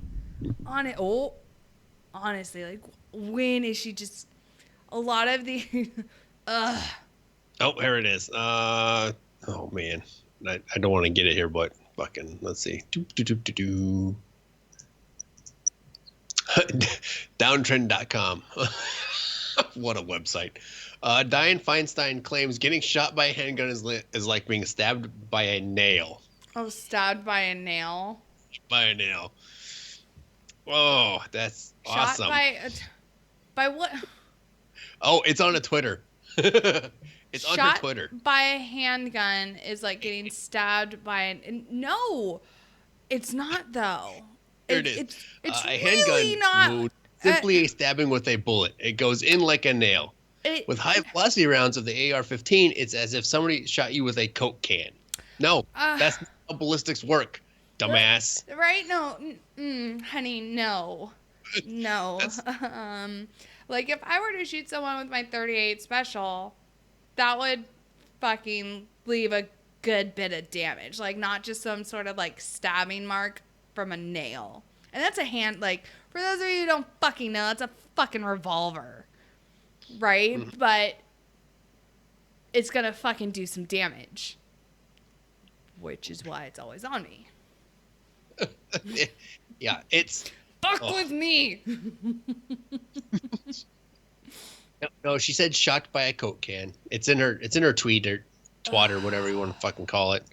Honestly, like, when is she just? A lot of the. Oh, here it is. Oh man, I don't want to get it here, but fucking let's see. Downtrend.com. What a website. Dianne Feinstein claims getting shot by a handgun is like being stabbed by a nail. Oh, stabbed by a nail. By a nail. Oh, that's awesome. Shot by what? Oh, it's on a Twitter. It's on her Twitter. By a handgun is like getting stabbed by no. It's not though. Here it is. It's a really handgun not. wound, simply a stabbing with a bullet. It goes in like a nail. With high velocity rounds of the AR-15, it's as if somebody shot you with a Coke can. No, that's not how ballistics work, dumbass. Right? No, honey, no. Like if I were to shoot someone with my .38 special, that would fucking leave a good bit of damage. Like not just some sort of like stabbing mark from a nail. And that's a hand, like, for those of you who don't fucking know, that's a fucking revolver. Right? But it's gonna fucking do some damage. Which is why it's always on me. Yeah, it's... Fuck with me! No, she said shot by a Coke can. It's in her tweet or twat or whatever you want to fucking call it.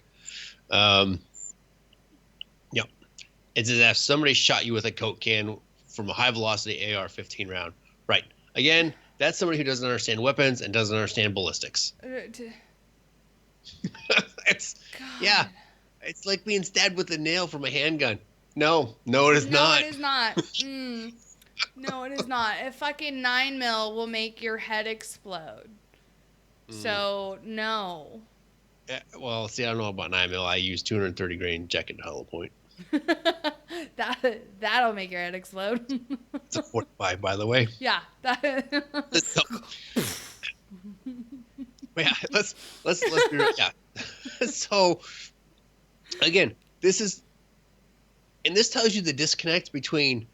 It's as if somebody shot you with a Coke can from a high velocity AR-15 round. Right. Again, that's somebody who doesn't understand weapons and doesn't understand ballistics. It's like being stabbed with a nail from a handgun. No, it is not. No, it is not. No, it is not. A fucking 9mm will make your head explode. So, no. Yeah, well, see, I don't know about 9mm. I use 230 grain jacket and hollow point. That'll make your head explode. It's a 45, by the way. Yeah. Yeah, let's be real. Yeah. So, again, this tells you the disconnect between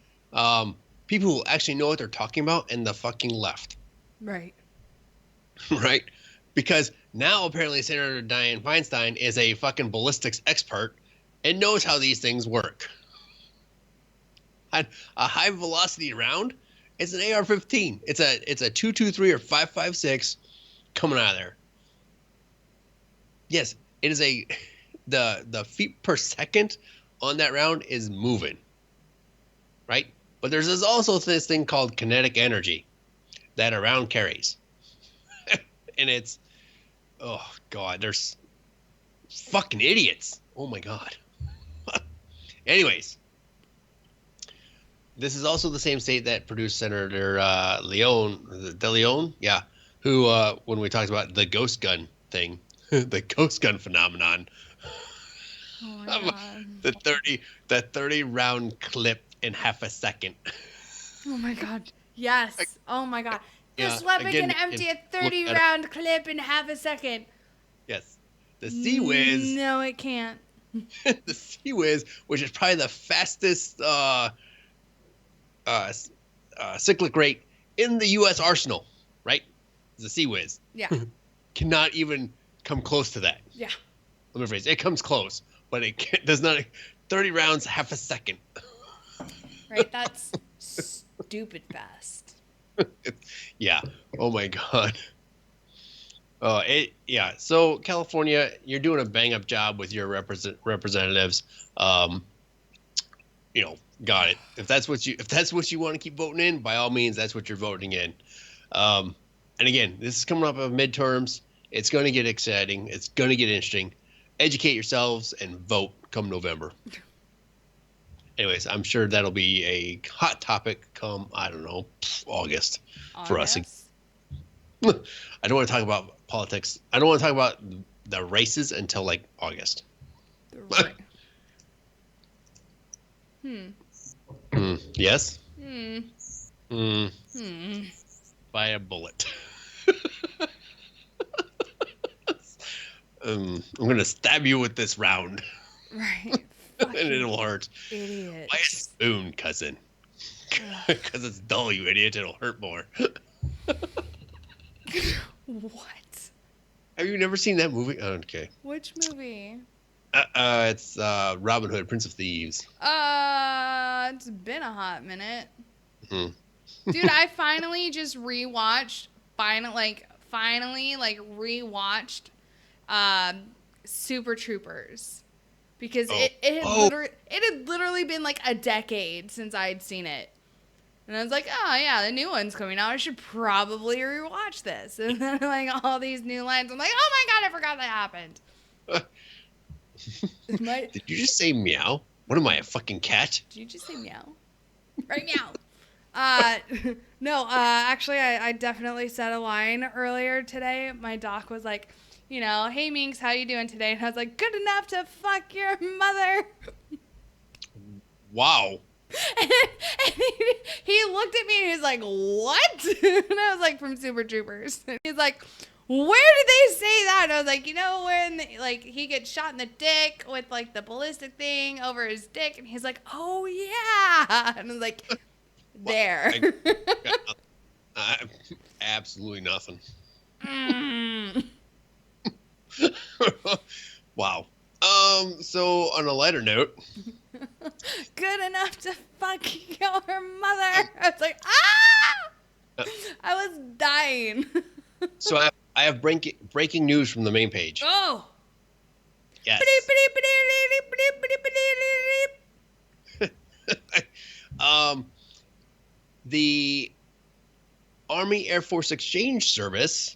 people who actually know what they're talking about and the fucking left. Right. Right? Because now apparently Senator Dianne Feinstein is a fucking ballistics expert and knows how these things work. And a high velocity round, it's an AR-15. It's a 223 or 5.56 coming out of there. Yes, it is the feet per second on that round is moving. Right? But there's also this thing called kinetic energy that a round carries. And it's, oh God, there's fucking idiots. Oh my God. Anyways, this is also the same state that produced Senator De Leon, who, when we talked about the ghost gun thing, the ghost gun phenomenon, the 30 round clip in half a second. Oh my God. Yes. Oh my God. This weapon can empty a 30 round clip in half a second. Yes. The Sea-Wiz. No, it can't. The Sea-Wiz, which is probably the fastest cyclic rate in the U.S. arsenal, right? The Sea-Wiz. Yeah. Cannot even come close to that. Yeah. Let me rephrase. It comes close, but it does not. 30 rounds, half a second. Right? That's stupid fast. Yeah. Oh my God. So California, you're doing a bang up job with your representatives. Got it. If that's what you want to keep voting in, by all means, that's what you're voting in. And again, this is coming up of midterms. It's going to get exciting. It's going to get interesting. Educate yourselves and vote come November. Anyways, I'm sure that'll be a hot topic come, I don't know, August for us. I don't want to talk about politics. I don't want to talk about the races until like August. Yes? By a bullet. I'm going to stab you with this round. Right. And it'll hurt. Idiot. By a spoon, cousin. Because it's dull, you idiot. It'll hurt more. What? Have you never seen that movie? Oh, okay. Which movie? It's Robin Hood, Prince of Thieves. It's been a hot minute. Dude, I finally just rewatched. Rewatched Super Troopers, because it had literally been like a decade since I'd seen it, and I was like, oh yeah, the new one's coming out. I should probably rewatch this. And then like all these new lines, I'm like, oh my God, I forgot that happened. Did you just say meow? What am I, a fucking cat? Did you just say meow? Right, meow. No, actually, I definitely said a line earlier today. My doc was like, you know, hey, Minx, how you doing today? And I was like, good enough to fuck your mother. Wow. And he looked at me and he was like, what? And I was like, from Super Troopers. And he's like, where did they say that? And I was like, you know, when like he gets shot in the dick with like the ballistic thing over his dick. And he's like, oh, yeah. And I was like, there. Absolutely nothing. Mm. Wow. So on a lighter note. Good enough to fuck your mother. I was like, ah! I was dying. So I have breaking news from the main page. Oh. Yes. The Army Air Force Exchange Service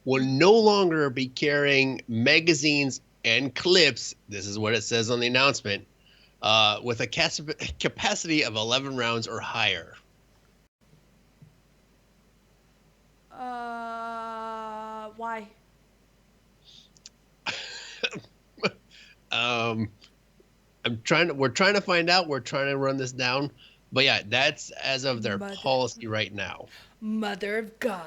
will no longer be carrying magazines and clips. This is what it says on the announcement. With a capacity of 11 rounds or higher. Why? We're trying to find out. We're trying to run this down. But yeah, that's as of their policy right now. Mother of God.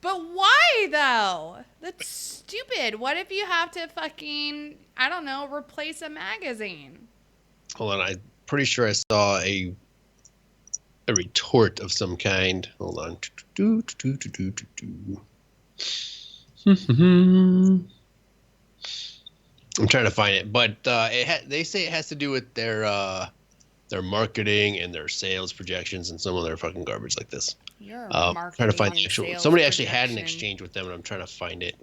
But why though? That's stupid. What if you have to fucking, I don't know, replace a magazine? Hold on, I'm pretty sure I saw a retort of some kind. Hold on. I'm trying to find it, but they say it has to do with their marketing and their sales projections and some of their fucking garbage like this. You're trying to find the actual. Somebody actually had an exchange with them, and I'm trying to find it.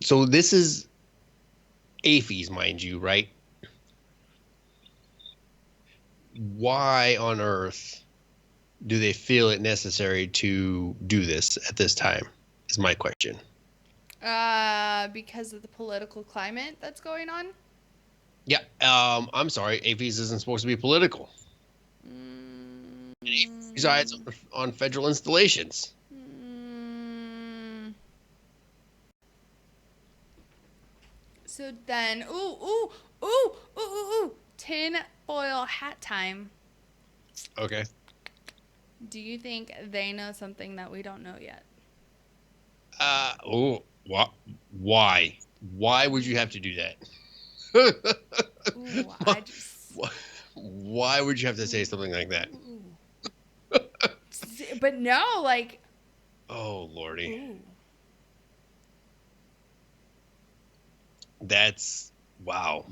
So this is AAFES, mind you, right? Why on earth do they feel it necessary to do this at this time? Is my question. Because of the political climate that's going on? Yeah. I'm sorry. AAFES isn't supposed to be political. It resides on federal installations. So then, ooh, tin foil hat time. Okay. Do you think they know something that we don't know yet? Why? Why would you have to do that? Ooh, why would you have to say something like that? But no, like. Oh, Lordy. Ooh. That's wow.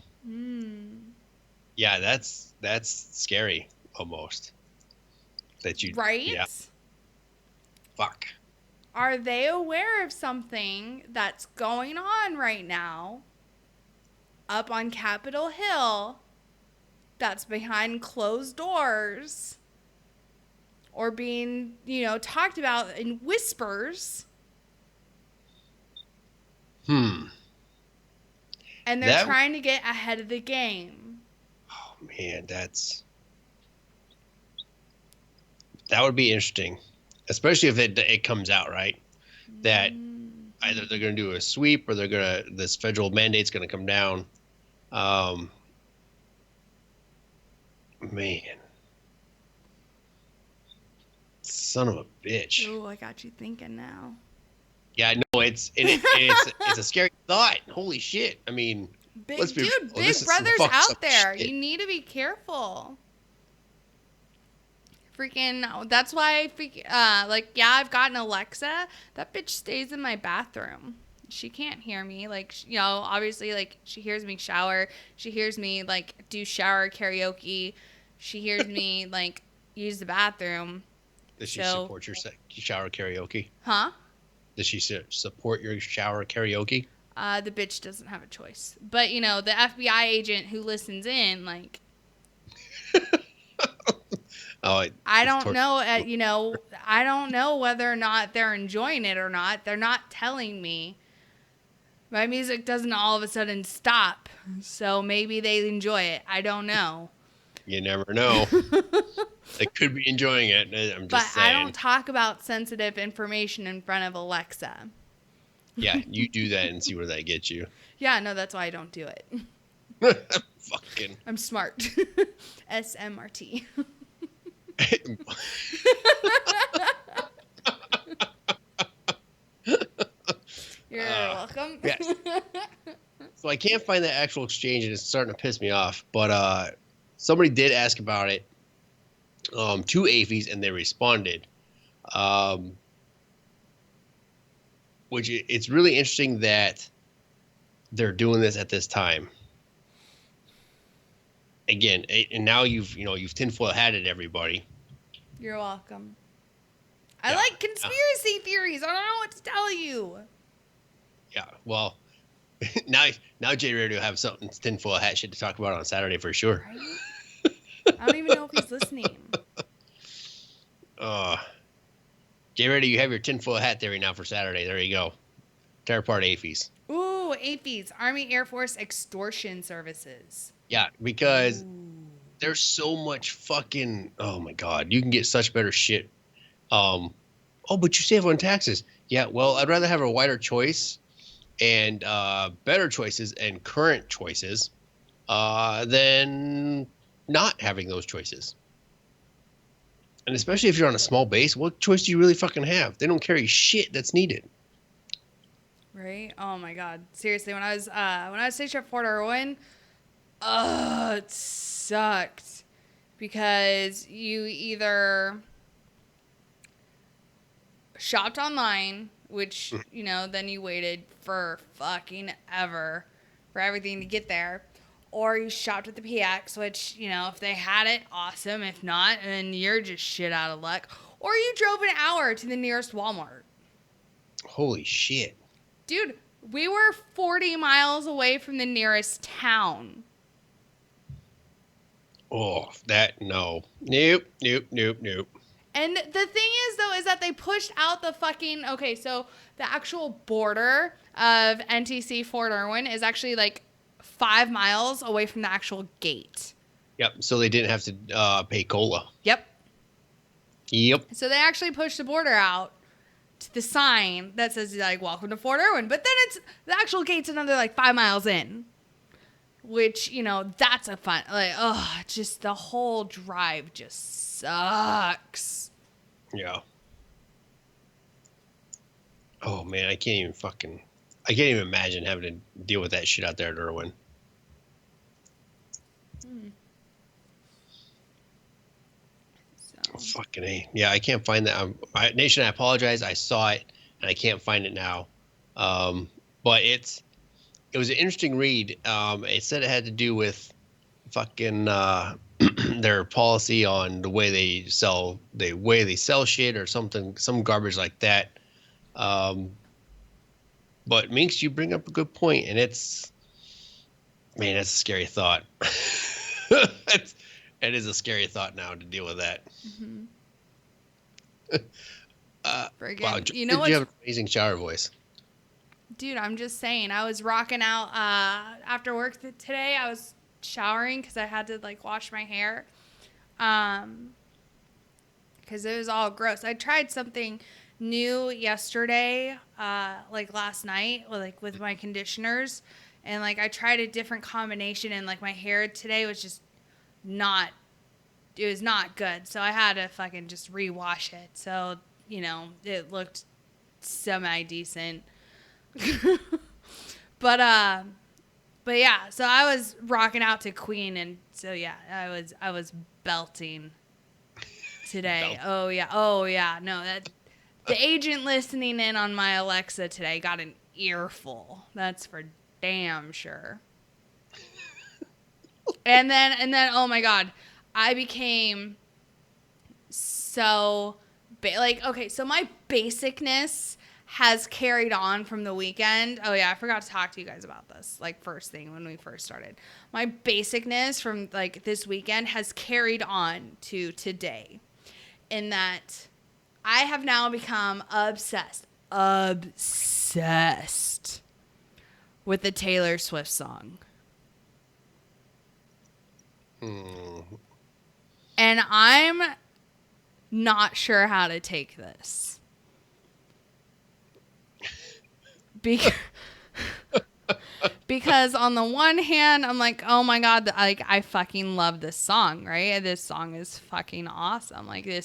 Yeah, that's scary almost. That you right? Yeah. Fuck. Are they aware of something that's going on right now up on Capitol Hill that's behind closed doors or being, talked about in whispers? And they're trying to get ahead of the game. Oh, man, that would be interesting, especially if it comes out, right? That either they're going to do a sweep or this federal mandate's going to come down. Man. Son of a bitch. Oh, I got you thinking now. Yeah, no, it's a scary thought. Holy shit. I mean, Big Brother's out there. You need to be careful. Freaking, that's why I've got an Alexa. That bitch stays in my bathroom. She can't hear me. Obviously, she hears me shower. She hears me, do shower karaoke. She hears me, use the bathroom. Does she support your shower karaoke? Huh? Does she support your shower karaoke? The bitch doesn't have a choice. But, you know, the FBI agent who listens in, like... I don't know, you know, I don't know whether or not they're enjoying it or not. They're not telling me. My music doesn't all of a sudden stop. So maybe they enjoy it. I don't know. You never know. They could be enjoying it. I'm just saying. I don't talk about sensitive information in front of Alexa. Yeah, you do that and see where that gets you. Yeah, no, that's why I don't do it. Fucking. I'm smart. SMRT. You're welcome. Yes. So I can't find the actual exchange, and it's starting to piss me off. But somebody did ask about it to AAFES, and they responded. Which it's really interesting that they're doing this at this time. Again, and now you've tinfoil hatted everybody. You're welcome. I like conspiracy theories. I don't know what to tell you. Yeah, well, now Jay Rarity will have something tinfoil hat shit to talk about on Saturday for sure. Right? I don't even know if he's listening. Jay Rarity, you have your tinfoil hat theory now for Saturday. There you go. Tear apart AAFES. Ooh, AAFES, Army Air Force Extortion Services. Yeah, because there's so much fucking, oh my God, you can get such better shit. Oh, but you save on taxes. Yeah, well, I'd rather have a wider choice and better choices and current choices than not having those choices. And especially if you're on a small base, what choice do you really fucking have? They don't carry shit that's needed. Right? Oh my God. Seriously, when I was stationed at Fort Irwin, it sucked because you either shopped online, which, you know, then you waited for fucking ever for everything to get there, or you shopped at the PX, which, you know, if they had it, awesome. If not, then you're just shit out of luck. Or you drove an hour to the nearest Walmart. Holy shit. Dude, we were 40 miles away from the nearest town. Oh, no. Nope. And the thing is, though, is that they pushed out the fucking... Okay, so the actual border of NTC Fort Irwin is actually like 5 miles away from the actual gate. Yep, so they didn't have to pay COLA. Yep. Yep. So they actually pushed the border out to the sign that says, like, welcome to Fort Irwin. But then it's... The actual gate's another, like, 5 miles in. Which, you know, that's a fun... Like, just the whole drive just sucks. Yeah. Oh, man, I can't even imagine having to deal with that shit out there at Irwin. Fucking A. Yeah, I can't find that. Nation, I apologize. I saw it, and I can't find it now. But it was an interesting read. It said it had to do with fucking their policy on the way they sell shit or something, some garbage like that. But Minx, you bring up a good point, and that's a scary thought. It is a scary thought now to deal with that. Mm-hmm. Wow, you know what? You have an amazing shower voice. Dude, I'm just saying, I was rocking out after work today. I was showering because I had to like wash my hair because it was all gross. I tried something new yesterday, like last night, with my conditioners, and like I tried a different combination, and like my hair today was just not good. So I had to fucking just rewash it. So, you know, it looked semi-decent. But yeah, so I was rocking out to Queen, and so yeah, I was belting today. Oh yeah. No, that the agent listening in on my Alexa today got an earful. That's for damn sure. And then oh my God, I became so okay, so my basicness has carried on from the weekend. Oh yeah, I forgot to talk to you guys about this, like first thing when we first started. My basicness from like this weekend has carried on to today, in that I have now become obsessed with the Taylor Swift song. And I'm not sure how to take this. Because on the one hand, I'm like, oh my God, like I fucking love this song, right? This song is fucking awesome. Like it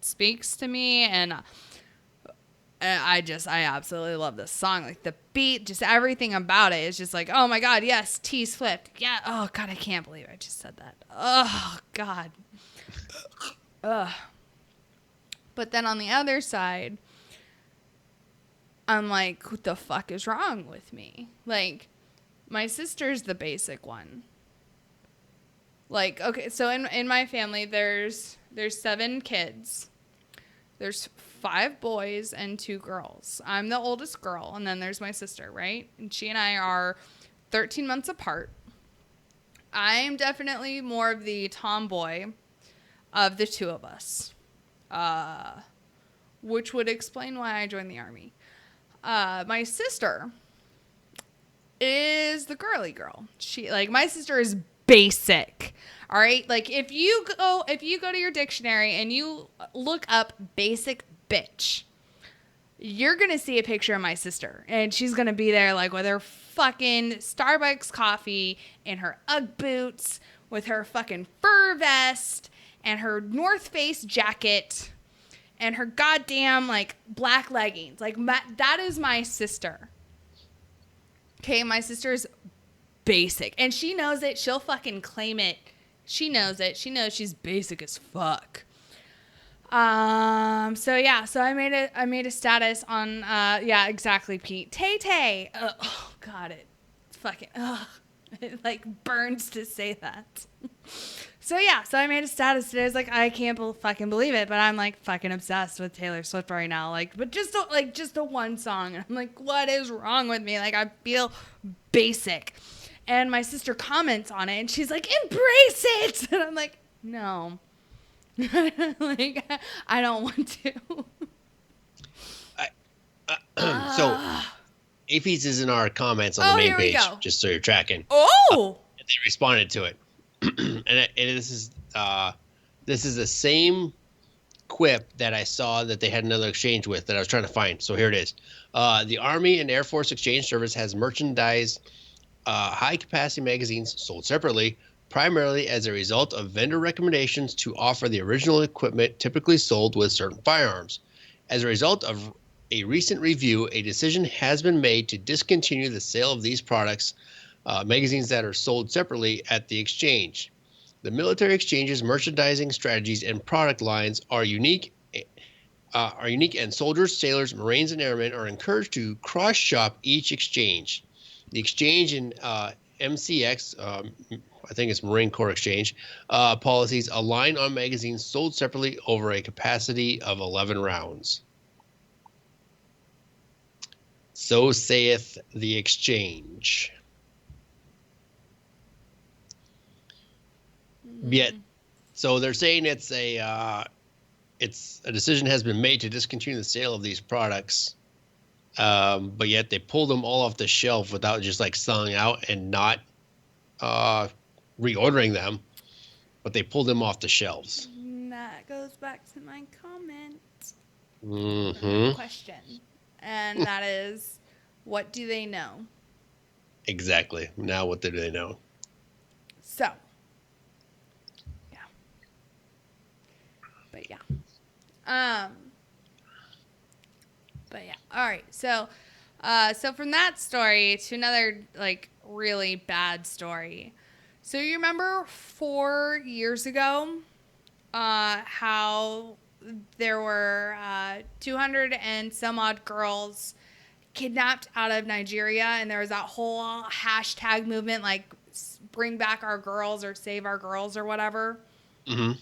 speaks to me, and I absolutely love this song. Like the beat, just everything about it is just like, oh my God, yes, T Swift. Yeah. Oh God, I can't believe I just said that. Oh God. Ugh. But then on the other side, I'm like, what the fuck is wrong with me? Like, my sister's the basic one. Like, okay, so in my family, there's 7 kids. There's 5 boys and 2 girls. I'm the oldest girl, and then there's my sister, right? And she and I are 13 months apart. I'm definitely more of the tomboy of the 2 of us, which would explain why I joined the Army. My sister is the girly girl. My sister is basic. All right. Like if you go to your dictionary and you look up basic bitch, you're going to see a picture of my sister, and she's going to be there like with her fucking Starbucks coffee and her Ugg boots with her fucking fur vest and her North Face jacket and her goddamn, like, black leggings. Like, that is my sister. Okay, my sister's basic. And she knows it. She'll fucking claim it. She knows it. She knows she's basic as fuck. So I made a status on, yeah, exactly, Pete. Tay-Tay. Oh, God, it fucking, it, like, burns to say that. So I made a status today. I was like, I can't fucking believe it, but I'm like fucking obsessed with Taylor Swift right now. Like, but just the one song. And I'm like, what is wrong with me? Like, I feel basic. And my sister comments on it, and she's like, embrace it. And I'm like, no. Like, I don't want to. So, APs is in our comments on the main page, just so you're tracking. Oh! And they responded to it. And this is the same quip that I saw that they had another exchange with that I was trying to find. So here it is. The Army and Air Force Exchange Service has merchandised high-capacity magazines sold separately, primarily as a result of vendor recommendations to offer the original equipment typically sold with certain firearms. As a result of a recent review, a decision has been made to discontinue the sale of these products, magazines that are sold separately at the exchange. The military exchange's merchandising strategies and product lines are unique, and soldiers, sailors, Marines, and airmen are encouraged to cross-shop each exchange. The exchange and MCX, I think it's Marine Corps Exchange, policies align on magazines sold separately over a capacity of 11 rounds. So saith the exchange. Yet, so they're saying it's a decision has been made to discontinue the sale of these products, but yet they pulled them all off the shelf without just like selling out and not reordering them, but they pulled them off the shelves. That goes back to my comment. Question, and that is, what do they know? Exactly. Now, what do they know? So. But yeah. All right. So from that story to another like really bad story. So you remember 4 years ago, how there were 200 and some odd girls kidnapped out of Nigeria, and there was that whole hashtag movement like bring back our girls or save our girls or whatever. Mm-hmm.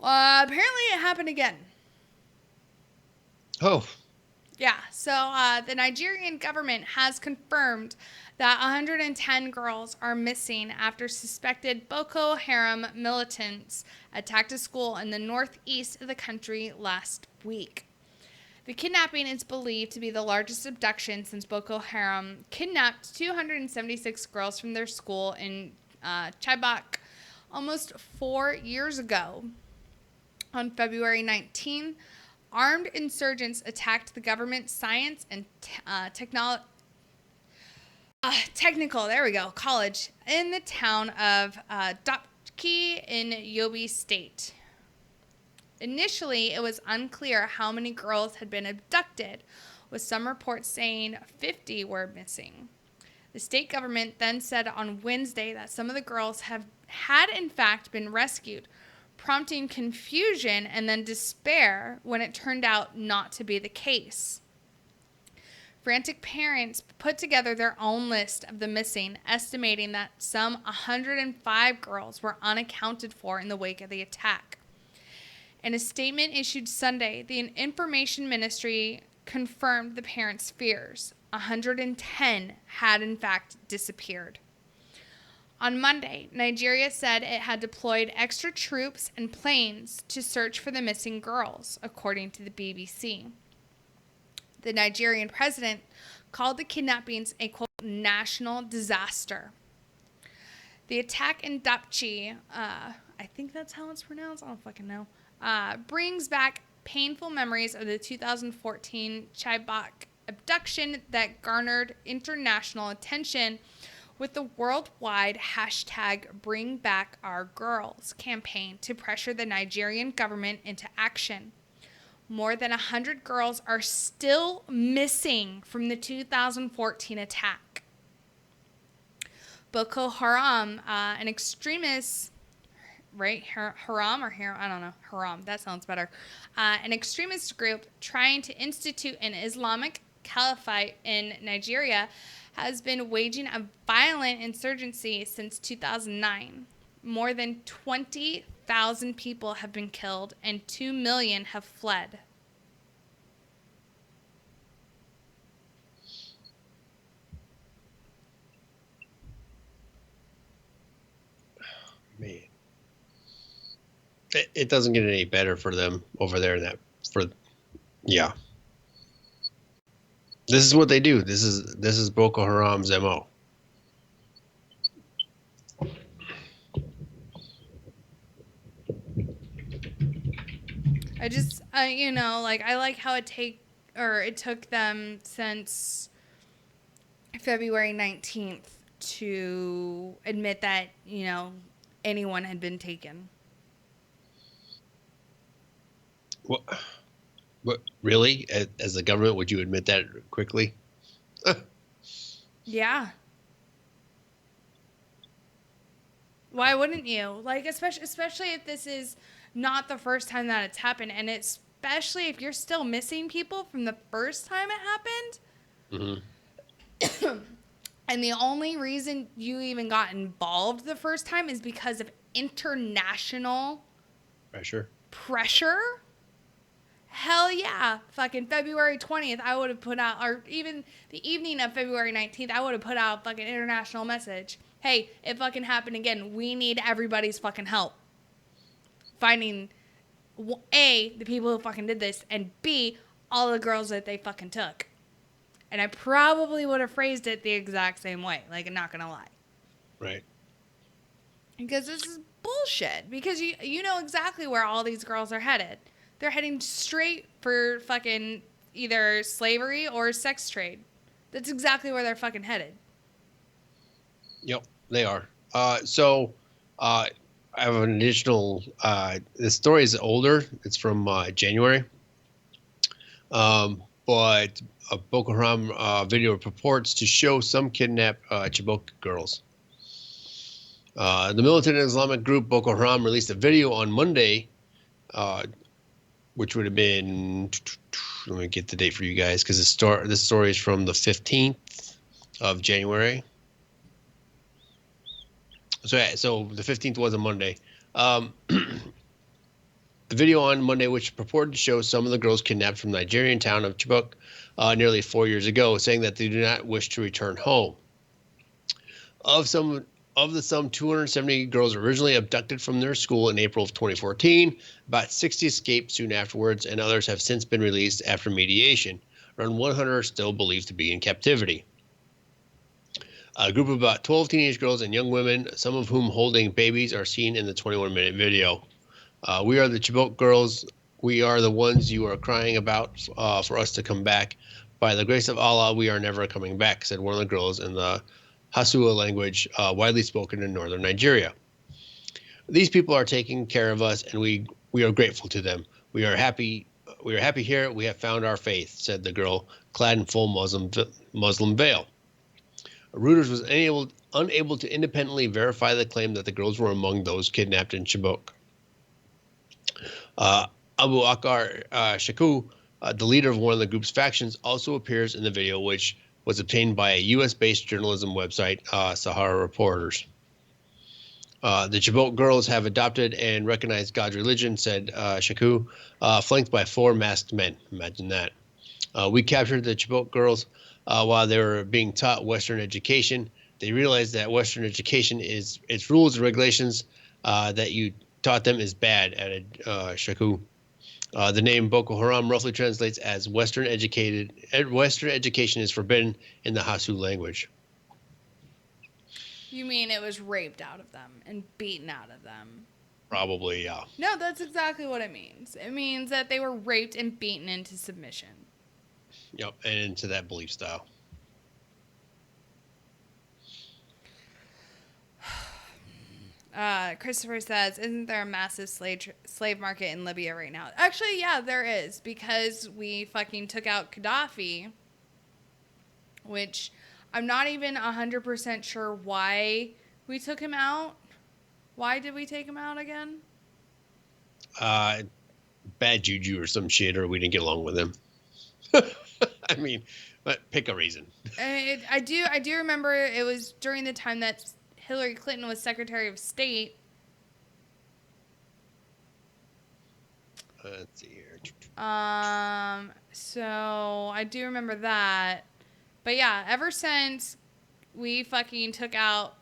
Apparently it happened again. Oh. Yeah, so the Nigerian government has confirmed that 110 girls are missing after suspected Boko Haram militants attacked a school in the northeast of the country last week. The kidnapping is believed to be the largest abduction since Boko Haram kidnapped 276 girls from their school in Chibok almost 4 years ago. On February 19, armed insurgents attacked the government science and technical college in the town of Dapchi in Yobe State. Initially, it was unclear how many girls had been abducted, with some reports saying 50 were missing. The state government then said on Wednesday that some of the girls had in fact been rescued, prompting confusion and then despair when it turned out not to be the case. Frantic parents put together their own list of the missing, estimating that some 105 girls were unaccounted for in the wake of the attack. In a statement issued Sunday, the Information Ministry confirmed the parents' fears. 110 had in fact disappeared. On Monday, Nigeria said it had deployed extra troops and planes to search for the missing girls, according to the BBC. The Nigerian president called the kidnappings a, quote, national disaster. The attack in Dapchi, I think that's how it's pronounced, I don't fucking know, brings back painful memories of the 2014 Chibok abduction that garnered international attention with the worldwide #BringBackOurGirls campaign to pressure the Nigerian government into action. More than 100 girls are still missing from the 2014 attack. Boko Haram, an extremist, right? Haram or Haram? I don't know. Haram. That sounds better. An extremist group trying to institute an Islamic caliphate in Nigeria has been waging a violent insurgency since 2009. More than 20,000 people have been killed and 2 million have fled. Man. It doesn't get any better for them over there in that yeah. This is what they do. This is Boko Haram's MO. I just, I like how it took them since February 19th to admit that, anyone had been taken. What really? As the government, would you admit that quickly? Yeah. Why wouldn't you? Like, especially if this is not the first time that it's happened, and especially if you're still missing people from the first time it happened. Mm-hmm. And the only reason you even got involved the first time is because of international pressure. Hell yeah. Fucking February 20th, I would have put out, or even the evening of February 19th, I would have put out a fucking international message. Hey, it fucking happened again. We need everybody's fucking help. Finding, A, the people who fucking did this, and B, all the girls that they fucking took. And I probably would have phrased it the exact same way. Like, I'm not gonna lie. Right. Because this is bullshit. Because you know exactly where all these girls are headed. They're heading straight for fucking either slavery or sex trade. That's exactly where they're fucking headed. Yep, they are. So I have an additional, the story is older. It's from January. But a Boko Haram video purports to show some kidnapped Chibok girls. The militant Islamic group Boko Haram released a video on Monday, which would have been, let me get the date for you guys, because this story is from the 15th of January. So the 15th was a Monday. The video on Monday, which purported to show some of the girls kidnapped from the Nigerian town of Chibok nearly 4 years ago, saying that they do not wish to return home. Of the 270 girls originally abducted from their school in April of 2014, about 60 escaped soon afterwards, and others have since been released after mediation. Around 100 are still believed to be in captivity. A group of about 12 teenage girls and young women, some of whom holding babies, are seen in the 21-minute video. We are the Chibok girls. We are the ones you are crying about for us to come back. By the grace of Allah, we are never coming back, said one of the girls in the Hasua language, widely spoken in northern Nigeria. These people are taking care of us, and we are grateful to them. We are happy here. We have found our faith, said the girl, clad in full Muslim veil. Reuters was unable to independently verify the claim that the girls were among those kidnapped in Chibok. Abu Akar Shaku, the leader of one of the group's factions, also appears in the video, which was obtained by a U.S.-based journalism website, Sahara Reporters. The Chibok girls have adopted and recognized God's religion, said Shaku, flanked by 4 masked men. Imagine that. We captured the Chibok girls while they were being taught Western education. They realized that Western education is its rules and regulations that you taught them is bad, added Shaku. The name Boko Haram roughly translates as Western education is forbidden in the Hasu language. You mean it was raped out of them and beaten out of them? Probably, yeah. No, that's exactly what it means. It means that they were raped and beaten into submission. Yep, and into that belief style. Christopher says, isn't there a massive slave market in Libya right now? Actually, yeah, there is, because we fucking took out Gaddafi, which I'm not even 100% sure why we took him out. Why did we take him out again? Bad juju or some shit, or we didn't get along with him. I mean, but pick a reason. I do remember it was during the time that Hillary Clinton was Secretary of State. Let's see here. So I do remember that. But yeah, ever since we fucking took out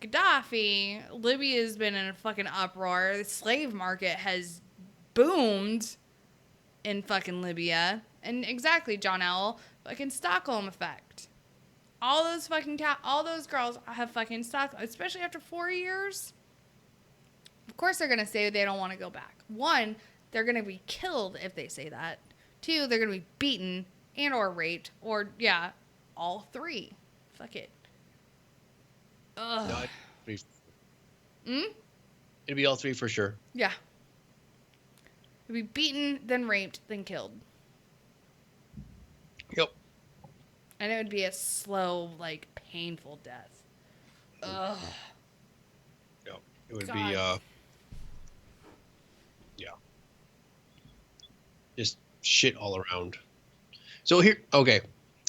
Gaddafi, Libya has been in a fucking uproar. The slave market has boomed in fucking Libya. And exactly, John L. Fucking Stockholm effect. All those fucking all those girls have fucking Stockholm, especially after 4 years. Of course they're gonna say they don't want to go back. 1, they're gonna be killed if they say that. 2, they're gonna be beaten and or raped, or yeah, all 3. Fuck it. Ugh. No, it'd be all 3 for sure. Yeah. It'd be beaten, then raped, then killed. Yep. And it would be a slow, like, painful death. Ugh. Yep. It would God. be, yeah. Just shit all around. So here, okay.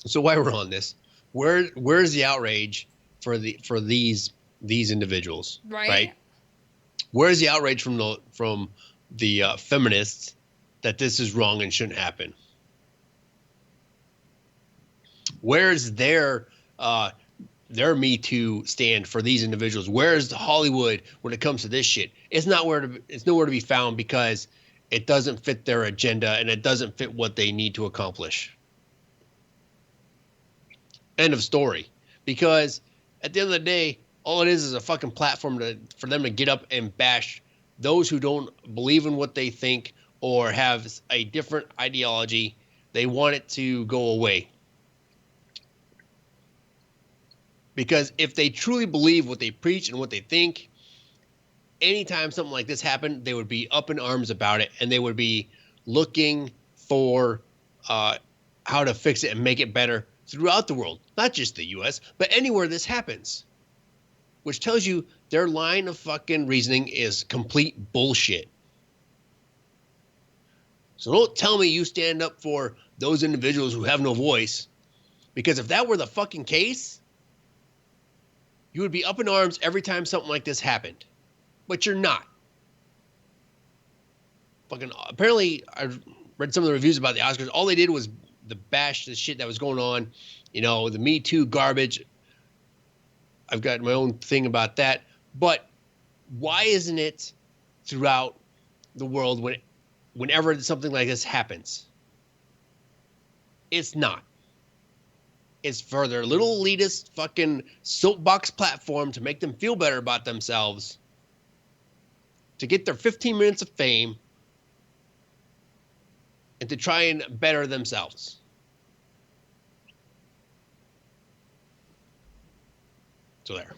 So while we're on this, where's the outrage for these individuals? Right? Where's the outrage from the feminists that this is wrong and shouldn't happen? Where's their Me Too stand for these individuals? Where's Hollywood when it comes to this shit? It's nowhere to be found because it doesn't fit their agenda and it doesn't fit what they need to accomplish. End of story. Because at the end of the day, all it is a fucking platform for them to get up and bash those who don't believe in what they think or have a different ideology. They want it to go away. Because if they truly believe what they preach and what they think, anytime something like this happened, they would be up in arms about it, and they would be looking for how to fix it and make it better throughout the world, not just the U.S., but anywhere this happens, which tells you their line of fucking reasoning is complete bullshit. So don't tell me you stand up for those individuals who have no voice, because if that were the fucking case, you would be up in arms every time something like this happened. But you're not. fucking apparently I read some of the reviews about the Oscars. All they did was bash the shit that was going on, the Me Too garbage. I've got my own thing about that, but why isn't it throughout the world whenever something like this happens? It's not. It's for their little elitist fucking soapbox platform to make them feel better about themselves, to get their 15 minutes of fame, and to try and better themselves. So there.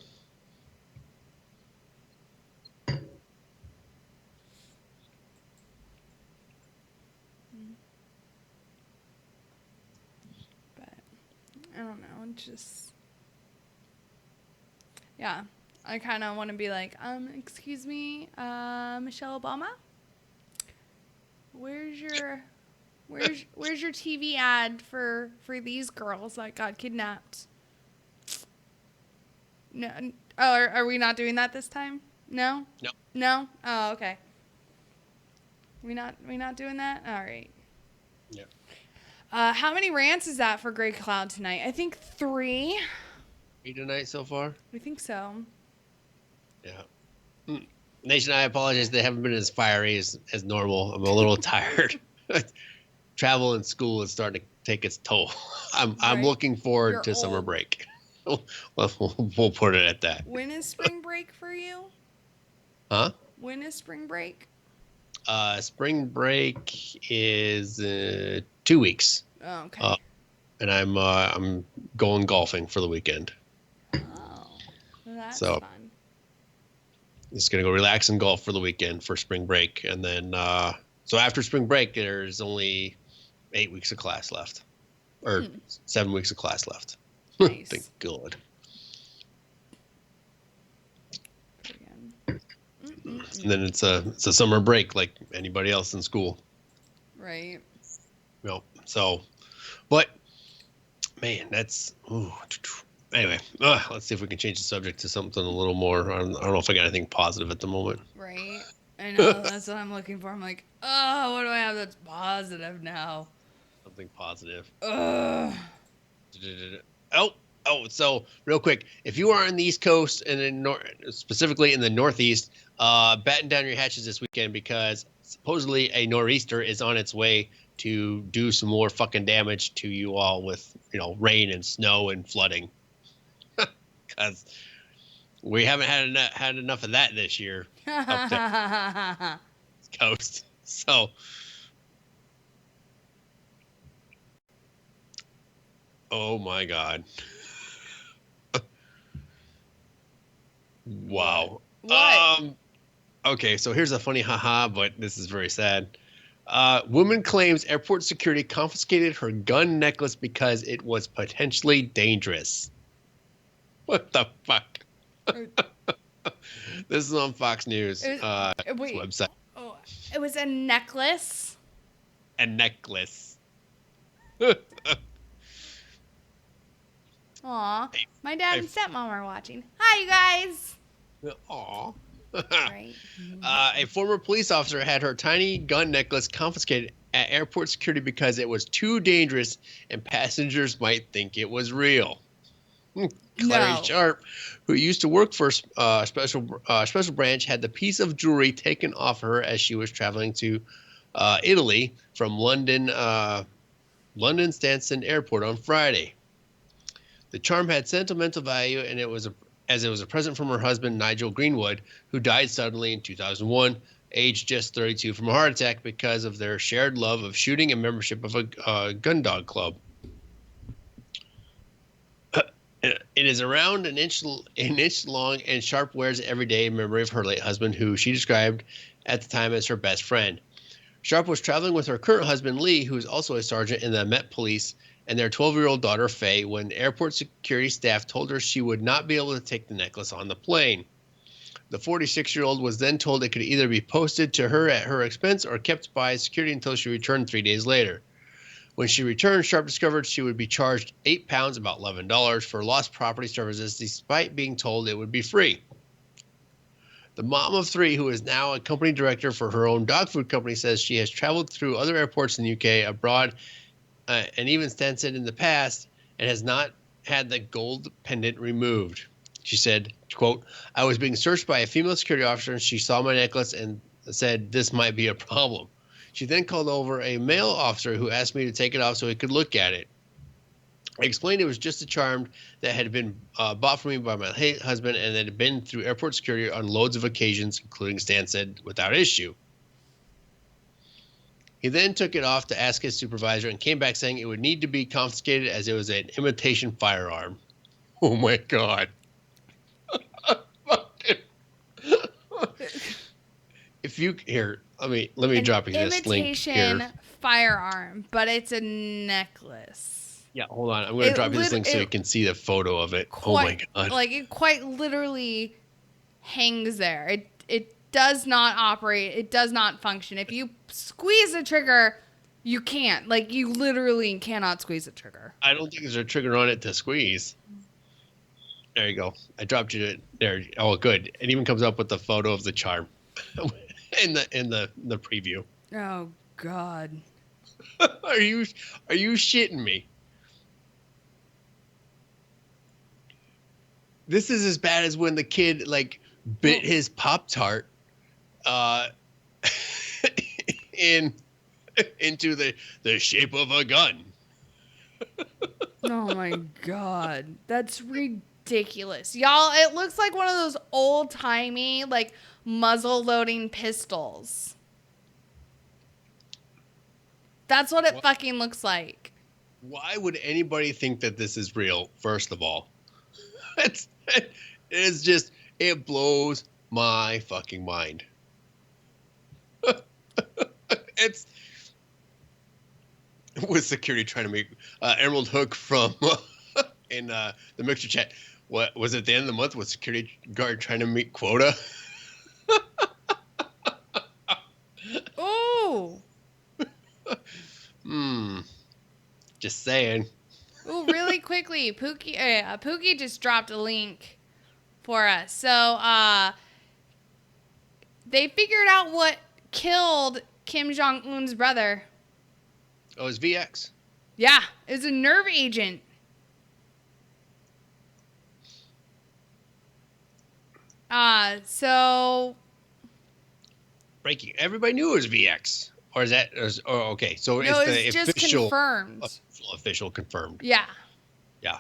But I don't know. Just yeah. I kind of want to be like, excuse me, Michelle Obama, where's your TV ad for these girls that got kidnapped? No. Oh, are we not doing that this time? No? No. No? Oh, okay. We not doing that? All right. Yeah. How many rants is that for Grey Cloud tonight? I think 3. 3 tonight so far? I think so. Yeah. Nation, I apologize. They haven't been as fiery as normal. I'm a little tired. Travel and school is starting to take its toll. I'm looking forward to summer break. We'll put it at that. When is spring break for you? Huh? When is spring break? Spring break is 2 weeks. Oh, okay. And I'm going golfing for the weekend. Oh, that's fun. Just gonna go relax and golf for the weekend for spring break, and then so after spring break, there's only 8 weeks of class left, or 7 weeks of class left. Nice. Thank God. And then it's a summer break like anybody else in school. Right. No. So, but man, that's anyway. Let's see if we can change the subject to something a little more. I don't know if I got anything positive at the moment. Right. I know. That's what I'm looking for. I'm like, oh, what do I have that's positive now? Something positive. Ugh. So real quick, if you are on the East Coast and specifically in the Northeast, batten down your hatches this weekend because supposedly a nor'easter is on its way to do some more fucking damage to you all with, rain and snow and flooding. Because we haven't had enough of that this year up the coast. So, oh my God. Wow. What? Okay, so here's a funny haha, but this is very sad. Woman claims airport security confiscated her gun necklace because it was potentially dangerous. What the fuck? This is on Fox News website. Oh, it was a necklace? A necklace. Aw, my dad and stepmom are watching. Hi, you guys. Aw. Right. A former police officer had her tiny gun necklace confiscated at airport security because it was too dangerous and passengers might think it was real. Clary Sharp, who used to work for special branch, had the piece of jewelry taken off her as she was traveling to Italy from London Stansted Airport on Friday. The charm had sentimental value, and it was a present from her husband, Nigel Greenwood, who died suddenly in 2001, aged just 32, from a heart attack because of their shared love of shooting and membership of a gun dog club. It is around an inch long, and Sharp wears it every day in memory of her late husband, who she described at the time as her best friend. Sharp was traveling with her current husband, Lee, who is also a sergeant in the Met Police, and their 12-year-old daughter, Faye, when airport security staff told her she would not be able to take the necklace on the plane. The 46-year-old was then told it could either be posted to her at her expense or kept by security until she returned 3 days later. When she returned, Sharp discovered she would be charged £8, about $11, for lost property services, despite being told it would be free. The mom of 3, who is now a company director for her own dog food company, says she has traveled through other airports in the UK, abroad, and even Stansted in the past, and has not had the gold pendant removed. She said, quote, I was being searched by a female security officer, and she saw my necklace and said this might be a problem. She then called over a male officer who asked me to take it off so he could look at it. I explained it was just a charm that had been bought for me by my husband and that had been through airport security on loads of occasions, including Stansted, without issue. He then took it off to ask his supervisor and came back saying it would need to be confiscated as it was an imitation firearm. Oh my God. If you here, let me drop you this link here. Imitation firearm, but it's a necklace. Yeah, hold on. I'm going to drop you this link so you can see the photo of it. Oh my God. Like it quite literally hangs there. It does not operate. It does not function. If you squeeze the trigger, you can't. Like you literally cannot squeeze the trigger. I don't think there's a trigger on it to squeeze. There you go. I dropped you it there. Oh, good. It even comes up with the photo of the charm in the preview. Oh God. Are you shitting me? This is as bad as when the kid like bit his Pop-Tart into the shape of a gun. Oh my God. That's ridiculous. Y'all, it looks like one of those old-timey like muzzle loading pistols. That's what it fucking looks like. Why would anybody think that this is real, first of all? It's just, it blows my fucking mind. It's with security trying to make Emerald Hook from in the mixer chat. What was it at the end of the month? Was security guard trying to meet quota? Oh. Just saying. Ooh, really quickly, Pookie just dropped a link for us. So, they figured out what killed Kim Jong-un's brother. Oh, it's VX. Yeah, it was a nerve agent. So... Breaking. Everybody knew it was VX. Or is that... okay, so no, it's the just official... confirmed. Official confirmed. Yeah. Yeah.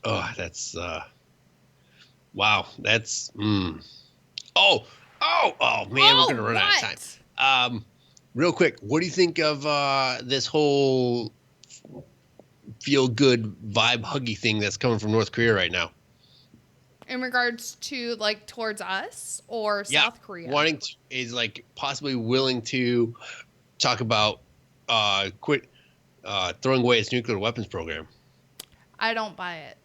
Oh, that's... wow, that's... Oh, man, we're going to run out of time. Real quick, what do you think of this whole feel-good vibe huggy thing that's coming from North Korea right now? In regards to, like, towards us or South Korea? Is, like, possibly willing to talk about quit throwing away its nuclear weapons program. I don't buy it.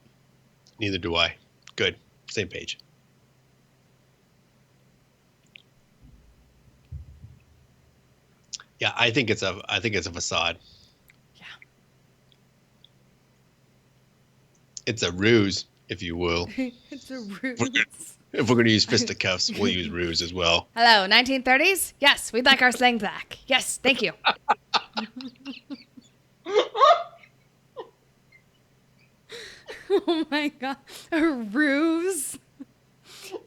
Neither do I. Good. Same page. Yeah, I think it's a facade. Yeah. It's a ruse, if you will. It's a ruse. If we're going to use fisticuffs, we'll use ruse as well. Hello, 1930s? Yes, we'd like our slang back. Yes, thank you. Oh my God. A ruse?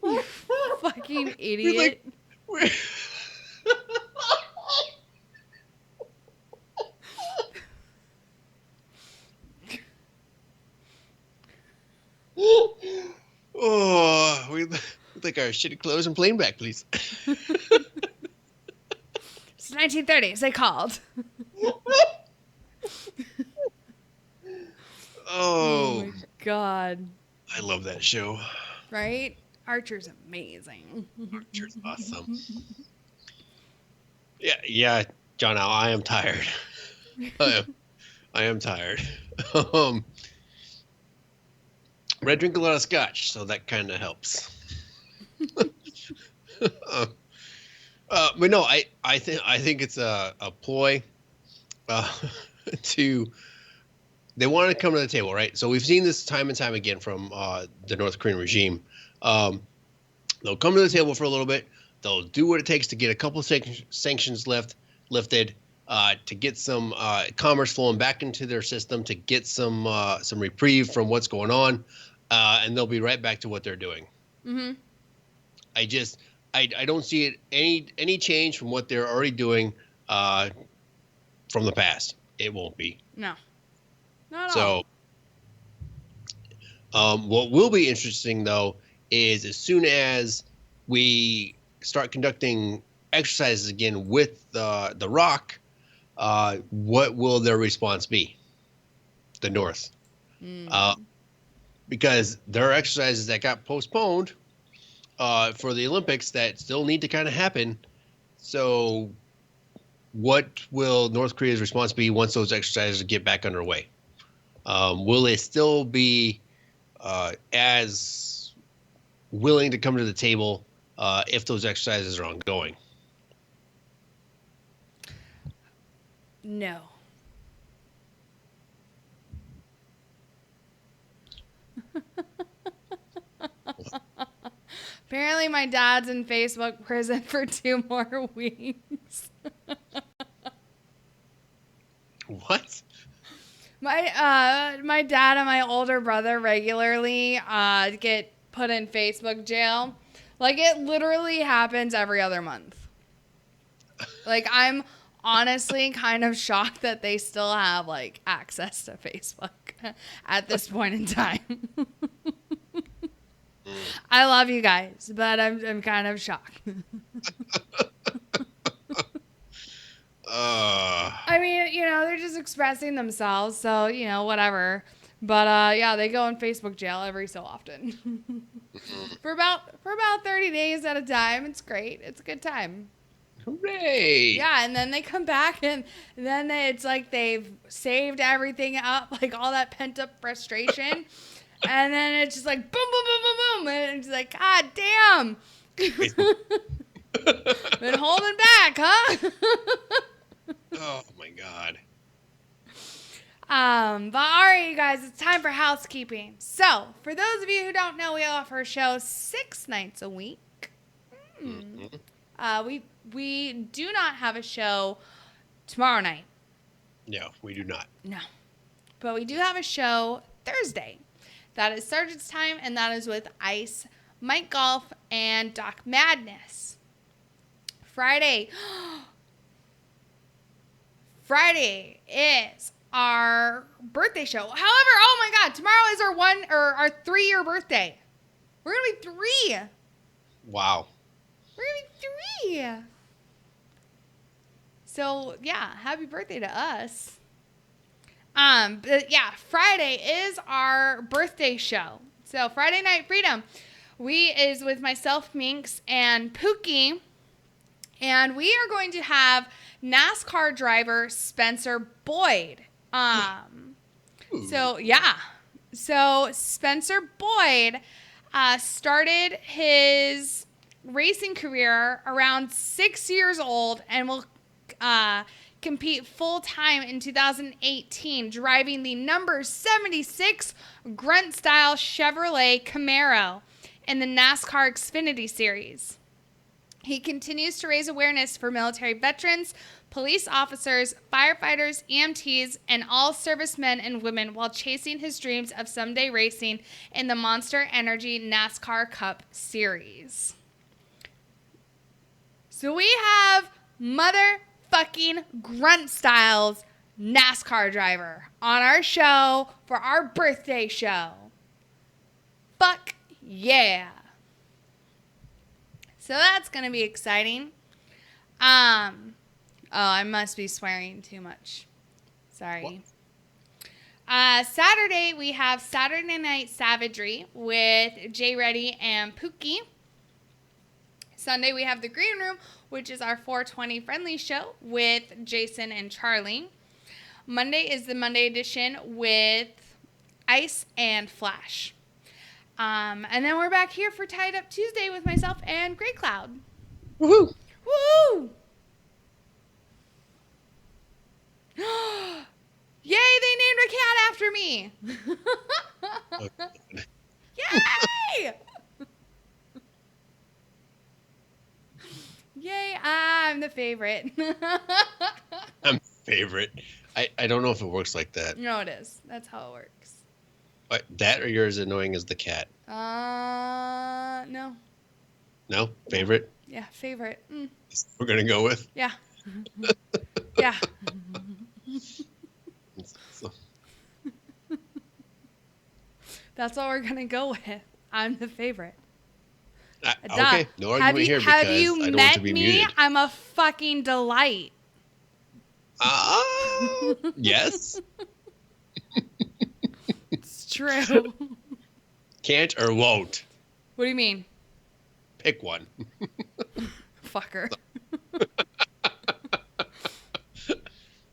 You fucking idiot. Oh, we like our shitty clothes and plane back, please. It's 1930s. They called. Oh my God. I love that show. Right? Archer's amazing. Archer's awesome. Yeah, John, I am tired. I am tired. I drink a lot of scotch, so that kind of helps. But no, I think it's a ploy to they want to come to the table, right? So we've seen this time and time again from the North Korean regime. They'll come to the table for a little bit. They'll do what it takes to get a couple of sanctions lifted, to get some commerce flowing back into their system, to get some reprieve from what's going on, and they'll be right back to what they're doing. Mm-hmm. I don't see it any change from what they're already doing from the past. It won't be. No. Not at all. So, what will be interesting though is as soon as we start conducting exercises again with the Rock, what will their response be? The North, because there are exercises that got postponed for the Olympics that still need to kind of happen. So, what will North Korea's response be once those exercises get back underway? Will they still be as willing to come to the table if those exercises are ongoing? No. Apparently my dad's in Facebook prison for 2 more weeks. What? My dad and my older brother regularly get put in Facebook jail. Like, it literally happens every other month. Like, I'm honestly kind of shocked that they still have, like, access to Facebook at this point in time. I love you guys, but I'm kind of shocked. I mean, you know, they're just expressing themselves, so, you know, whatever. But yeah, they go in Facebook jail every so often. for about 30 days at a time. It's great. It's a good time. Hooray! Yeah, and then they come back, and then it's like they've saved everything up, like all that pent up frustration. And then it's just like boom, boom, boom, boom, boom, and it's like, God damn. Been holding back, huh? Oh my God. But all right, you guys, it's time for housekeeping. So, for those of you who don't know, we offer a show 6 nights a week. We do not have a show tomorrow night. No, we do not. No. But we do have a show Thursday. That is Sergeant's Time, and that is with Ice, Mike Golf, and Doc Madness. Friday is our birthday show. However, oh my God, tomorrow is our 3-year birthday. We're gonna be 3. Wow. We're gonna be 3. So yeah, happy birthday to us. But yeah, Friday is our birthday show. So Friday Night Freedom, is with myself, Minx, and Pookie, and we are going to have NASCAR driver Spencer Boyd. So yeah, so Spencer Boyd started his racing career around 6 years old and will compete full-time in 2018, driving the number 76 Grunt-style Chevrolet Camaro in the NASCAR Xfinity Series. He continues to raise awareness for military veterans, police officers, firefighters, EMTs, and all servicemen and women while chasing his dreams of someday racing in the Monster Energy NASCAR Cup Series. So we have motherfucking Grunt Styles NASCAR driver on our show for our birthday show. Fuck yeah. So that's going to be exciting. Oh, I must be swearing too much. Sorry. Saturday, we have Saturday Night Savagery with Jay Reddy and Pookie. Sunday, we have The Green Room, which is our 420 friendly show with Jason and Charlie. Monday is the Monday edition with Ice and Flash. And then we're back here for Tied Up Tuesday with myself and Grey Cloud. Woohoo! Woo! Yay, they named a cat after me. Yay! Yay, I'm the favorite. I'm favorite. I don't know if it works like that. No, it is. That's how it works. What, that or you're as annoying as the cat? No. No? Favorite? Yeah, favorite. We're going to go with? Yeah. Yeah. That's what we're going to go with. I'm the favorite. Okay, no argument here because have you I don't met want to be me? muted. I'm a fucking delight. Yes. It's true. Can't or won't? What do you mean? Pick one. Fucker.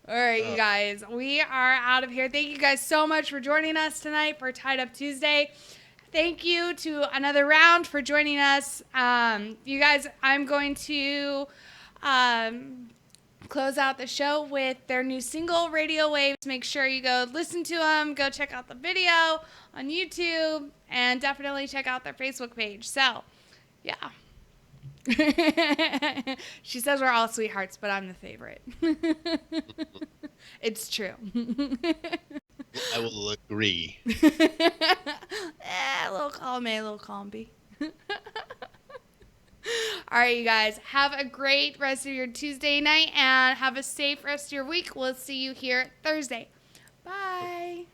All right, you guys, we are out of here. Thank you guys so much for joining us tonight for Tied Up Tuesday. Thank you to Another Round for joining us. You guys, I'm going to close out the show with their new single, Radio Waves. Make sure you go listen to them. Go check out the video on YouTube. And definitely check out their Facebook page. So, yeah. She says we're all sweethearts, but I'm the favorite. It's true. I will agree. A little column A, a little column B. All right, you guys. Have a great rest of your Tuesday night and have a safe rest of your week. We'll see you here Thursday. Bye.